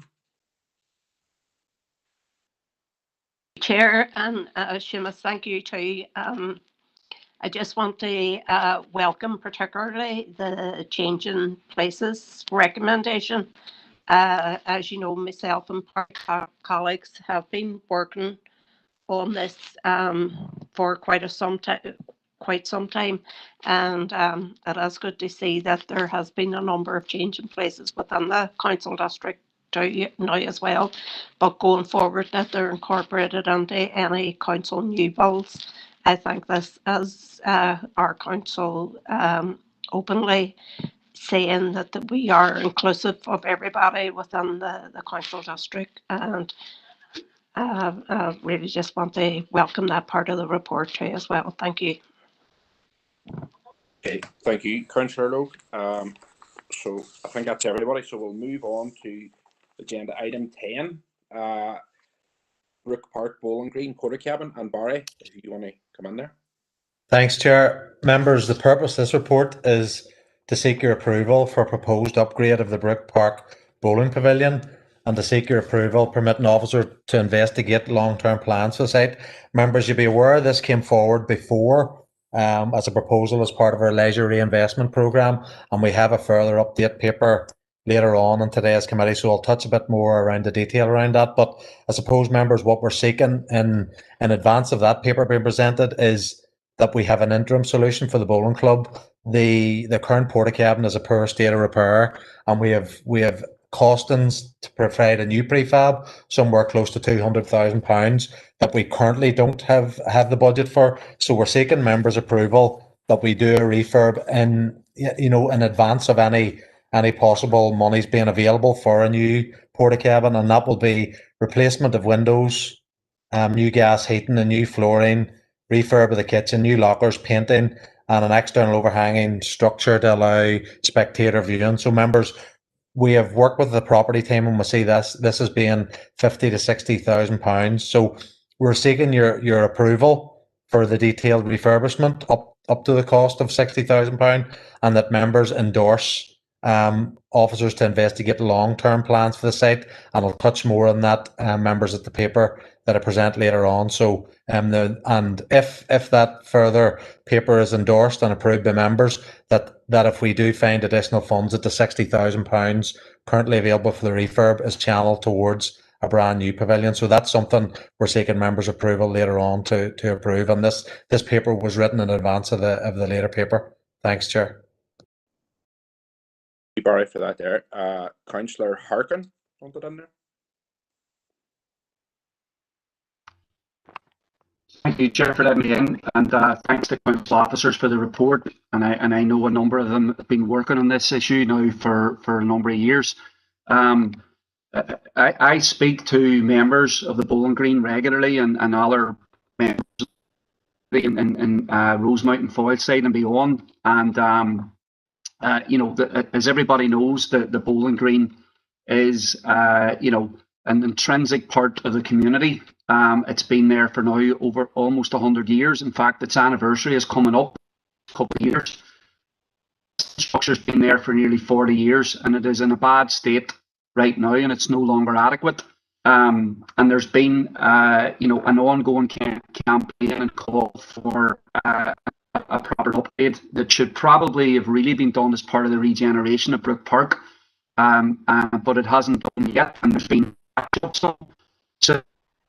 Chair, and Seamus, thank you too. I just want to welcome particularly the change in places recommendation. As you know, myself and colleagues have been working on this for quite some time, and it is good to see that there has been a number of change in places within the council district now as well, but going forward that they're incorporated into any council new bills. I think this is our council openly saying that we are inclusive of everybody within the council district, and really just want to welcome that part of the report too as well. Thank you. Okay, thank you, Councillor Logue. So I think that's everybody. So we'll move on to agenda item 10. Brook Park Bowling Green Portakabin, and Barry, if you want to come in there. Thanks, Chair. Members, the purpose of this report is to seek your approval for a proposed upgrade of the Brook Park Bowling Pavilion and to seek your approval permitting officer to investigate long-term plans for the site. Members, you'll be aware this came forward before as a proposal as part of our leisure reinvestment programme, and we have a further update paper later on in today's committee, so I'll touch a bit more around the detail around that. But I suppose, members, what we're seeking in advance of that paper being presented is that we have an interim solution for the bowling club. The current porta cabin is a poor state of repair, and we have costings to provide a new prefab somewhere close to £200,000 that we currently don't have the budget for. So we're seeking members' approval that we do a refurb in advance of any possible monies being available for a new porta cabin, and that will be replacement of windows, new gas heating and new flooring, refurb of the kitchen, new lockers, painting, and an external overhanging structure to allow spectator viewing. So members, we have worked with the property team and we see this as being £50,000 to £60,000. So we're seeking your approval for the detailed refurbishment up to the cost of £60,000, and that members endorse officers to investigate long-term plans for the site, and I'll touch more on that, members, at the paper that I present later on. So and if that further paper is endorsed and approved by members, that if we do find additional funds, that the £60,000 currently available for the refurb is channeled towards a brand new pavilion. So that's something we're seeking members' approval later on to approve. And this paper was written in advance of the later paper. Thanks, Chair. Barry, for that there. Councillor Harkin wanted in there. Thank you, Chair, for letting me in, and thanks to council officers for the report. And I know a number of them have been working on this issue now for a number of years. I speak to members of the Bowling Green regularly, and other members in Rosemount and Foyleside and beyond. And as everybody knows, the Bowling Green is an intrinsic part of the community. It's been there for now over almost 100 years. In fact, its anniversary is coming up in a couple of years. The structure's been there for nearly 40 years, and it is in a bad state right now, and it's no longer adequate. And there's been an ongoing campaign and call for a proper upgrade that should probably have really been done as part of the regeneration of Brook Park, but it hasn't done yet, and there's been so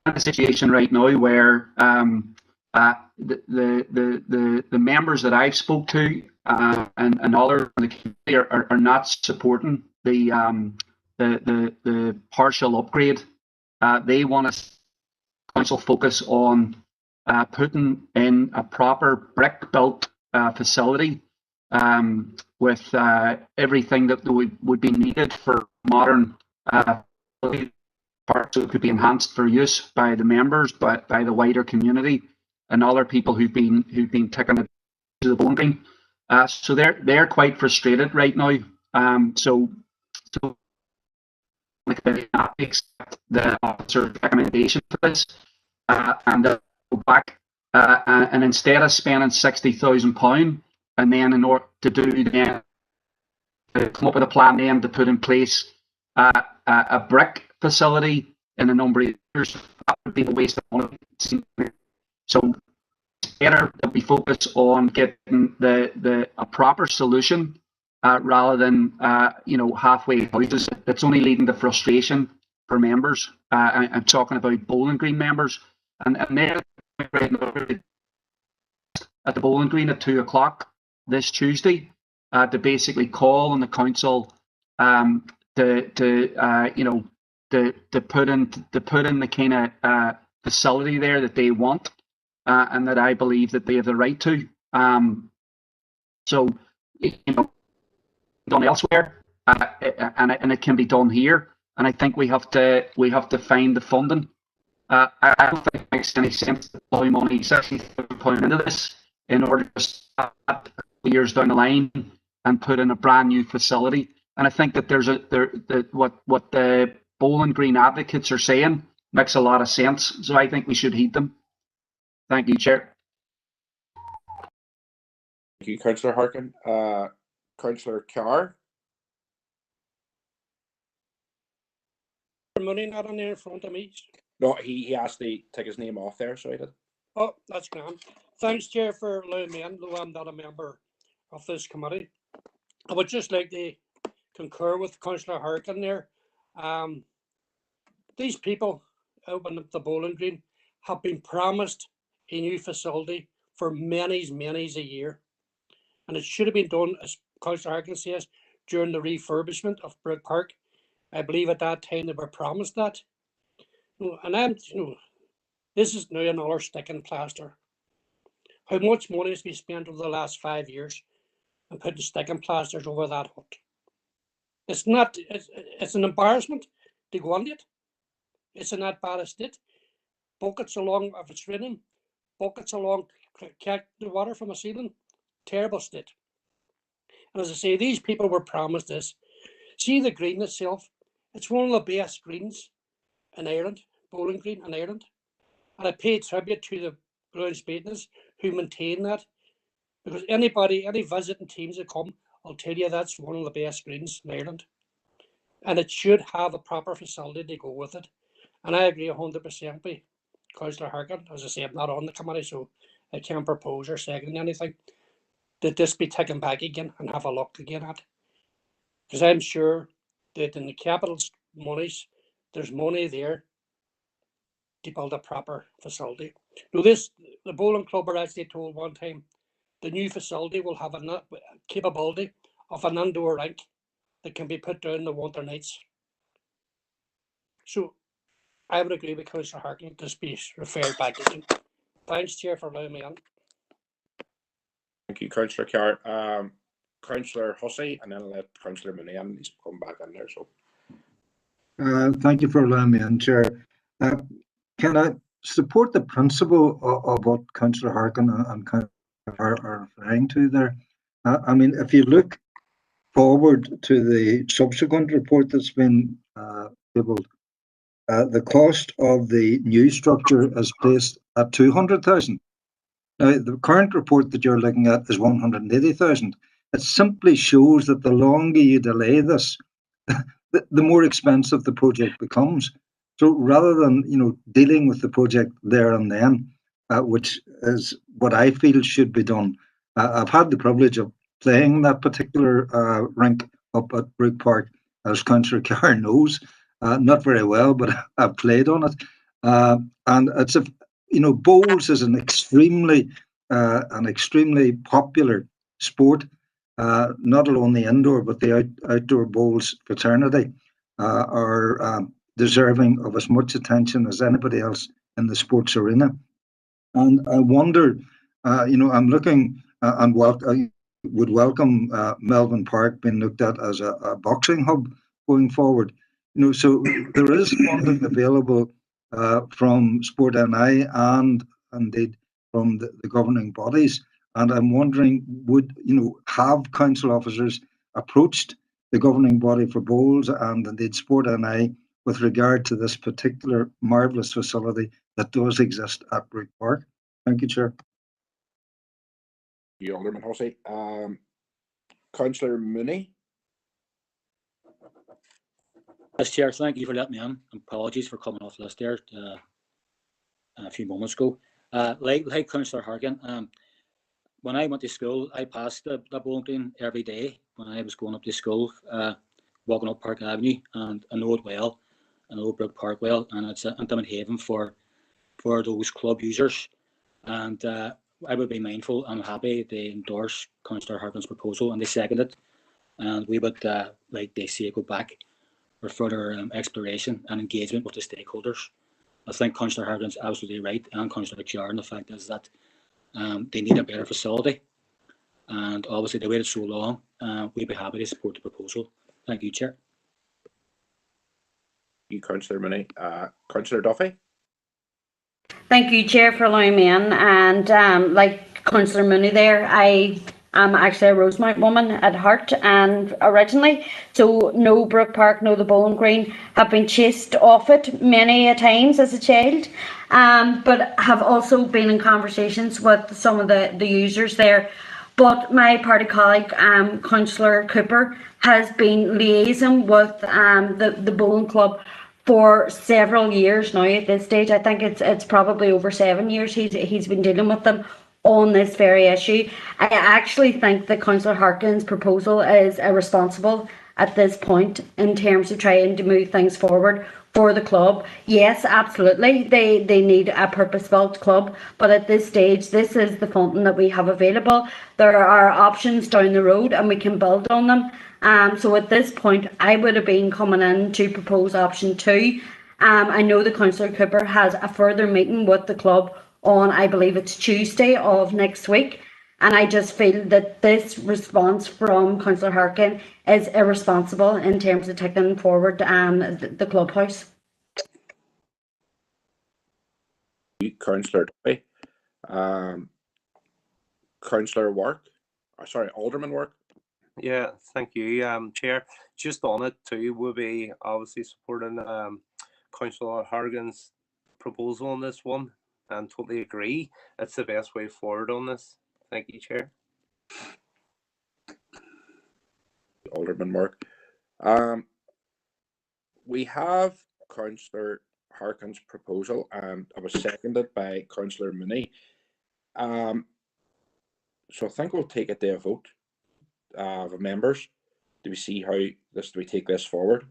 a situation right now where the members that I've spoke to and others in the community are not supporting the partial upgrade. They want a council focus on putting in a proper brick-built facility with everything that would be needed for modern parts, so it could be enhanced for use by the members, but by the wider community and other people who've been taking it to the Bowling Green. So they're quite frustrated right now. So accept the officer's recommendation for this, and go back and instead of spending £60,000, and then in order to come up with a plan then to put in place a brick facility in a number of years, that would be a waste of money. So it's better that we focus on getting a proper solution rather than halfway houses. It's only leading to frustration for members. I'm talking about Bowling Green members, and they're right now at the Bowling Green at 2 o'clock this Tuesday to basically call on the council to put in the kind of facility there that they want, and that I believe that they have the right to. So done elsewhere, and it can be done here. And I think we have to find the funding. I don't think it makes any sense to deploy money, £60,000 into this, in order to start years down the line and put in a brand new facility. And I think that what the Bowling Green advocates are saying makes a lot of sense. So I think we should heed them. Thank you, Chair. Thank you, Councillor Harkin. Councillor Carr. Money not on there in front of me. No, he asked to take his name off there, so he did. Oh, that's grand. Thanks, Chair, for allowing me in, though I'm not a member of this committee. I would just like to concur with Councillor Harkin there. These people opening up the bowling green have been promised a new facility for many a year. And it should have been done, as Councillor Harkin says, during the refurbishment of Brook Park. I believe at that time they were promised that. And this is now another sticking plaster. How much money has been spent over the last 5 years and putting sticking plasters over that hut? It's not. It's an embarrassment to go on it. It's in that bad a state. Buckets along, if it's raining, buckets along, catch the water from the ceiling. Terrible state. And as I say, these people were promised this. See the green itself. It's one of the best greens in Ireland, bowling green in Ireland. And I pay tribute to the grounds maintenance who maintain that. Because any visiting teams that come, I'll tell you that's one of the best greens in Ireland. And it should have a proper facility to go with it. And I agree 100% with Councillor Harkin. As I say, I'm not on the committee, so I can't propose or second anything. That this be taken back again and have a look again at. Because I'm sure that in the capital monies, there's money there to build a proper facility. Now the bowling club are actually told one time, the new facility will have a capability of an indoor rink that can be put down the winter nights. So I would agree with Councillor Harkin that this be referred back again. Thanks, Chair, for allowing me on. Thank you, Councillor Carr. Councillor Hussey, and then I'll let Councillor Mooney in. He's come back in there. So, thank you for allowing me in, Chair. Can I support the principle of what Councillor Harkin and Councillor are referring to there? I mean, if you look forward to the subsequent report that's been tabled, the cost of the new structure is placed at 200,000. Now, the current report that you're looking at is 180,000. It simply shows that the longer you delay this, the more expensive the project becomes. So rather than dealing with the project there and then, which is what I feel should be done, I've had the privilege of playing that particular rink up at Brook Park, as Councillor Carr knows, not very well, but I've played on it, and it's bowls is an extremely popular sport. Not alone the indoor, but the outdoor bowls fraternity are deserving of as much attention as anybody else in the sports arena. And I wonder, I'm looking and would welcome Melbourne Park being looked at as a boxing hub going forward. So there is funding available from Sport NI and indeed from the governing bodies. And I'm wondering, would have council officers approached the governing body for bowls and indeed Sport NI with regard to this particular marvellous facility that does exist at Brook Park? Thank you, Chair. You, Alderman Hussey. Councillor Mooney. Yes, Chair, thank you for letting me in. Apologies for coming off the list there a few moments ago. Like Councillor Harkin, when I went to school, I passed the bowling green every day when I was going up to school, walking up Park Avenue, and I know it well. I know Brook Park well, and it's an intimate haven for those club users. And I would be mindful and happy to endorse Councillor Harkin's proposal, and they second it. And we would like to see it go back for further exploration and engagement with the stakeholders. I think Councillor Harkin's absolutely right, and Councillor Carr, and the fact is that they need a better facility. And obviously they waited so long, we'd be happy to support the proposal. Thank you, Chair. Thank you, Councillor Mooney. Councillor Duffy. Thank you, Chair, for allowing me in. And like Councillor Mooney there, I am actually a Rosemount woman at heart and originally. So no Brook Park, no the Bowling Green, have been chased off it many a times as a child. But have also been in conversations with some of the users there. But my party colleague, Councillor Cooper, has been liaising with the bowling club for several years now at this stage. I think it's probably over 7 years he's been dealing with them on this very issue. I actually think that Councillor Harkin's proposal is a responsible at this point in terms of trying to move things forward for the club. Yes, absolutely, they need a purpose-built club, but at this stage, this is the funding that we have available. There are options down the road and we can build on them. So at this point, I would have been coming in to propose option 2. I know the Councillor Cooper has a further meeting with the club on, I believe it's Tuesday of next week. And I just feel that this response from Councillor Harkin is irresponsible in terms of taking forward the clubhouse. Councillor Derry. Councillor Work, sorry, Alderman Work. Yeah, thank you, Chair. Just on it too, we'll be obviously supporting Councillor Hargan's proposal on this one, and totally agree it's the best way forward on this. Thank you, Chair. Alderman Work. We have Councillor Harkin's proposal, and it was seconded by Councillor Mooney. So I think we'll take it to a vote of members. Do we see how do we take this forward?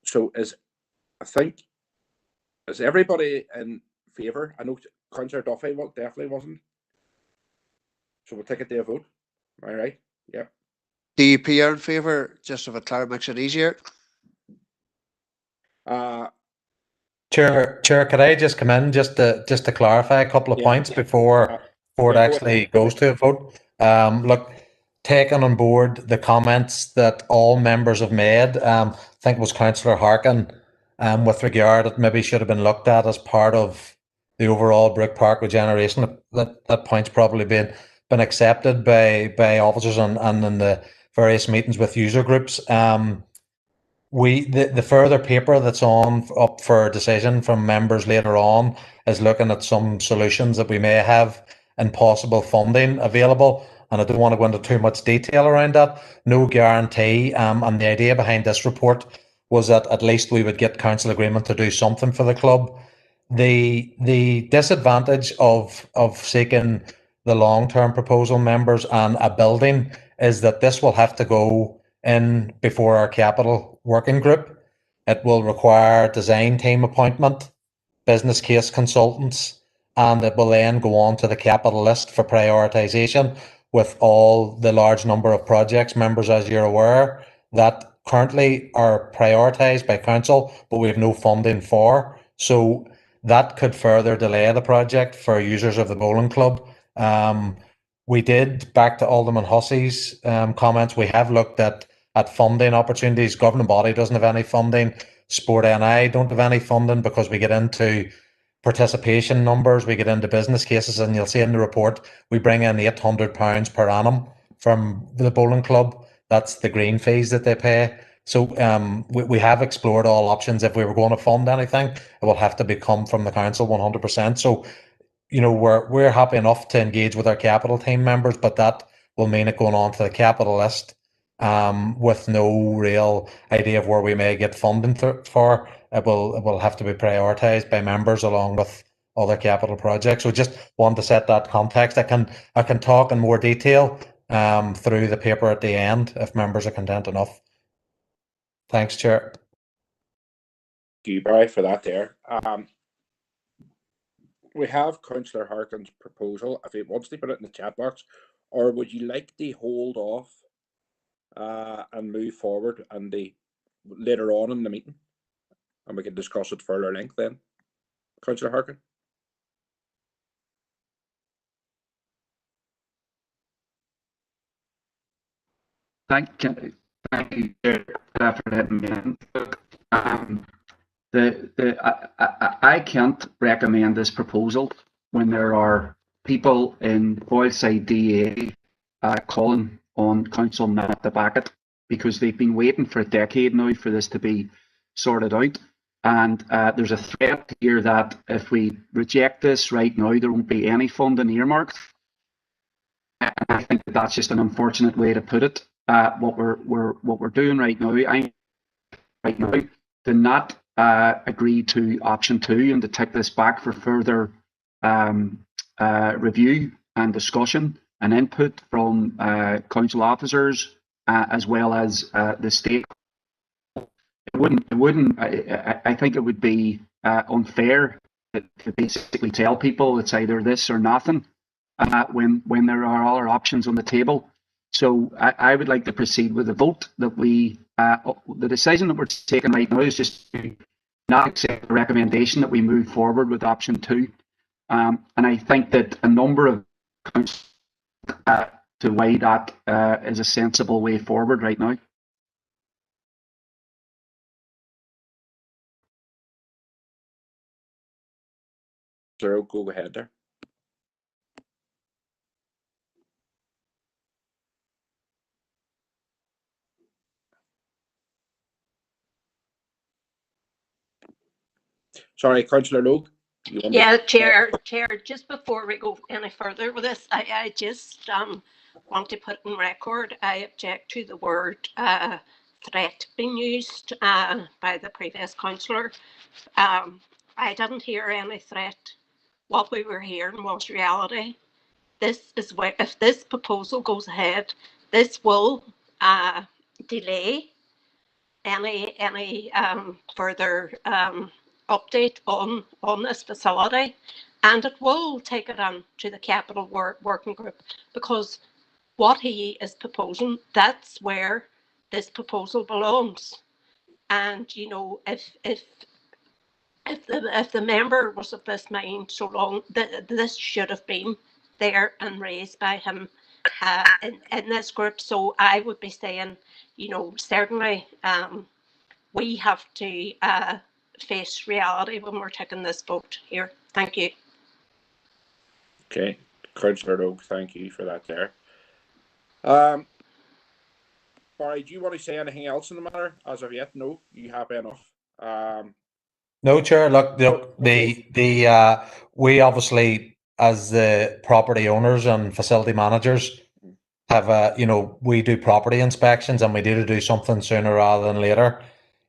So is everybody in favour? I know Councillor Duffy definitely wasn't. So we'll take it to a vote. All right. Yep. Do you appear in favour, just if it makes it easier? Chair, could I just come in just to clarify a couple of points before it actually goes to a vote? Look, taking on board the comments that all members have made, I think it was Councillor Harkin, with regard, it maybe should have been looked at as part of the overall Brook Park regeneration. That point's probably been accepted by officers and in the various meetings with user groups. The further paper that's up for decision from members later on is looking at some solutions that we may have and possible funding available. And I don't want to go into too much detail around that. No guarantee. And the idea behind this report was that at least we would get council agreement to do something for the club. The disadvantage of seeking the long-term proposal, members, and a building is that this will have to go in before our capital working group. It will require design team appointment, business case consultants, and it will then go on to the capital list for prioritisation with all the large number of projects, members, as you're aware, that currently are prioritised by council, but we have no funding for. So that could further delay the project for users of the bowling club. We did, back to Alderman Hussey's comments, we have looked at funding opportunities. Governing body doesn't have any funding. Sport NI don't have any funding because we get into participation numbers, we get into business cases, and you'll see in the report, we bring in £800 per annum from the bowling club. That's the green fees that they pay. So we have explored all options. If we were going to fund anything, it will have to come from the council 100%. So, you know, we're happy enough to engage with our capital team members, but that will mean it going on to the capital list with no real idea of where we may get funding for. It will have to be prioritised by members along with other capital projects. So just want to set that context. I can talk in more detail through the paper at the end if members are content enough. Thanks, Chair. Thank you, Barry, for that there. We have Councillor Harkin's proposal, if he wants to put it in the chat box, or would you like to hold off and move forward and later on in the meeting, and we can discuss it further length then? Councillor Harkin? Thank you, Chair, for letting me in. I can't recommend this proposal when there are people in Boyleside DA calling on council not to back it, because they've been waiting for a decade now for this to be sorted out. And there's a threat here that if we reject this right now, there won't be any funding earmarked. And I think that's just an unfortunate way to put it. What we're doing right now, to not agree to option 2 and to take this back for further review and discussion and input from council officers as well as the state. I think it would be unfair to basically tell people it's either this or nothing when there are other options on the table. So I would like to proceed with a vote that the decision that we're taking right now is just to not accept the recommendation that we move forward with option 2. And I think that a number of councils to why that is a sensible way forward right now. Zero, go ahead there. Sorry, Councillor Logue. Yeah, Chair, just before we go any further with this, I just want to put in record, I object to the word threat being used by the previous councillor. I didn't hear any threat. What we were hearing was reality. This is where, if this proposal goes ahead, this will delay any further update on this facility, and it will take it on to the capital working group, because what he is proposing, that's where this proposal belongs. And you know, if the member was of this mind so long, this should have been there and raised by him in this group. So I would be saying, you know, certainly we have to face reality when we're taking this vote here. Thank you. Okay, Councillor Oak, thank you for that there. Barry, do you want to say anything else in the matter as of yet? No, you happy enough? No, Chair. Look, we obviously, as the property owners and facility managers, have we do property inspections, and we need to do something sooner rather than later.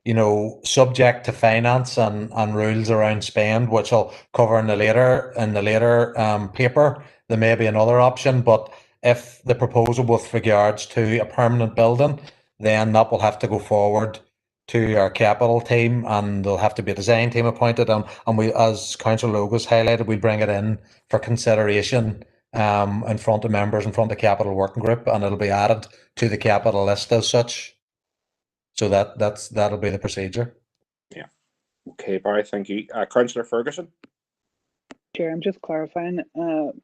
You know, subject to finance and rules around spend, which I'll cover in the later paper. There may be another option, but if the proposal with regards to a permanent building, then that will have to go forward to our capital team, and there'll have to be a design team appointed, and we, as Councillor Logos highlighted, we bring it in for consideration in front of members, in front of the capital working group, and it'll be added to the capital list as such. So that'll be the procedure. Yeah. Okay, Barry, thank you. Councillor Ferguson. Chair, I'm just clarifying.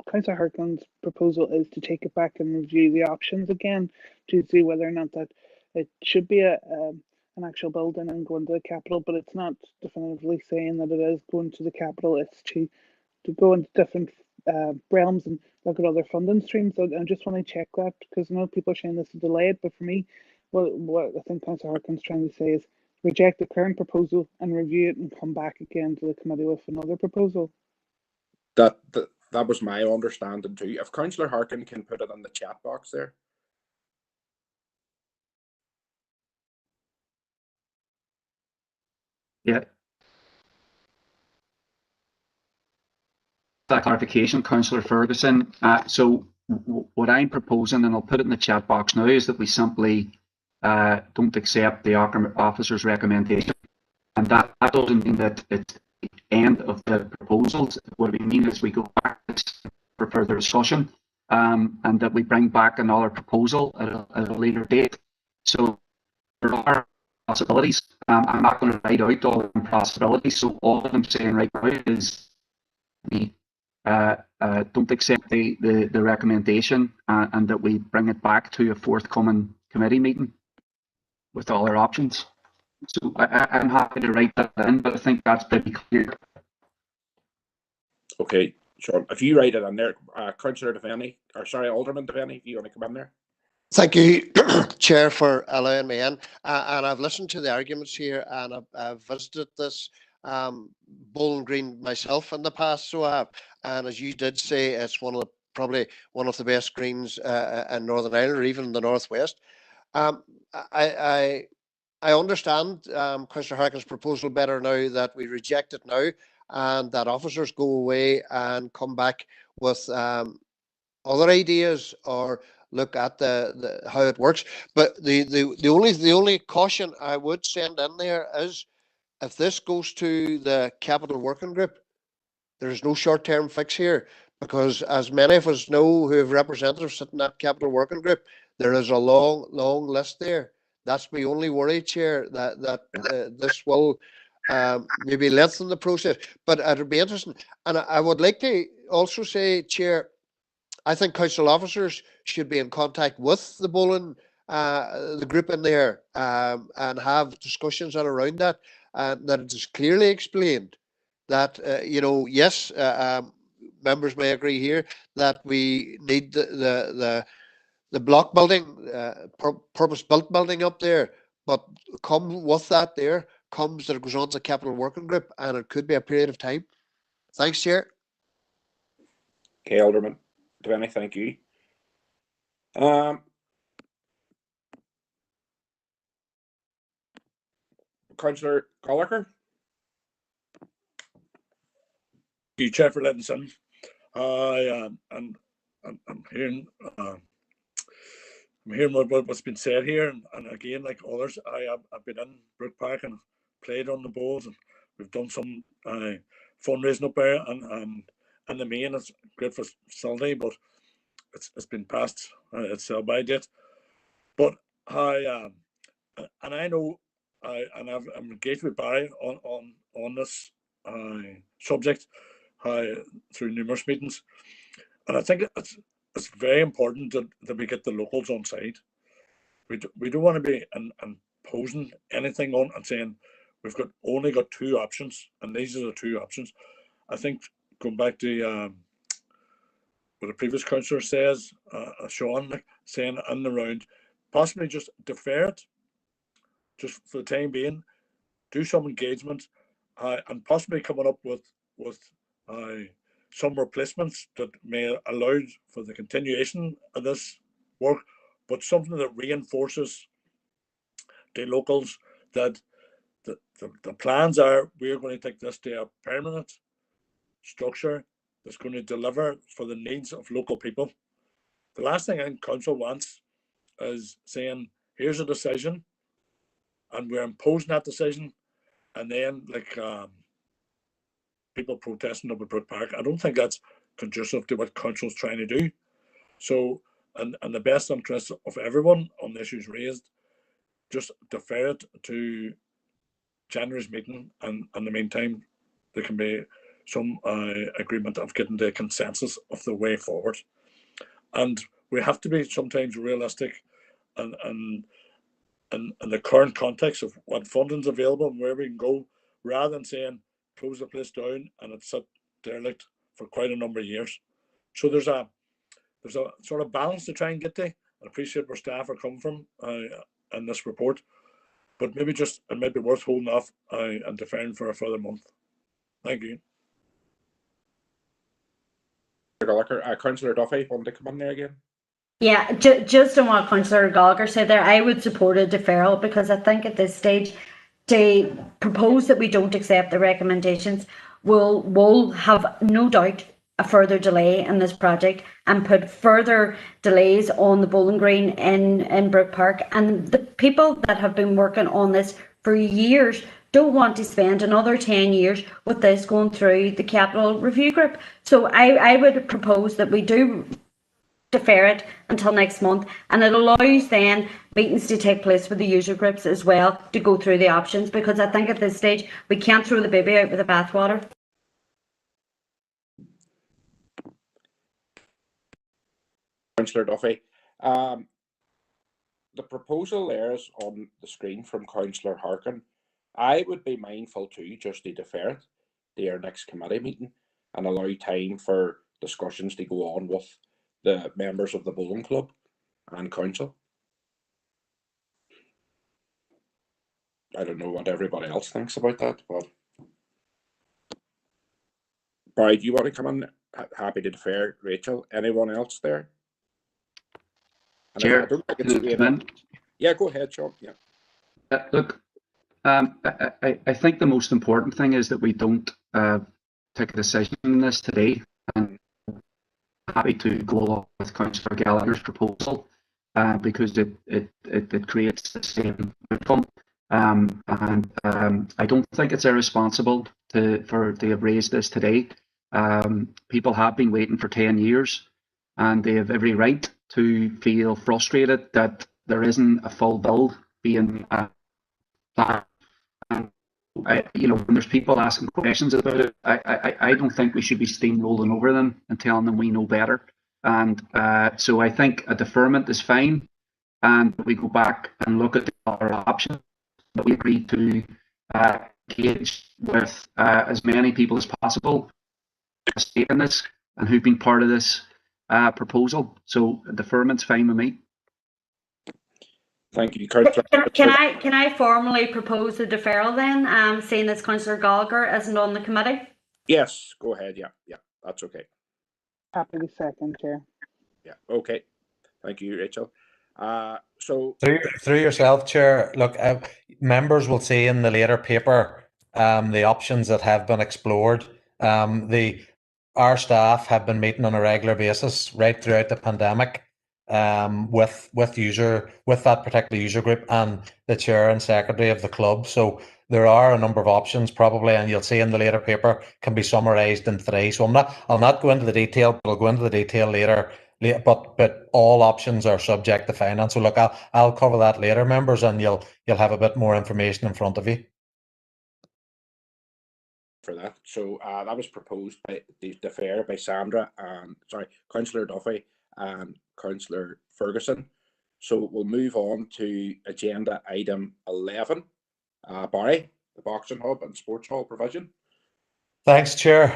Councillor Harkin's proposal is to take it back and review the options again to see whether or not that it should be an actual building and go into the capital, but it's not definitively saying that it is going to the capital. It's to go into different realms and look at other funding streams. So I just want to check that, because I know people are saying this is delayed, but for me, what I think Councillor Harkin's trying to say is reject the current proposal and review it and come back again to the committee with another proposal. That was my understanding too. If Councillor Harkin can put it in the chat box there. Yeah. That clarification, Councillor Ferguson. So what I'm proposing, and I'll put it in the chat box now, is that we simply don't accept the officer's recommendation. And that doesn't mean that it's the end of the proposals. What we mean is we go back for further discussion, and that we bring back another proposal at a later date. So there are possibilities. I'm not going to write out all the possibilities. So all I'm saying right now is we don't accept the recommendation, and that we bring it back to a forthcoming committee meeting with all our options. So I'm happy to write that in, but I think that's pretty clear. Okay, sure. If you write it in there, Councillor Devaney, or sorry, Alderman Devaney, if you want to come in there. Thank you, Chair, for allowing me in. And I've listened to the arguments here, and I've visited this Bowling Green myself in the past, so I have. And as you did say, it's probably one of the best greens in Northern Ireland, or even in the Northwest. I understand Councillor Harkin's proposal better now, that we reject it now, and that officers go away and come back with other ideas or look at the how it works. But the only caution I would send in there is, if this goes to the capital working group, there's no short-term fix here, because as many of us know who have representatives sitting in that capital working group, there is a long list there. That's my only worry, Chair, that this will maybe lengthen the process. But it'll be interesting. And I would like to also say, Chair, I think council officers should be in contact with the bowling, the group in there, and have discussions around that, and that it is clearly explained that, yes, members may agree here that we need the block building, purpose-built building up there, but come with that there comes that it goes on to the capital working group, and it could be a period of time. Thanks, Chair. Okay, Alderman. Devaney, thank you. Councillor Gallagher. Thank you, Chair, for letting us in. I'm hearing what's been said here, and again, like others, I've been in Brook Park and played on the bowls, and we've done some fundraising up there, and in the main, it's a great facility, but it's been past its sell-by date. But I know, I'm engaged with Barry on this subject through numerous meetings, and I think it's very important that we get the locals on side. We don't want to be imposing anything on and saying we've only got two options, and these are the two options. I think going back to what the previous councillor says, Sean, saying in the round, possibly just defer it, just for the time being, do some engagement, and possibly coming up with some replacements that may allow for the continuation of this work, but something that reinforces the locals that the plans are, we're going to take this to a permanent structure that's going to deliver for the needs of local people. The last thing I think council wants is saying, here's a decision, and we're imposing that decision, and then people protesting up at Brook Park. I don't think that's conducive to what council's trying to do. So, and the best interest of everyone on the issues raised, just defer it to January's meeting, and in the meantime, there can be some agreement of getting the consensus of the way forward. And we have to be sometimes realistic and the current context of what funding's available and where we can go, rather than saying close the place down and it's sat derelict for quite a number of years. So there's a sort of balance to try and get to. I appreciate where staff are coming from in this report, but maybe it might be worth holding off and deferring for a further month. Thank you. Councillor Duffy, want to come on there again? Yeah, just on what Councillor Gallagher said there, I would support a deferral, because I think at this stage, to propose that we don't accept the recommendations will have no doubt a further delay in this project and put further delays on the bowling green in Brook Park. And the people that have been working on this for years don't want to spend another 10 years with this going through the capital review group. So I would propose that we do defer it until next month, and it allows then meetings to take place with the user groups as well to go through the options, because I think at this stage we can't throw the baby out with the bathwater. Councillor Duffy, the proposal there is on the screen from Councillor Harkin. I would be mindful too, just to defer it to our next committee meeting and allow time for discussions to go on with the members of the bowling club and council. I don't know what everybody else thinks about that, but Barry, do you want to come in? Happy to defer. Rachel, anyone else there? And Chair, I don't think it's yeah, go ahead, Sean. Yeah. Look, I think the most important thing is that we don't take a decision on this today and happy to go along with Councillor Gallagher's proposal because it creates the same outcome. And I don't think it's irresponsible to have raised this today. People have been waiting for 10 years, and they have every right to feel frustrated that there isn't a full bill being planned. When there's people asking questions about it, I don't think we should be steamrolling over them and telling them we know better. And so I think a deferment is fine, and we go back and look at the other options. But we agree to engage with as many people as possible in this and who've been part of this proposal. So deferment's fine with me. Thank you, Councillor. Can I formally propose the deferral then, seeing as Councillor Gallagher isn't on the committee? Yes, go ahead. Yeah, that's okay. Happily second, Chair. Yeah, okay. Thank you, Rachel. So through yourself, Chair. Look, members will see in the later paper the options that have been explored. Our staff have been meeting on a regular basis right throughout the pandemic with that particular user group and the chair and secretary of the club. So there are a number of options probably, and you'll see in the later paper can be summarised in 3. So I'll not go into the detail, but I'll go into the detail later. But all options are subject to finance. So look, I'll cover that later, members, and you'll have a bit more information in front of you. For that, so that was proposed by the defer by Sandra and Councillor Duffy and Councillor Ferguson. So we'll move on to agenda item 11. Barry, the boxing hub and sports hall provision. Thanks, Chair.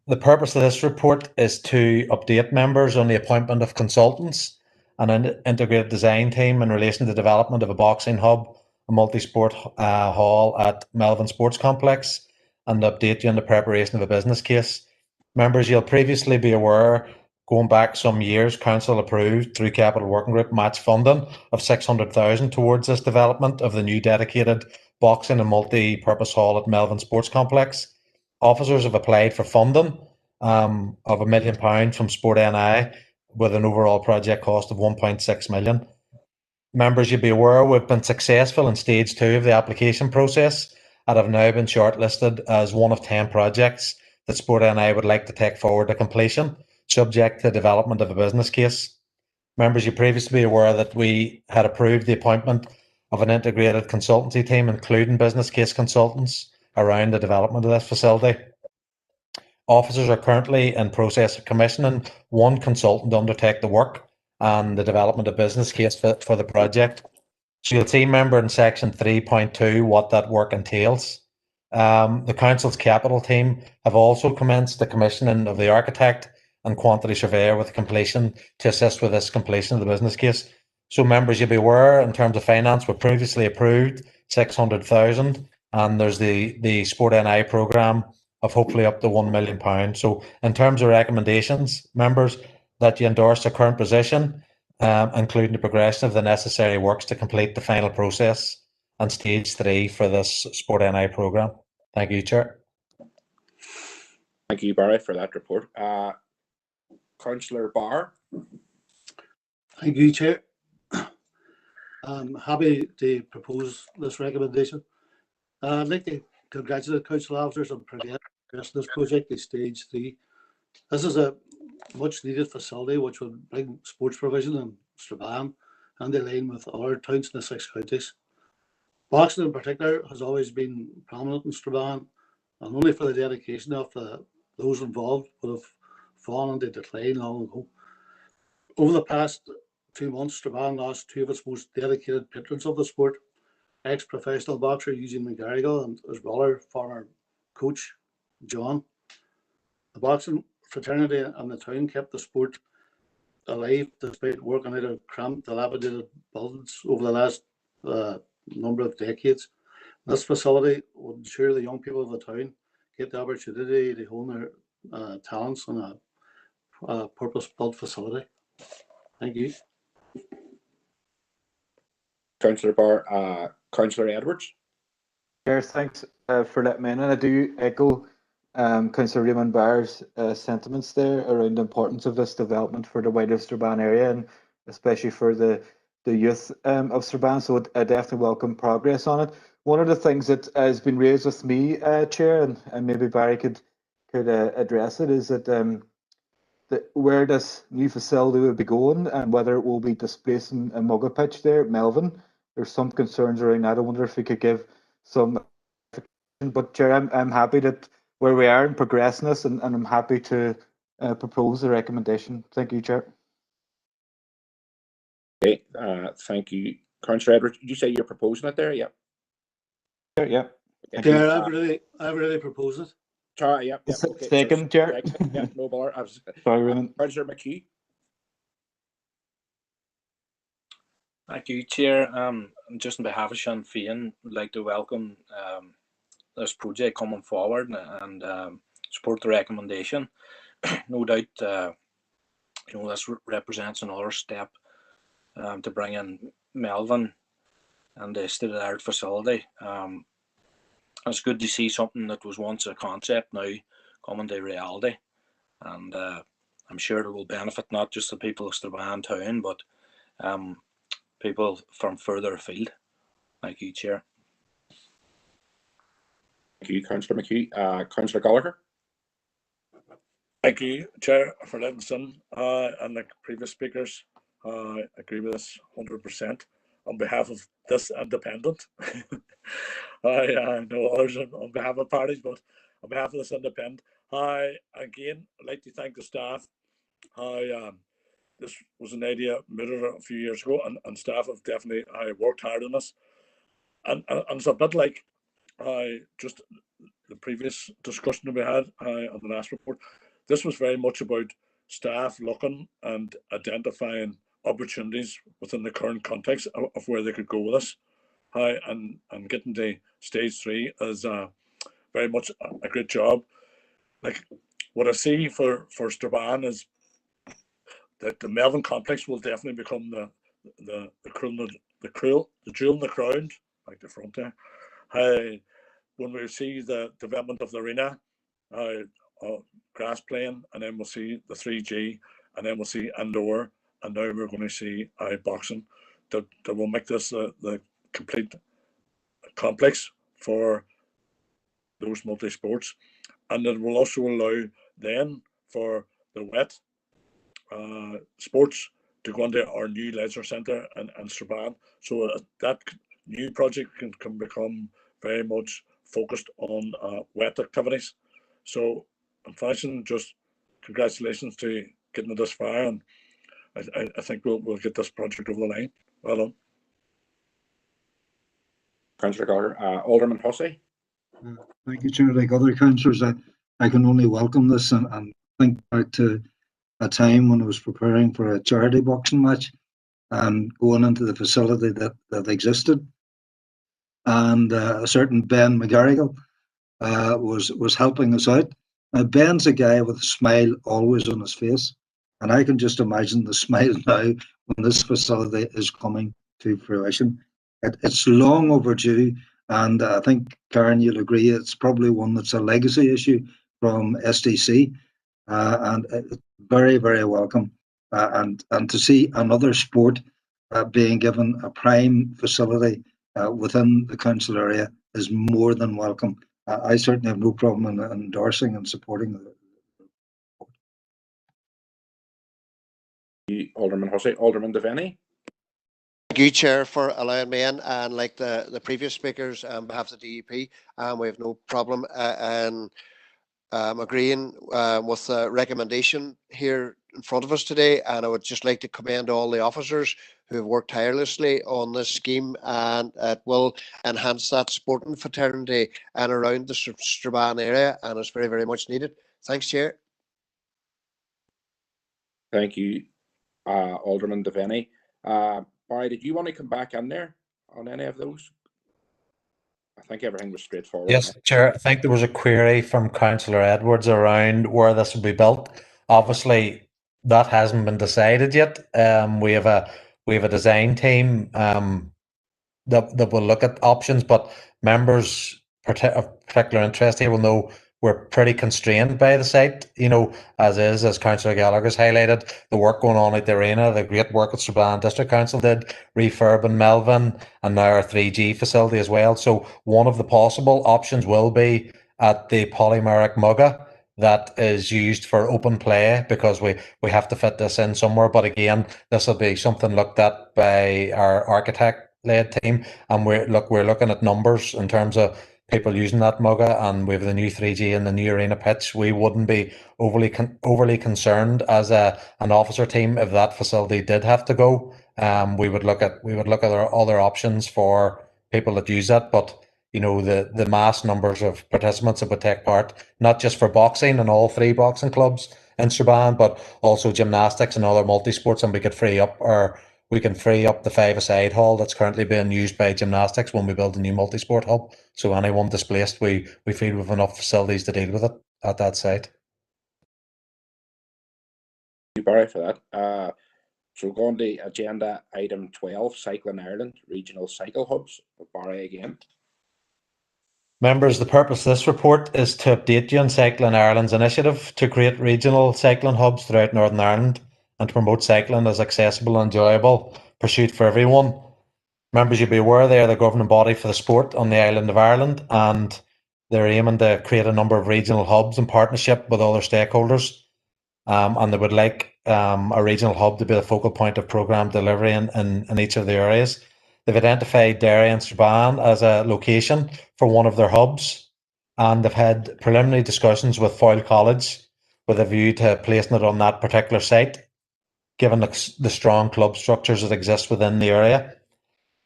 The purpose of this report is to update members on the appointment of consultants and an integrated design team in relation to the development of a boxing hub, a multi-sport hall at Melvin Sports Complex, and update you on the preparation of a business case. Members, you'll previously be aware, going back some years, Council approved through Capital Working Group match funding of 600,000 towards this development of the new dedicated boxing and multi-purpose hall at Melvin Sports Complex. Officers have applied for funding of £1 million from Sport NI with an overall project cost of 1.6 million. Members, you'll be aware we've been successful in stage 2 of the application process and have now been shortlisted as one of 10 projects that Sport NI would like to take forward to completion, subject to development of a business case. Members, you previously be aware that we had approved the appointment of an integrated consultancy team, including business case consultants, around the development of this facility. Officers are currently in process of commissioning one consultant to undertake the work and the development of business case for the project. So you'll see, member, in section 3.2 what that work entails. The Council's capital team have also commenced the commissioning of the architect and quantity surveyor with completion to assist with this completion of the business case. So members, you'll be aware in terms of finance, we previously approved 600,000, and there's the Sport NI programme of hopefully up to £1 million. So in terms of recommendations, members, that you endorse the current position, including the progression of the necessary works to complete the final process and stage 3 for this Sport NI programme. Thank you, Chair. Thank you, Barry, for that report. Councillor Barr. Thank you, Chair. I'm happy to propose this recommendation. I'd like to congratulate council officers on progressing this project to stage 3. This is a much needed facility which will bring sports provision in Strabane and align with other towns in the 6 counties. Boxing in particular has always been prominent in Strabane, and only for the dedication of those involved would have fallen into decline long ago. Over the past 2 months, Strabane lost 2 of its most dedicated patrons of the sport, ex-professional boxer Eugene McGarrigle and his brother, former coach John. The boxing fraternity and the town kept the sport alive despite working out of cramped, dilapidated buildings over the last number of decades. This facility would ensure the young people of the town get the opportunity to hone their talents in a purpose-built facility. Thank you. Councillor Barr. Councillor Edwards. Chair, thanks for letting me in. And I do echo Councillor Raymond Barr's sentiments there around the importance of this development for the wider Strabane area, and especially for the youth of Strabane. So I definitely welcome progress on it. One of the things that has been raised with me, Chair, and maybe Barry could address it, is that where this new facility will be going and whether it will be displacing a mugger pitch there at Melvin. There's some concerns around that. I wonder if we could give some. But Chair, I'm happy that where we are in progressing this, and I'm happy to propose the recommendation. Thank you, Chair. Okay, thank you, Councillor Edwards. Did you say you're proposing it there? Yeah. Yeah. Okay. Chair, I've really proposed it. Sorry, yeah. Okay. Second, Chair. Yeah, no bother. Sorry, Raymond. Councillor McHugh. Thank you, Chair. Just on behalf of Sinn Féin, would like to welcome this project coming forward and support the recommendation. No doubt, this represents another step to bring in Melvin and the state-of-the-art facility. It's good to see something that was once a concept now coming to reality, and I'm sure it will benefit not just the people of Strabane town, but people from further afield. Thank you, Chair. Thank you, Councillor McHugh. Councillor Gallagher. Thank you, Chair, for letting us in. And the previous speakers, I agree with this 100%. On behalf of this independent, I know others on behalf of parties, but on behalf of this independent, I'd like to thank the staff. This was an idea mooted a few years ago, and staff have definitely worked hard on this. And it's a bit like just the previous discussion we had on the last report. This was very much about staff looking and identifying opportunities within the current context of where they could go with this. And getting to stage 3 is very much a great job. Like what I see for Strabane is that the Melvin complex will definitely become the jewel in the crown, like the front there. When we see the development of the arena, grass playing, and then we'll see the 3G, and then we'll see indoor, and now we're going to see boxing. That will make this the complete complex for those multi-sports, and it will also allow then for the wet sports to go into our new leisure centre and Strabane, so that new project can become very much focused on wet activities. So I'm finishing, just congratulations to getting it this far, and I think we'll get this project over the line. Well done. Councillor Gallagher. Alderman Hussey. Thank you, Chair. Like other councillors, I can only welcome this and think back to a time when I was preparing for a charity boxing match and going into the facility that existed. And a certain Ben McGarrigle was helping us out. Now, Ben's a guy with a smile always on his face. And I can just imagine the smile now when this facility is coming to fruition. It's long overdue. And I think, Karen, you'll agree, it's probably one that's a legacy issue from SDC. And it's very, very welcome. And to see another sport being given a prime facility within the council area is more than welcome. I certainly have no problem in endorsing and supporting the Alderman Hussey. Alderman Devaney. Thank you, Chair, for allowing me in. And like the previous speakers, on behalf of the DUP, we have no problem in agreeing with the recommendation here in front of us today. And I would just like to commend all the officers who have worked tirelessly on this scheme, and it will enhance that sporting fraternity and around the Strabane area, and it's very, very much needed. Thanks, Chair. Thank you, Alderman Devaney. Barry, did you want to come back in there on any of those? I think everything was straightforward. Yes, Chair. I think there was a query from Councillor Edwards around where this will be built. Obviously, that hasn't been decided yet. We have a design team that will look at options, but members of particular interest here will know we're pretty constrained by the site, you know, as Councillor Gallagher's highlighted, the work going on at the arena, the great work that Strabane District Council did, refurb in Melvin, and now our 3G facility as well. So one of the possible options will be at the polymeric Mugga that is used for open play, because we have to fit this in somewhere. But again, this will be something looked at by our architect-led team, and we're looking at numbers in terms of people using that Mugga, and with the new 3G and the new arena pitch, we wouldn't be overly concerned as an officer team if that facility did have to go. We would look at our other options for people that use that, but you know, the mass numbers of participants that would take part, not just for boxing and all 3 boxing clubs in Strabane, but also gymnastics and other multi-sports, and we can free up the 5-a-side hall that's currently being used by gymnastics when we build a new multi-sport hub. So anyone displaced, we feel we've enough facilities to deal with it at that site. Thank you, Barry, for that. So going to agenda item 12, Cycling Ireland Regional Cycle Hubs. Barry again. Members, the purpose of this report is to update you on Cycling Ireland's initiative to create regional cycling hubs throughout Northern Ireland and to promote cycling as accessible and enjoyable pursuit for everyone. Members, you'll be aware they are the governing body for the sport on the island of Ireland, and they're aiming to create a number of regional hubs in partnership with other stakeholders. And they would like a regional hub to be the focal point of programme delivery in each of the areas. They've identified Derry and Strabane as a location for one of their hubs, and they've had preliminary discussions with Foyle College with a view to placing it on that particular site, given the strong club structures that exist within the area.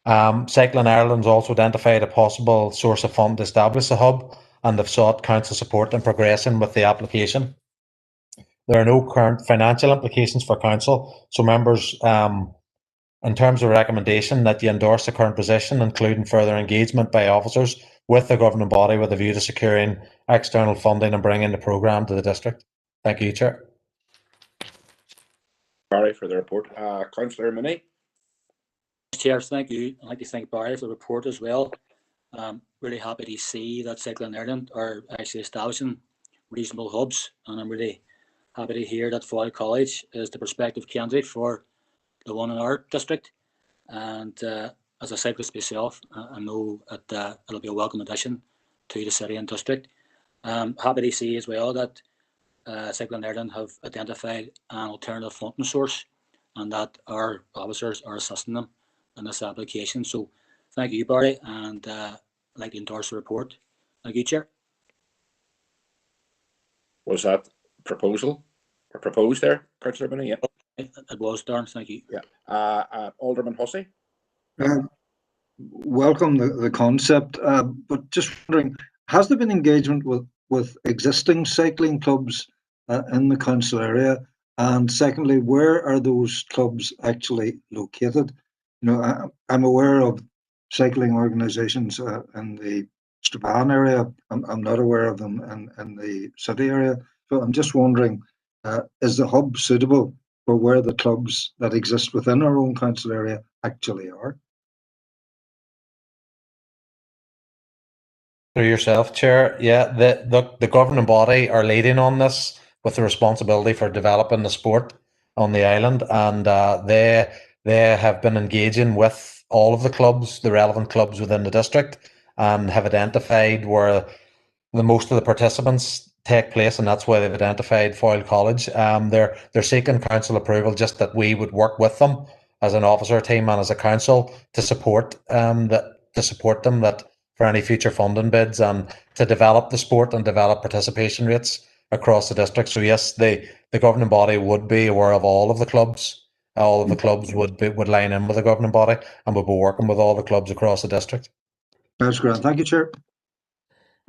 Cycling Ireland's also identified a possible source of fund to establish a hub, and they've sought council support in progressing with the application. There are no current financial implications for council, so members, in terms of recommendation, that you endorse the current position, including further engagement by officers with the governing body with a view to securing external funding and bringing the programme to the district. Thank you, Chair. Barry for the report. Councillor Mooney. Chair, thank you. I'd like to thank Barry for the report as well. Really happy to see that Cycling Ireland are actually establishing reasonable hubs, and I'm really happy to hear that Foyle College is the prospective candidate for the one in our district. And as a cyclist myself, I know that it'll be a welcome addition to the city and district. Happy to see as well that Cycling Ireland have identified an alternative funding source, and that our officers are assisting them in this application. So thank you, Barry, and I'd like to endorse the report. Thank you, Chair. Was that proposal or proposed there, Councillor Mooney? Yeah. It was, Darren. Thank you. Yeah. Alderman Hussey. Welcome the concept, but just wondering, has there been engagement with existing cycling clubs in the council area? And secondly, where are those clubs actually located? You know, I'm aware of cycling organisations in the Strabane area. I'm not aware of them in the city area. So I'm just wondering, is the hub suitable for where the clubs that exist within our own council area actually are? Through yourself, Chair. Yeah, the governing body are leading on this with the responsibility for developing the sport on the island, and they have been engaging with all of the clubs, the relevant clubs within the district, and have identified where the most of the participants take place, and that's why they've identified Foyle College. They're seeking council approval, just that we would work with them as an officer team and as a council to support them that for any future funding bids and to develop the sport and develop participation rates across the district. So yes, the governing body would be aware of all of the clubs. All of the clubs would line in with the governing body and would be working with all the clubs across the district. That's great. Thank you, Chair.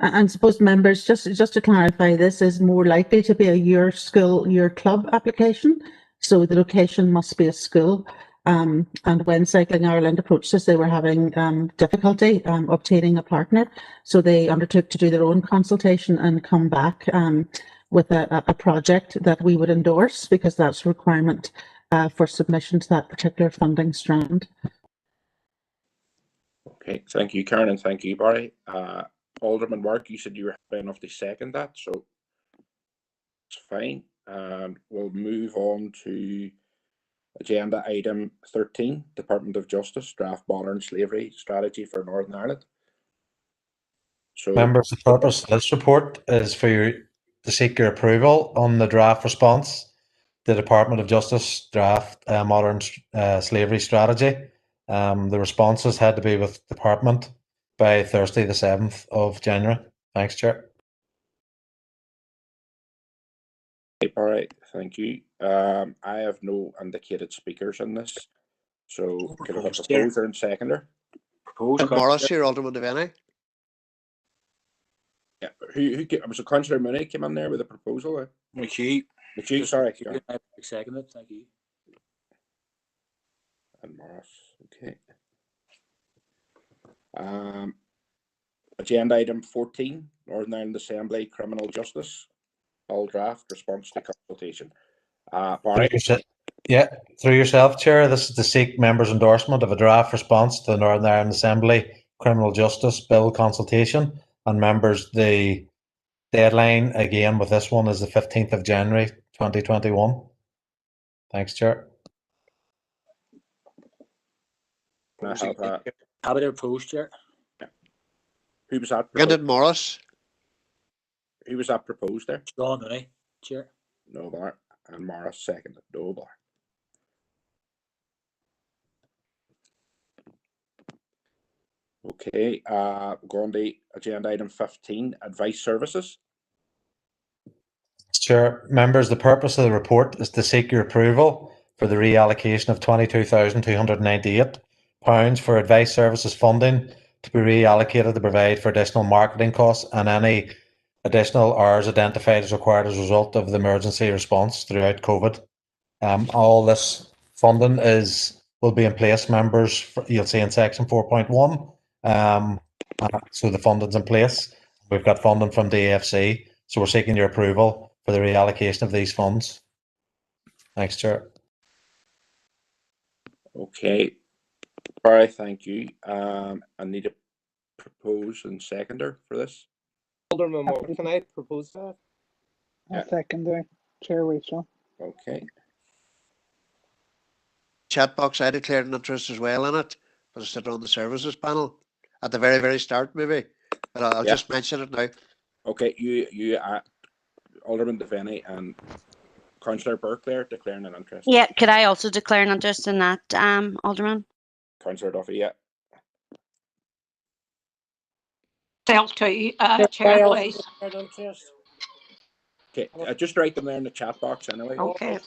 And suppose members, just to clarify, this is more likely to be a your school, your club application. So the location must be a school. And when Cycling Ireland approached us, they were having difficulty obtaining a partner. So they undertook to do their own consultation and come back with a project that we would endorse, because that's a requirement for submission to that particular funding strand. Okay, thank you, Karen, and thank you, Barry. Alderman Work, you said you were happy enough to second that, so it's fine. And we'll move on to agenda item 13, Department of Justice, draft modern slavery strategy for Northern Ireland. So, members, the purpose of this report is for you to seek your approval on the draft response, the Department of Justice draft modern slavery strategy. The responses had to be with Department by Thursday, the 7th of January. Thanks, Chair. all right, thank you. I have no indicated speakers in this, so can I have a proposer and seconder? Morris here, Alderman Devaney. Yeah, who was it? Councillor Mooney came in there with a proposal. McHugh, sorry. seconded. Thank you. And Morris, okay. Agenda item 14, Northern Ireland Assembly Criminal Justice, all draft response to consultation. Barry. Through yourself, Chair, this is to seek members' endorsement of a draft response to the Northern Ireland Assembly Criminal Justice Bill consultation. And members, the deadline again with this one is the 15th of January 2021. Thanks, Chair. Happy to propose, Chair. Yeah. Who was that? Morris. Who was that proposed there? Sean Mooney, Chair. No bar. And Morris seconded. No bar. Okay, go on to agenda item 15, advice services. Chair, members, the purpose of the report is to seek your approval for the reallocation of £22,298 for advice services funding to be reallocated to provide for additional marketing costs and any additional hours identified as required as a result of the emergency response throughout COVID. All this funding will be in place, members. You'll see in section 4.1. So the funding's in place. We've got funding from the AFC, so we're seeking your approval for the reallocation of these funds. Thanks, Chair. Okay, all right, thank you. I need a propose and seconder for this. Alderman Moore, can I propose that? I'll second the Chair Rachel. Okay. Chat box, I declared an interest as well in it, but I sit on the services panel at the very, very start, maybe. But I'll just mention it now. Okay, you Alderman Devaney and Councillor Burke there declaring an interest. Yeah, could I also declare an interest in that, Alderman? Councillor Duffy, yeah. Self to Chair, please. Okay, just write them there in the chat box anyway. Okay.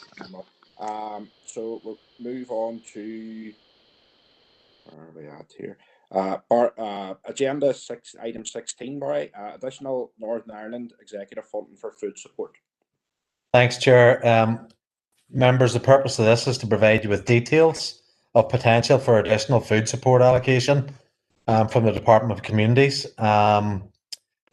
So we'll move on to where are we at here? Agenda item 16, Barry, additional Northern Ireland executive funding for food support. Thanks, Chair. Members, the purpose of this is to provide you with details of potential for additional food support allocation from the Department of Communities. And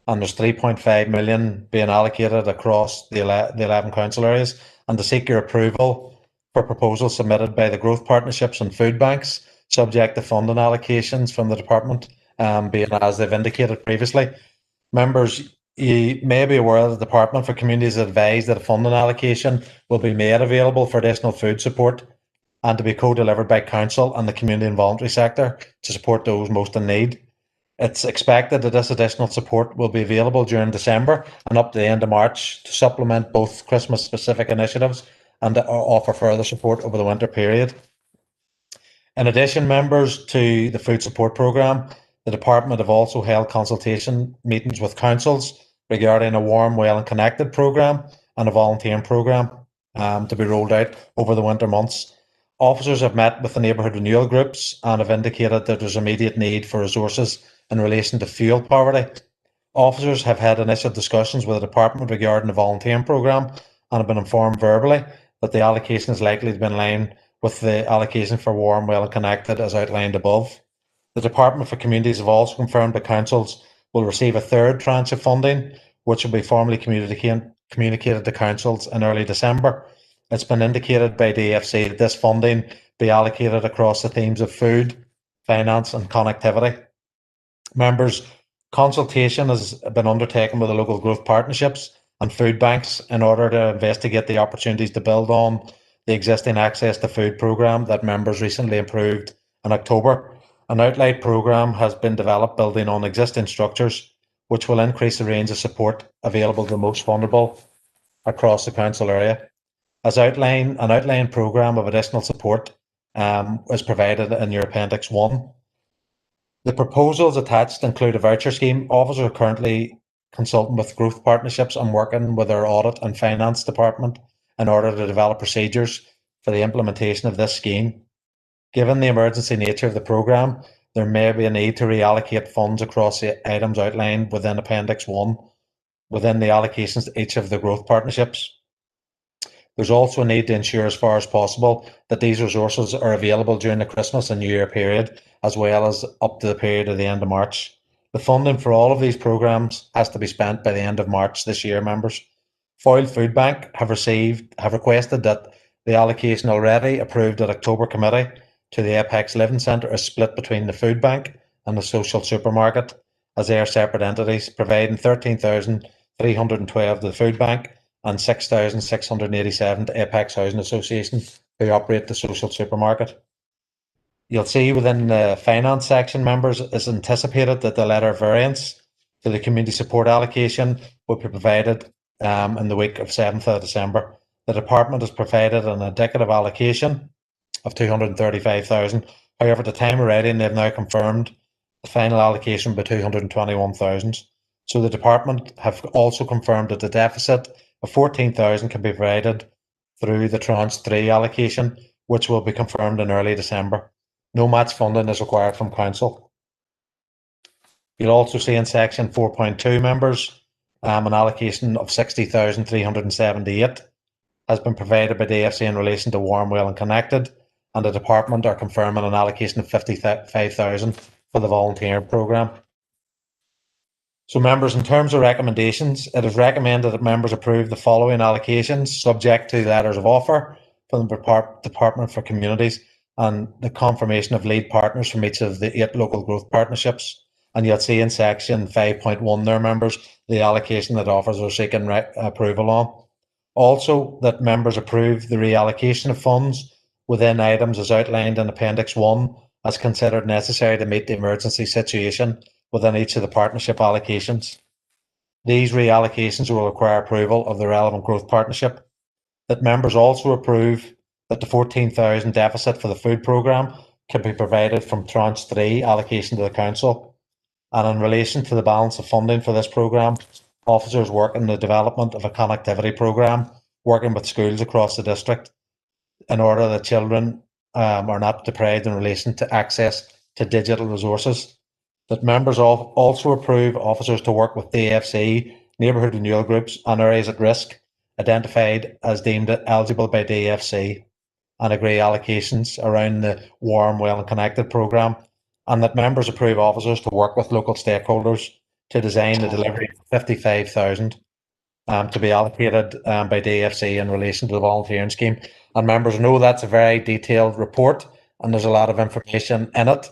there's 3.5 million being allocated across the 11 council areas, and to seek your approval for proposals submitted by the growth partnerships and food banks, subject to funding allocations from the department, being as they've indicated previously. Members, you may be aware that the Department for Communities advised that a funding allocation will be made available for additional food support and to be co-delivered by council and the community and voluntary sector to support those most in need. It's expected that this additional support will be available during December and up to the end of March to supplement both Christmas-specific initiatives and to offer further support over the winter period. In addition, members, to the food support programme, the Department have also held consultation meetings with councils regarding a warm, well and connected programme and a volunteering programme to be rolled out over the winter months. Officers have met with the neighbourhood renewal groups and have indicated that there's immediate need for resources in relation to fuel poverty. Officers have had initial discussions with the department regarding the volunteering programme and have been informed verbally that the allocation is likely to be in line with the allocation for warm, well and connected as outlined above. The Department for Communities have also confirmed that councils will receive a third tranche of funding, which will be formally communicated to councils in early December. It's been indicated by the AFC that this funding be allocated across the themes of food, finance and connectivity. Members, Consultation has been undertaken with the local growth partnerships and food banks in order to investigate the opportunities to build on the existing access to food programme that members recently approved in October. An outlined programme has been developed building on existing structures, which will increase the range of support available to the most vulnerable across the council area. As outlined, an outlined programme of additional support is provided in your Appendix 1. The proposals attached include a voucher scheme. Officers are currently consulting with growth partnerships and working with our audit and finance department in order to develop procedures for the implementation of this scheme. Given the emergency nature of the programme, there may be a need to reallocate funds across the items outlined within Appendix 1 within the allocations to each of the growth partnerships. There's also a need to ensure as far as possible that these resources are available during the Christmas and New Year period, as well as up to the period of the end of March. The funding for all of these programmes has to be spent by the end of March this year, members. Foyle Food Bank have requested that the allocation already approved at October committee to the Apex Living Centre is split between the food bank and the social supermarket, as they are separate entities, providing 13,312 to the food bank and 6,687 to Apex Housing Association, who operate the social supermarket. You'll see within the finance section, members, it's anticipated that the letter of variance to the community support allocation will be provided in the week of 7th of December. The department has provided an indicative allocation of 235,000. However, at the time of writing, they've now confirmed the final allocation will be 221,000. So the department have also confirmed that the deficit of 14,000 can be provided through the tranche 3 allocation, which will be confirmed in early December. No match funding is required from council. You'll also see in section 4.2, members, an allocation of 60,378 has been provided by the AFC in relation to Warm, Well and Connected, and the department are confirming an allocation of 55,000 for the volunteering programme. So, members, in terms of recommendations, it is recommended that members approve the following allocations, subject to letters of offer from the Department for Communities and the confirmation of lead partners from each of the 8 local growth partnerships. And you'll see in section 5.1 there, members, the allocation that officers are seeking approval on. Also, that members approve the reallocation of funds within items as outlined in Appendix 1 as considered necessary to meet the emergency situation within each of the partnership allocations. These reallocations will require approval of the relevant growth partnership. That members also approve that the 14,000 deficit for the food programme can be provided from tranche 3 allocation to the council. And in relation to the balance of funding for this programme, officers work in the development of a connectivity programme, working with schools across the district in order that children are not deprived in relation to access to digital resources. That members also approve officers to work with DFC, neighbourhood renewal groups and areas at risk identified as deemed eligible by DFC, and agree allocations around the Warm, Well and Connected programme, and that members approve officers to work with local stakeholders to design the delivery of 55,000 to be allocated by DFC in relation to the volunteering scheme. And members know that's a very detailed report and there's a lot of information in it.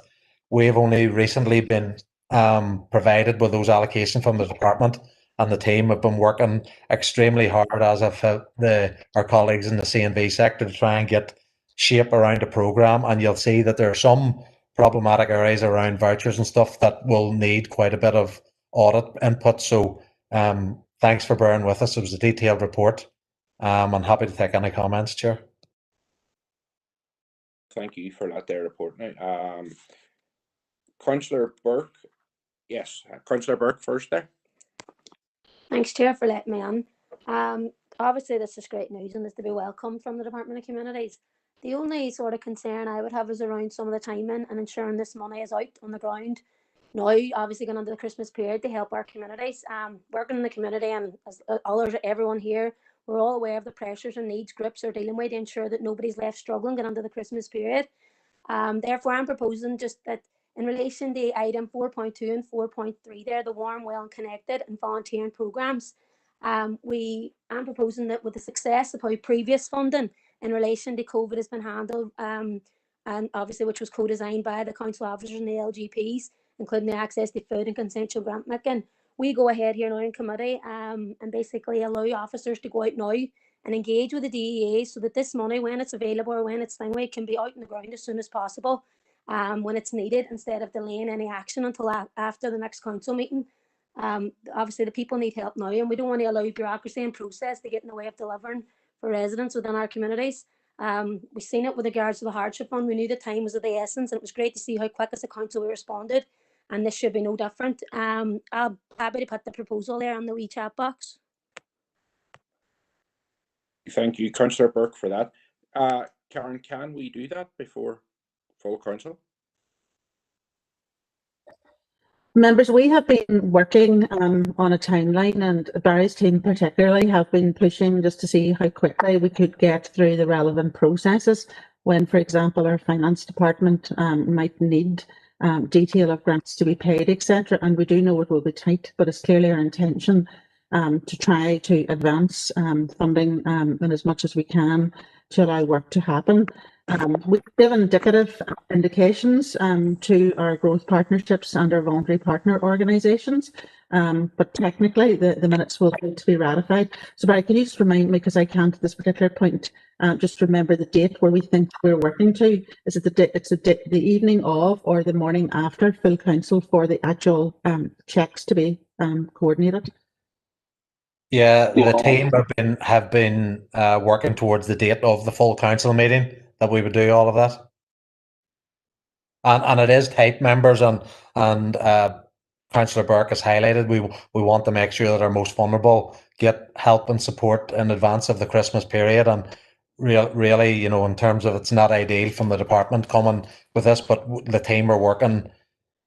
We've only recently been provided with those allocations from the department, and the team have been working extremely hard, as have our colleagues in the C&V sector, to try and get shape around the programme. And you'll see that there are some problematic areas around vouchers and stuff that will need quite a bit of audit input. So thanks for bearing with us. It was a detailed report. I'm happy to take any comments, Chair. Thank you for that there report now. Councillor Burke. Yes, Councillor Burke first there. Thanks, Chair, for letting me on. Obviously, this is great news and is to be welcomed from the Department of Communities. The only sort of concern I would have is around some of the timing and ensuring this money is out on the ground now, obviously going into the Christmas period to help our communities. Working in the community, and as others, everyone here, we're all aware of the pressures and needs groups are dealing with to ensure that nobody's left struggling going into the Christmas period. Therefore, I'm proposing just that in relation to item 4.2 and 4.3 there, the Warm, Well and Connected and volunteering programmes, I'm proposing that with the success of how previous funding in relation to COVID has been handled, and obviously which was co-designed by the council officers and the LGPs, including the access to food and consensual grant making. We go ahead here now in committee and basically allow officers to go out now and engage with the DEA so that this money, when it's available or when it's thingy, can be out in the ground as soon as possible when it's needed, instead of delaying any action until after the next council meeting. Obviously, the people need help now, and we don't want to allow bureaucracy and process to get in the way of delivering for residents within our communities. We've seen it with regards to the hardship fund. We knew the time was of the essence, and it was great to see how quick as a council we responded, and this should be no different. I'm happy to put the proposal there on the wee chat box. Thank you, Councillor Burke, for that. Karen, can we do that before full council? Members, we have been working on a timeline, and Barry's team particularly have been pushing just to see how quickly we could get through the relevant processes when, for example, our finance department might need detail of grants to be paid, etc. And we do know it will be tight, but it's clearly our intention to try to advance funding in as much as we can to allow work to happen. We've given indicative indications to our growth partnerships and our voluntary partner organisations, but technically the minutes will need to be ratified. So Barry, can you just remind me, because I can't at this particular point, just remember the date where we think we're working to? Is it the evening of or the morning after full council for the actual checks to be coordinated? Yeah, the team have been working towards the date of the full council meeting that we would do all of that, and it is tight, members, and Councillor Burke has highlighted we want to make sure that our most vulnerable get help and support in advance of the Christmas period, and really, you know, in terms of it's not ideal from the department coming with this, but the team are working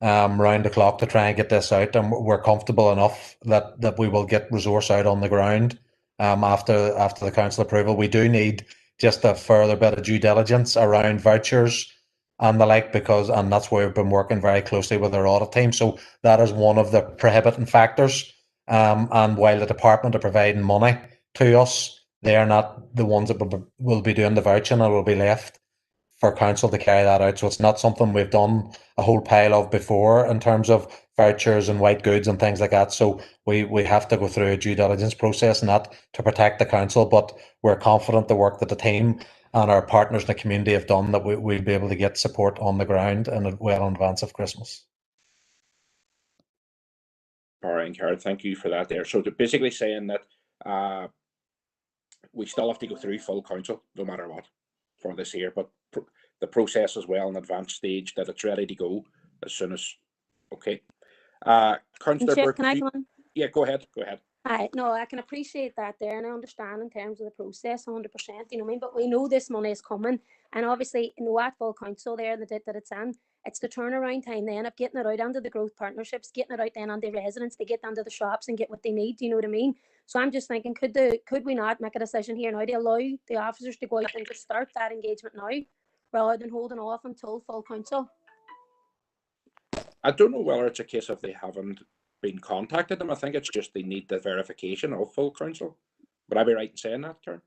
round the clock to try and get this out, and we're comfortable enough that we will get resource out on the ground after the council approval. We do need just a further bit of due diligence around vouchers and the like, and that's where we've been working very closely with our audit team. So that is one of the prohibiting factors. And while the department are providing money to us, they are not the ones that will be doing the vouching, and will be left for council to carry that out. So it's not something we've done a whole pile of before in terms of vouchers and white goods and things like that. So we have to go through a due diligence process and that to protect the council, but we're confident the work that the team and our partners in the community have done, that we'll be able to get support on the ground and well in advance of Christmas. All right, Karen, thank you for that there. So they're basically saying that we still have to go through full council no matter what for this year, but the process is well in advanced stage, that it's ready to go as soon as. Okay. Councillor Burke, can I come on? Yeah, go ahead. Hi, no, I can appreciate that there, and I understand in terms of the process 100%, you know what I mean? But we know this money is coming, and obviously, you know, at full council there, the date that it's in, it's the turnaround time then of getting it out under the growth partnerships, getting it out then on the residents, they get under the shops and get what they need, you know what I mean? So I'm just thinking, could we not make a decision here now to allow the officers to go out and to start that engagement now, rather than holding off until full council? I don't know whether it's a case of they haven't been contacted them. I think it's just they need the verification of full council. Would I be right in saying that, Karen?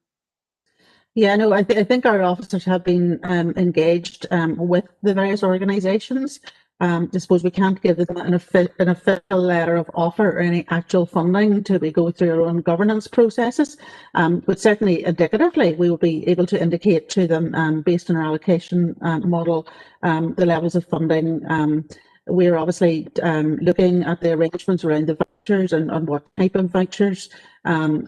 Yeah, no, I think our officers have been engaged with the various organisations. I suppose we can't give them an official letter of offer or any actual funding to go through our own governance processes, but certainly indicatively we will be able to indicate to them based on our allocation model the levels of funding. We're obviously looking at the arrangements around the vouchers and what type of vouchers,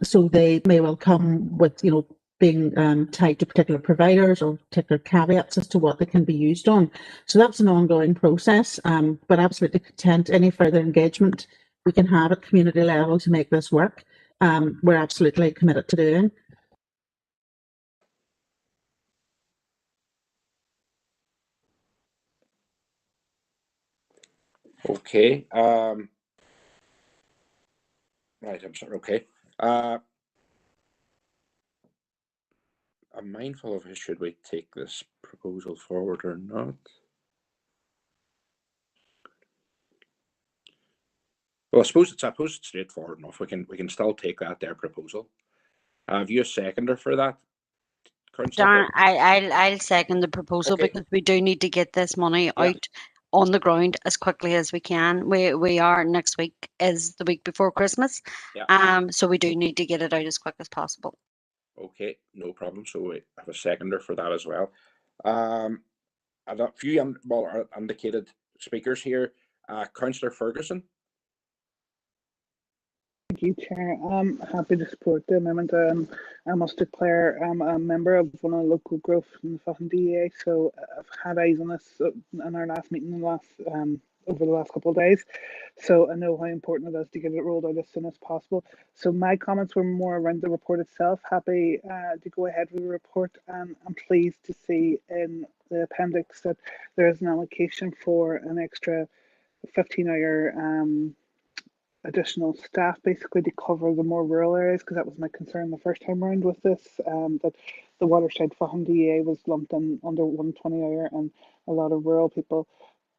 so they may well come with, you know, being tied to particular providers or particular caveats as to what they can be used on. So that's an ongoing process, but absolutely content any further engagement we can have at community level to make this work. We're absolutely committed to doing. Okay. Right, I'm sorry. Okay. I'm mindful of should we take this proposal forward or not. Well, I suppose it's straightforward enough. We can still take that their proposal. Have you a seconder for that, Darren, I'll second the proposal, okay, because we do need to get this money out on the ground as quickly as we can. We are, next week is the week before Christmas. Yeah. So we do need to get it out as quick as possible. Okay, no problem. So we have a seconder for that as well. I've a few indicated speakers here. Councillor Ferguson. Thank you, Chair. I'm happy to support the amendment. I must declare I'm a member of one of the local growth in the Fallon DEA, so I've had eyes on this in our last meeting over the last couple of days. So I know how important it is to get it rolled out as soon as possible. So my comments were more around the report itself. Happy to go ahead with the report, and I'm pleased to see in the appendix that there is an allocation for an extra 15-hour additional staff basically to cover the more rural areas, because that was my concern the first time around with this, that the waterside Fallon DEA was lumped in under 120-hour, and a lot of rural people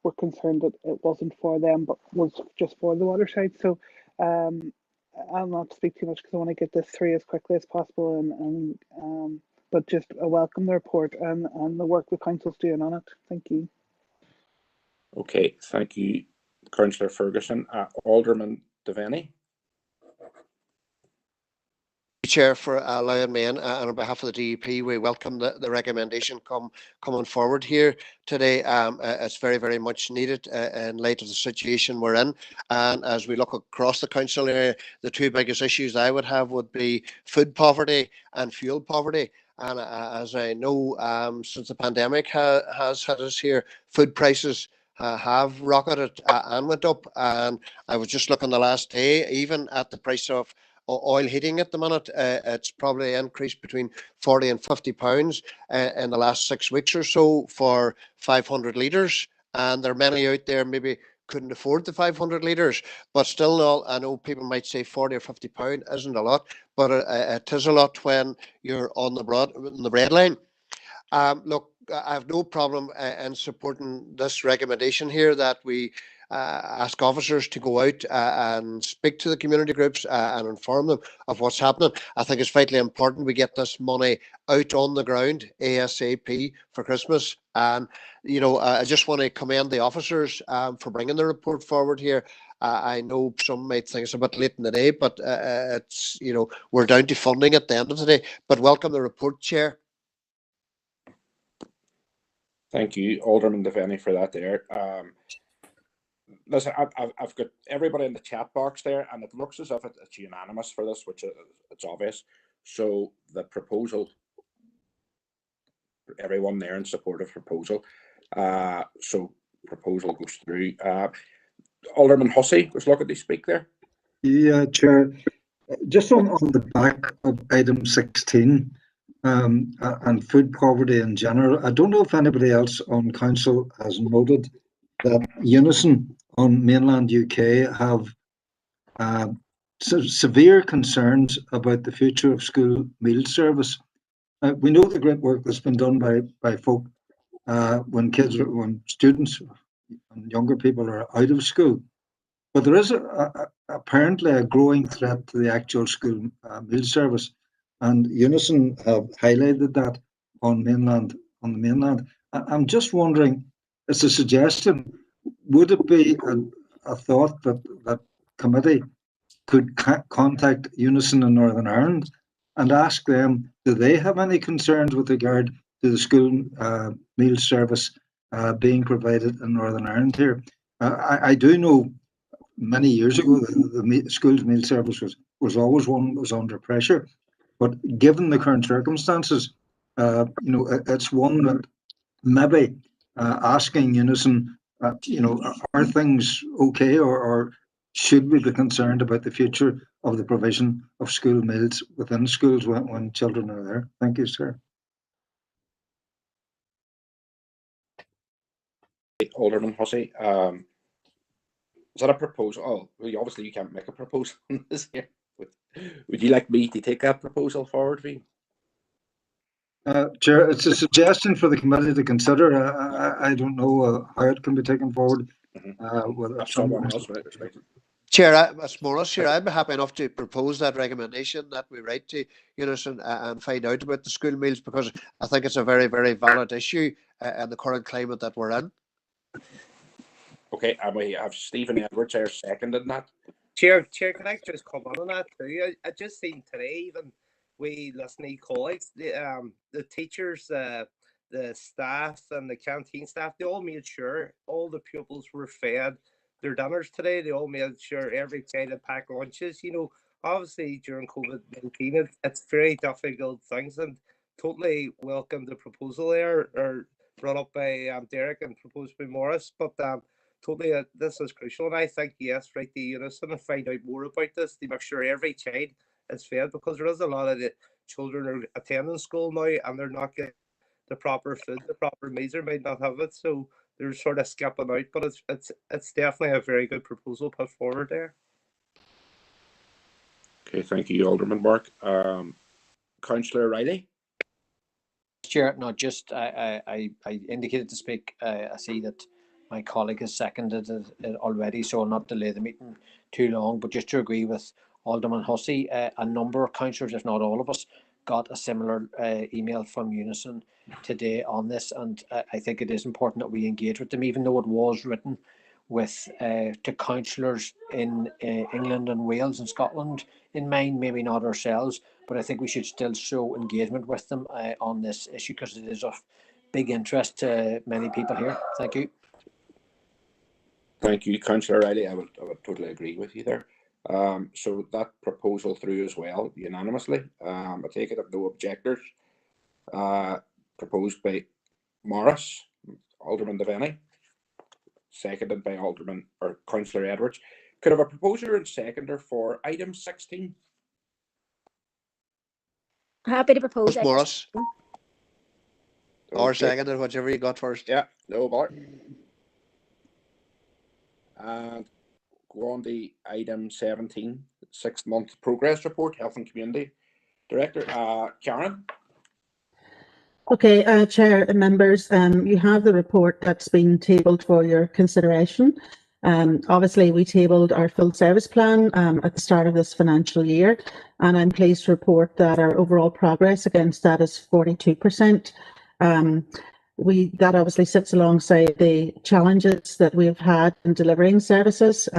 were concerned that it wasn't for them but was just for the waterside. So I'll not speak too much because I want to get this through as quickly as possible, but just welcome the report and the work the council's doing on it. Thank you. Okay, thank you, Councillor Ferguson. Alderman Devaney. Chair, for allowing me in, and on behalf of the DUP, we welcome the recommendation coming forward here today. It's very, very much needed in light of the situation we're in. And as we look across the council area, the two biggest issues I would have would be food poverty and fuel poverty. And as I know, since the pandemic has hit us here, food prices have rocketed and went up. And I was just looking the last day, even at the price of oil heating at the minute, it's probably increased between 40 and 50 pounds in the last 6 weeks or so for 500 litres. And there are many out there maybe couldn't afford the 500 litres, but still, I know people might say 40 or 50 pound isn't a lot, but it is a lot when you're on the bread line. Look, I have no problem in supporting this recommendation here that we ask officers to go out and speak to the community groups and inform them of what's happening. I think it's vitally important we get this money out on the ground ASAP for Christmas. And, you know, I just want to commend the officers for bringing the report forward here. I know some might think it's a bit late in the day, but it's, you know, we're down to funding at the end of the day. But welcome the report, Chair. Thank you, Alderman Devaney, for that there. Listen, I've got everybody in the chat box there, and it looks as if it's unanimous for this, which it's obvious. So the proposal, everyone there in support of proposal. So proposal goes through. Alderman Hussey was looking to speak there. Yeah, Chair. Just on the back of item 16 and food poverty in general, I don't know if anybody else on council has noted that Unison on mainland UK have severe concerns about the future of school meal service. We know the great work that's been done by folk when students and younger people are out of school, but there is apparently a growing threat to the actual school meal service, and Unison have highlighted that on the mainland. I'm just wondering, as a suggestion, would it be a thought that committee could contact Unison in Northern Ireland and ask them, do they have any concerns with regard to the school meal service being provided in Northern Ireland here? I do know many years ago the school's meal service was always one that was under pressure, but given the current circumstances, you know, it's one that maybe asking Unison, you know, are things okay, or should we be concerned about the future of the provision of school meals within schools when children are there? Thank you, sir. Alderman Hussey, is that a proposal? Oh, well, obviously you can't make a proposal on this here. Would you like me to take that proposal forward for you? Chair, it's a suggestion for the committee to consider. I don't know how it can be taken forward. Whether someone else, right? Chair, it's Morris here. I'd be happy enough to propose that recommendation that we write to Unison and find out about the school meals, because I think it's a very, very valid issue in the current climate that we're in. Okay, and we have Stephen Edwards there seconded that. Chair, can I just come on that too? I just seen today, even we listening colleagues, the teachers, the staff and the canteen staff, they all made sure all the pupils were fed their dinners today. They all made sure every child had packed lunches. You know, obviously during COVID-19, it's very difficult things, and totally welcome the proposal there, or brought up by Derek and proposed by Morris, but totally, this is crucial, and I think yes, right, the unison and find out more about this to make sure every child is fed, because there is a lot of the children are attending school now and they're not getting the proper food, the proper meals, or might not have it, so they're sort of skipping out. But it's definitely a very good proposal put forward there. Okay, thank you, Alderman Mark. Councillor Riley. Chair, no, just I indicated to speak. I see that my colleague has seconded it already, so I'll not delay the meeting too long. But just to agree with Alderman Hussey, a number of councillors, if not all of us, got a similar email from Unison today on this, and I think it is important that we engage with them, even though it was written with to councillors in England and Wales and Scotland in mind, maybe not ourselves, but I think we should still show engagement with them on this issue, because it is of big interest to many people here. Thank you. Thank you, Councillor Riley. I would totally agree with you there. So that proposal through as well unanimously. I take it of no objectors. Proposed by Morris, Alderman Devaney, seconded by Alderman or Councillor Edwards. Could I have a proposer and seconder for item 16? Happy to propose. Morris. Or Okay. seconded, whichever you got first. Yeah, no bother. And go on to item 17, 6-month progress report, Health and Community Director. Karen. Okay, Chair and members, you have the report that's been tabled for your consideration. Obviously, we tabled our full service plan at the start of this financial year, and I'm pleased to report that our overall progress against that is 42%. That obviously sits alongside the challenges that we've had in delivering services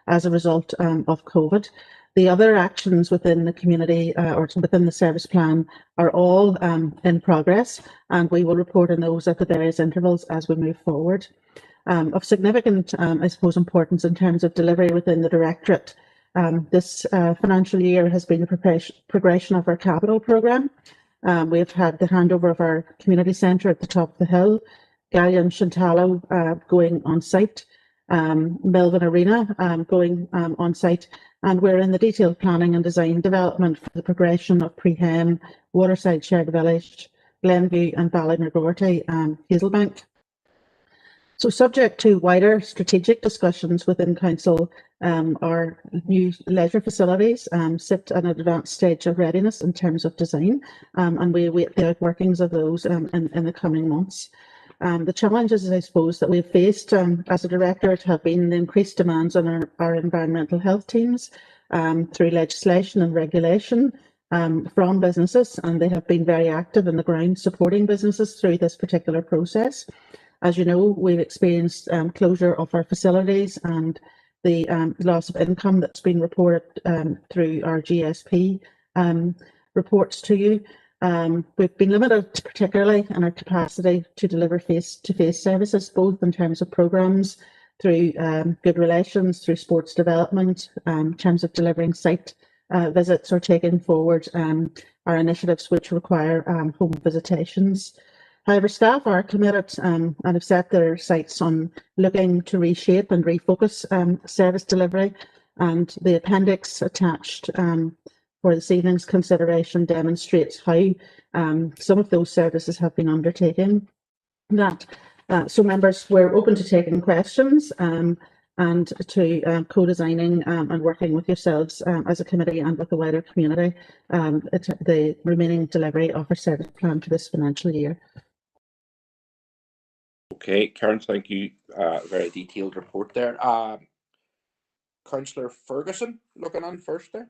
as a result of COVID. The other actions within the community or within the service plan are all in progress, and we will report on those at the various intervals as we move forward. Of significant, I suppose, importance in terms of delivery within the Directorate, this financial year has been the progression of our capital programme. We've had the handover of our community centre at the top of the hill, Gallia and Shantallow going on site, Melvin Arena going on site, and we're in the detailed planning and design development for the progression of Prehem, Waterside Shared Village, Glenview and Ballymagorty, Hazelbank. So subject to wider strategic discussions within Council, our new leisure facilities sit at an advanced stage of readiness in terms of design, and we await the outworkings of those in the coming months. The challenges, I suppose, that we've faced as a Directorate have been the increased demands on our environmental health teams through legislation and regulation from businesses, and they have been very active on the ground supporting businesses through this particular process. As you know, we've experienced closure of our facilities and the loss of income that's been reported through our GSP reports to you. We've been limited, particularly in our capacity to deliver face-to-face services, both in terms of programmes, through good relations, through sports development, in terms of delivering site visits or taking forward our initiatives which require home visitations. However, staff are committed and have set their sights on looking to reshape and refocus service delivery, and the appendix attached for this evening's consideration demonstrates how some of those services have been undertaken. So members, we're open to taking questions and to co-designing and working with yourselves as a committee and with the wider community the remaining delivery of our service plan for this financial year. Okay, Karen, thank you. Very detailed report there. Councillor Ferguson, looking on first there.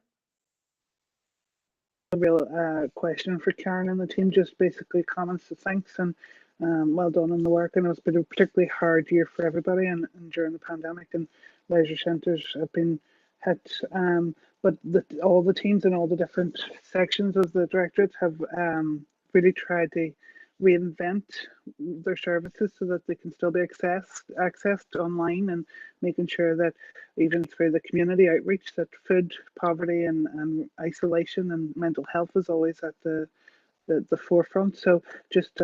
A real question for Karen and the team, just basically comments to thanks, and well done on the work. And it's been a particularly hard year for everybody, and during the pandemic, and leisure centres have been hit. But all the teams in all the different sections of the directorate have really tried to reinvent their services so that they can still be accessed online, and making sure that even through the community outreach, that food poverty and isolation and mental health is always at the forefront. So just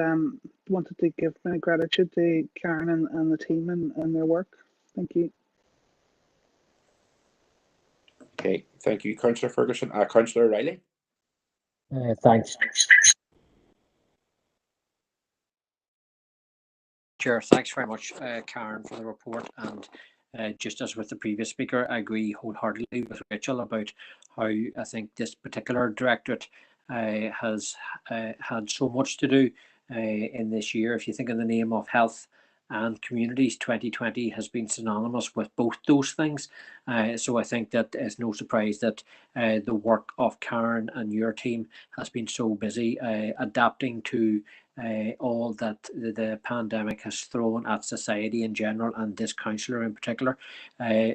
wanted to give my gratitude to Karen and the team and their work. Thank you. Okay, thank you, Councillor Ferguson. Councillor Riley. Thanks. Chair, thanks very much, Karen, for the report. And just as with the previous speaker, I agree wholeheartedly with Rachel about how I think this particular directorate has had so much to do in this year. If you think of the name of health and communities, 2020 has been synonymous with both those things. So I think that it's no surprise that the work of Karen and your team has been so busy adapting to all that the pandemic has thrown at society in general, and this councillor in particular.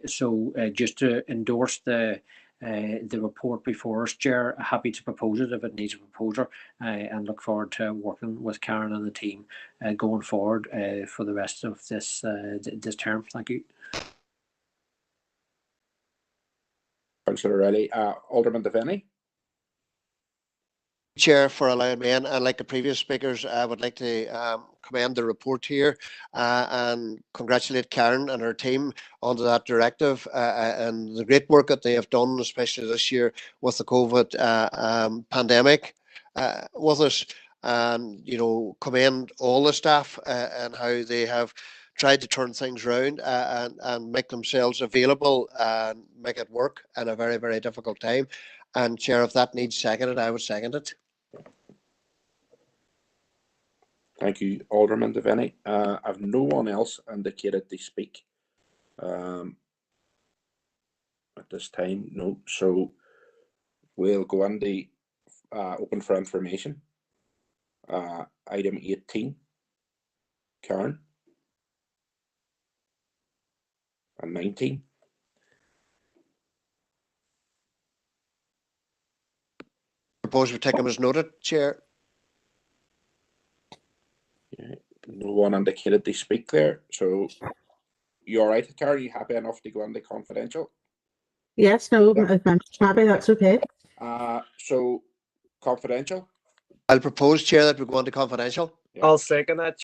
So just to endorse the report before us, Chair, happy to propose it if it needs a proposer, and look forward to working with Karen and the team going forward for the rest of this this term. Thank you. Councillor Riley. Alderman Devaney. Chair, for allowing me in, and like the previous speakers, I would like to commend the report here and congratulate Karen and her team on that directive and the great work that they have done, especially this year with the COVID pandemic with us. And, you know, commend all the staff and how they have tried to turn things around and make themselves available and make it work in a very, very difficult time. And Chair, if that needs seconded, I would second it. Thank you, Alderman Devaney. I've no one else indicated to speak at this time. No, so we'll go on the open for information. Item 18, Karen, and 19. Propose we take them as noted, Chair. Yeah, no one indicated to speak there. So you all right, Karen? Are you happy enough to go on the confidential? Yes, no, if I'm happy, that's okay. So confidential. I'll propose, Chair, that we go on to confidential. I'll second that.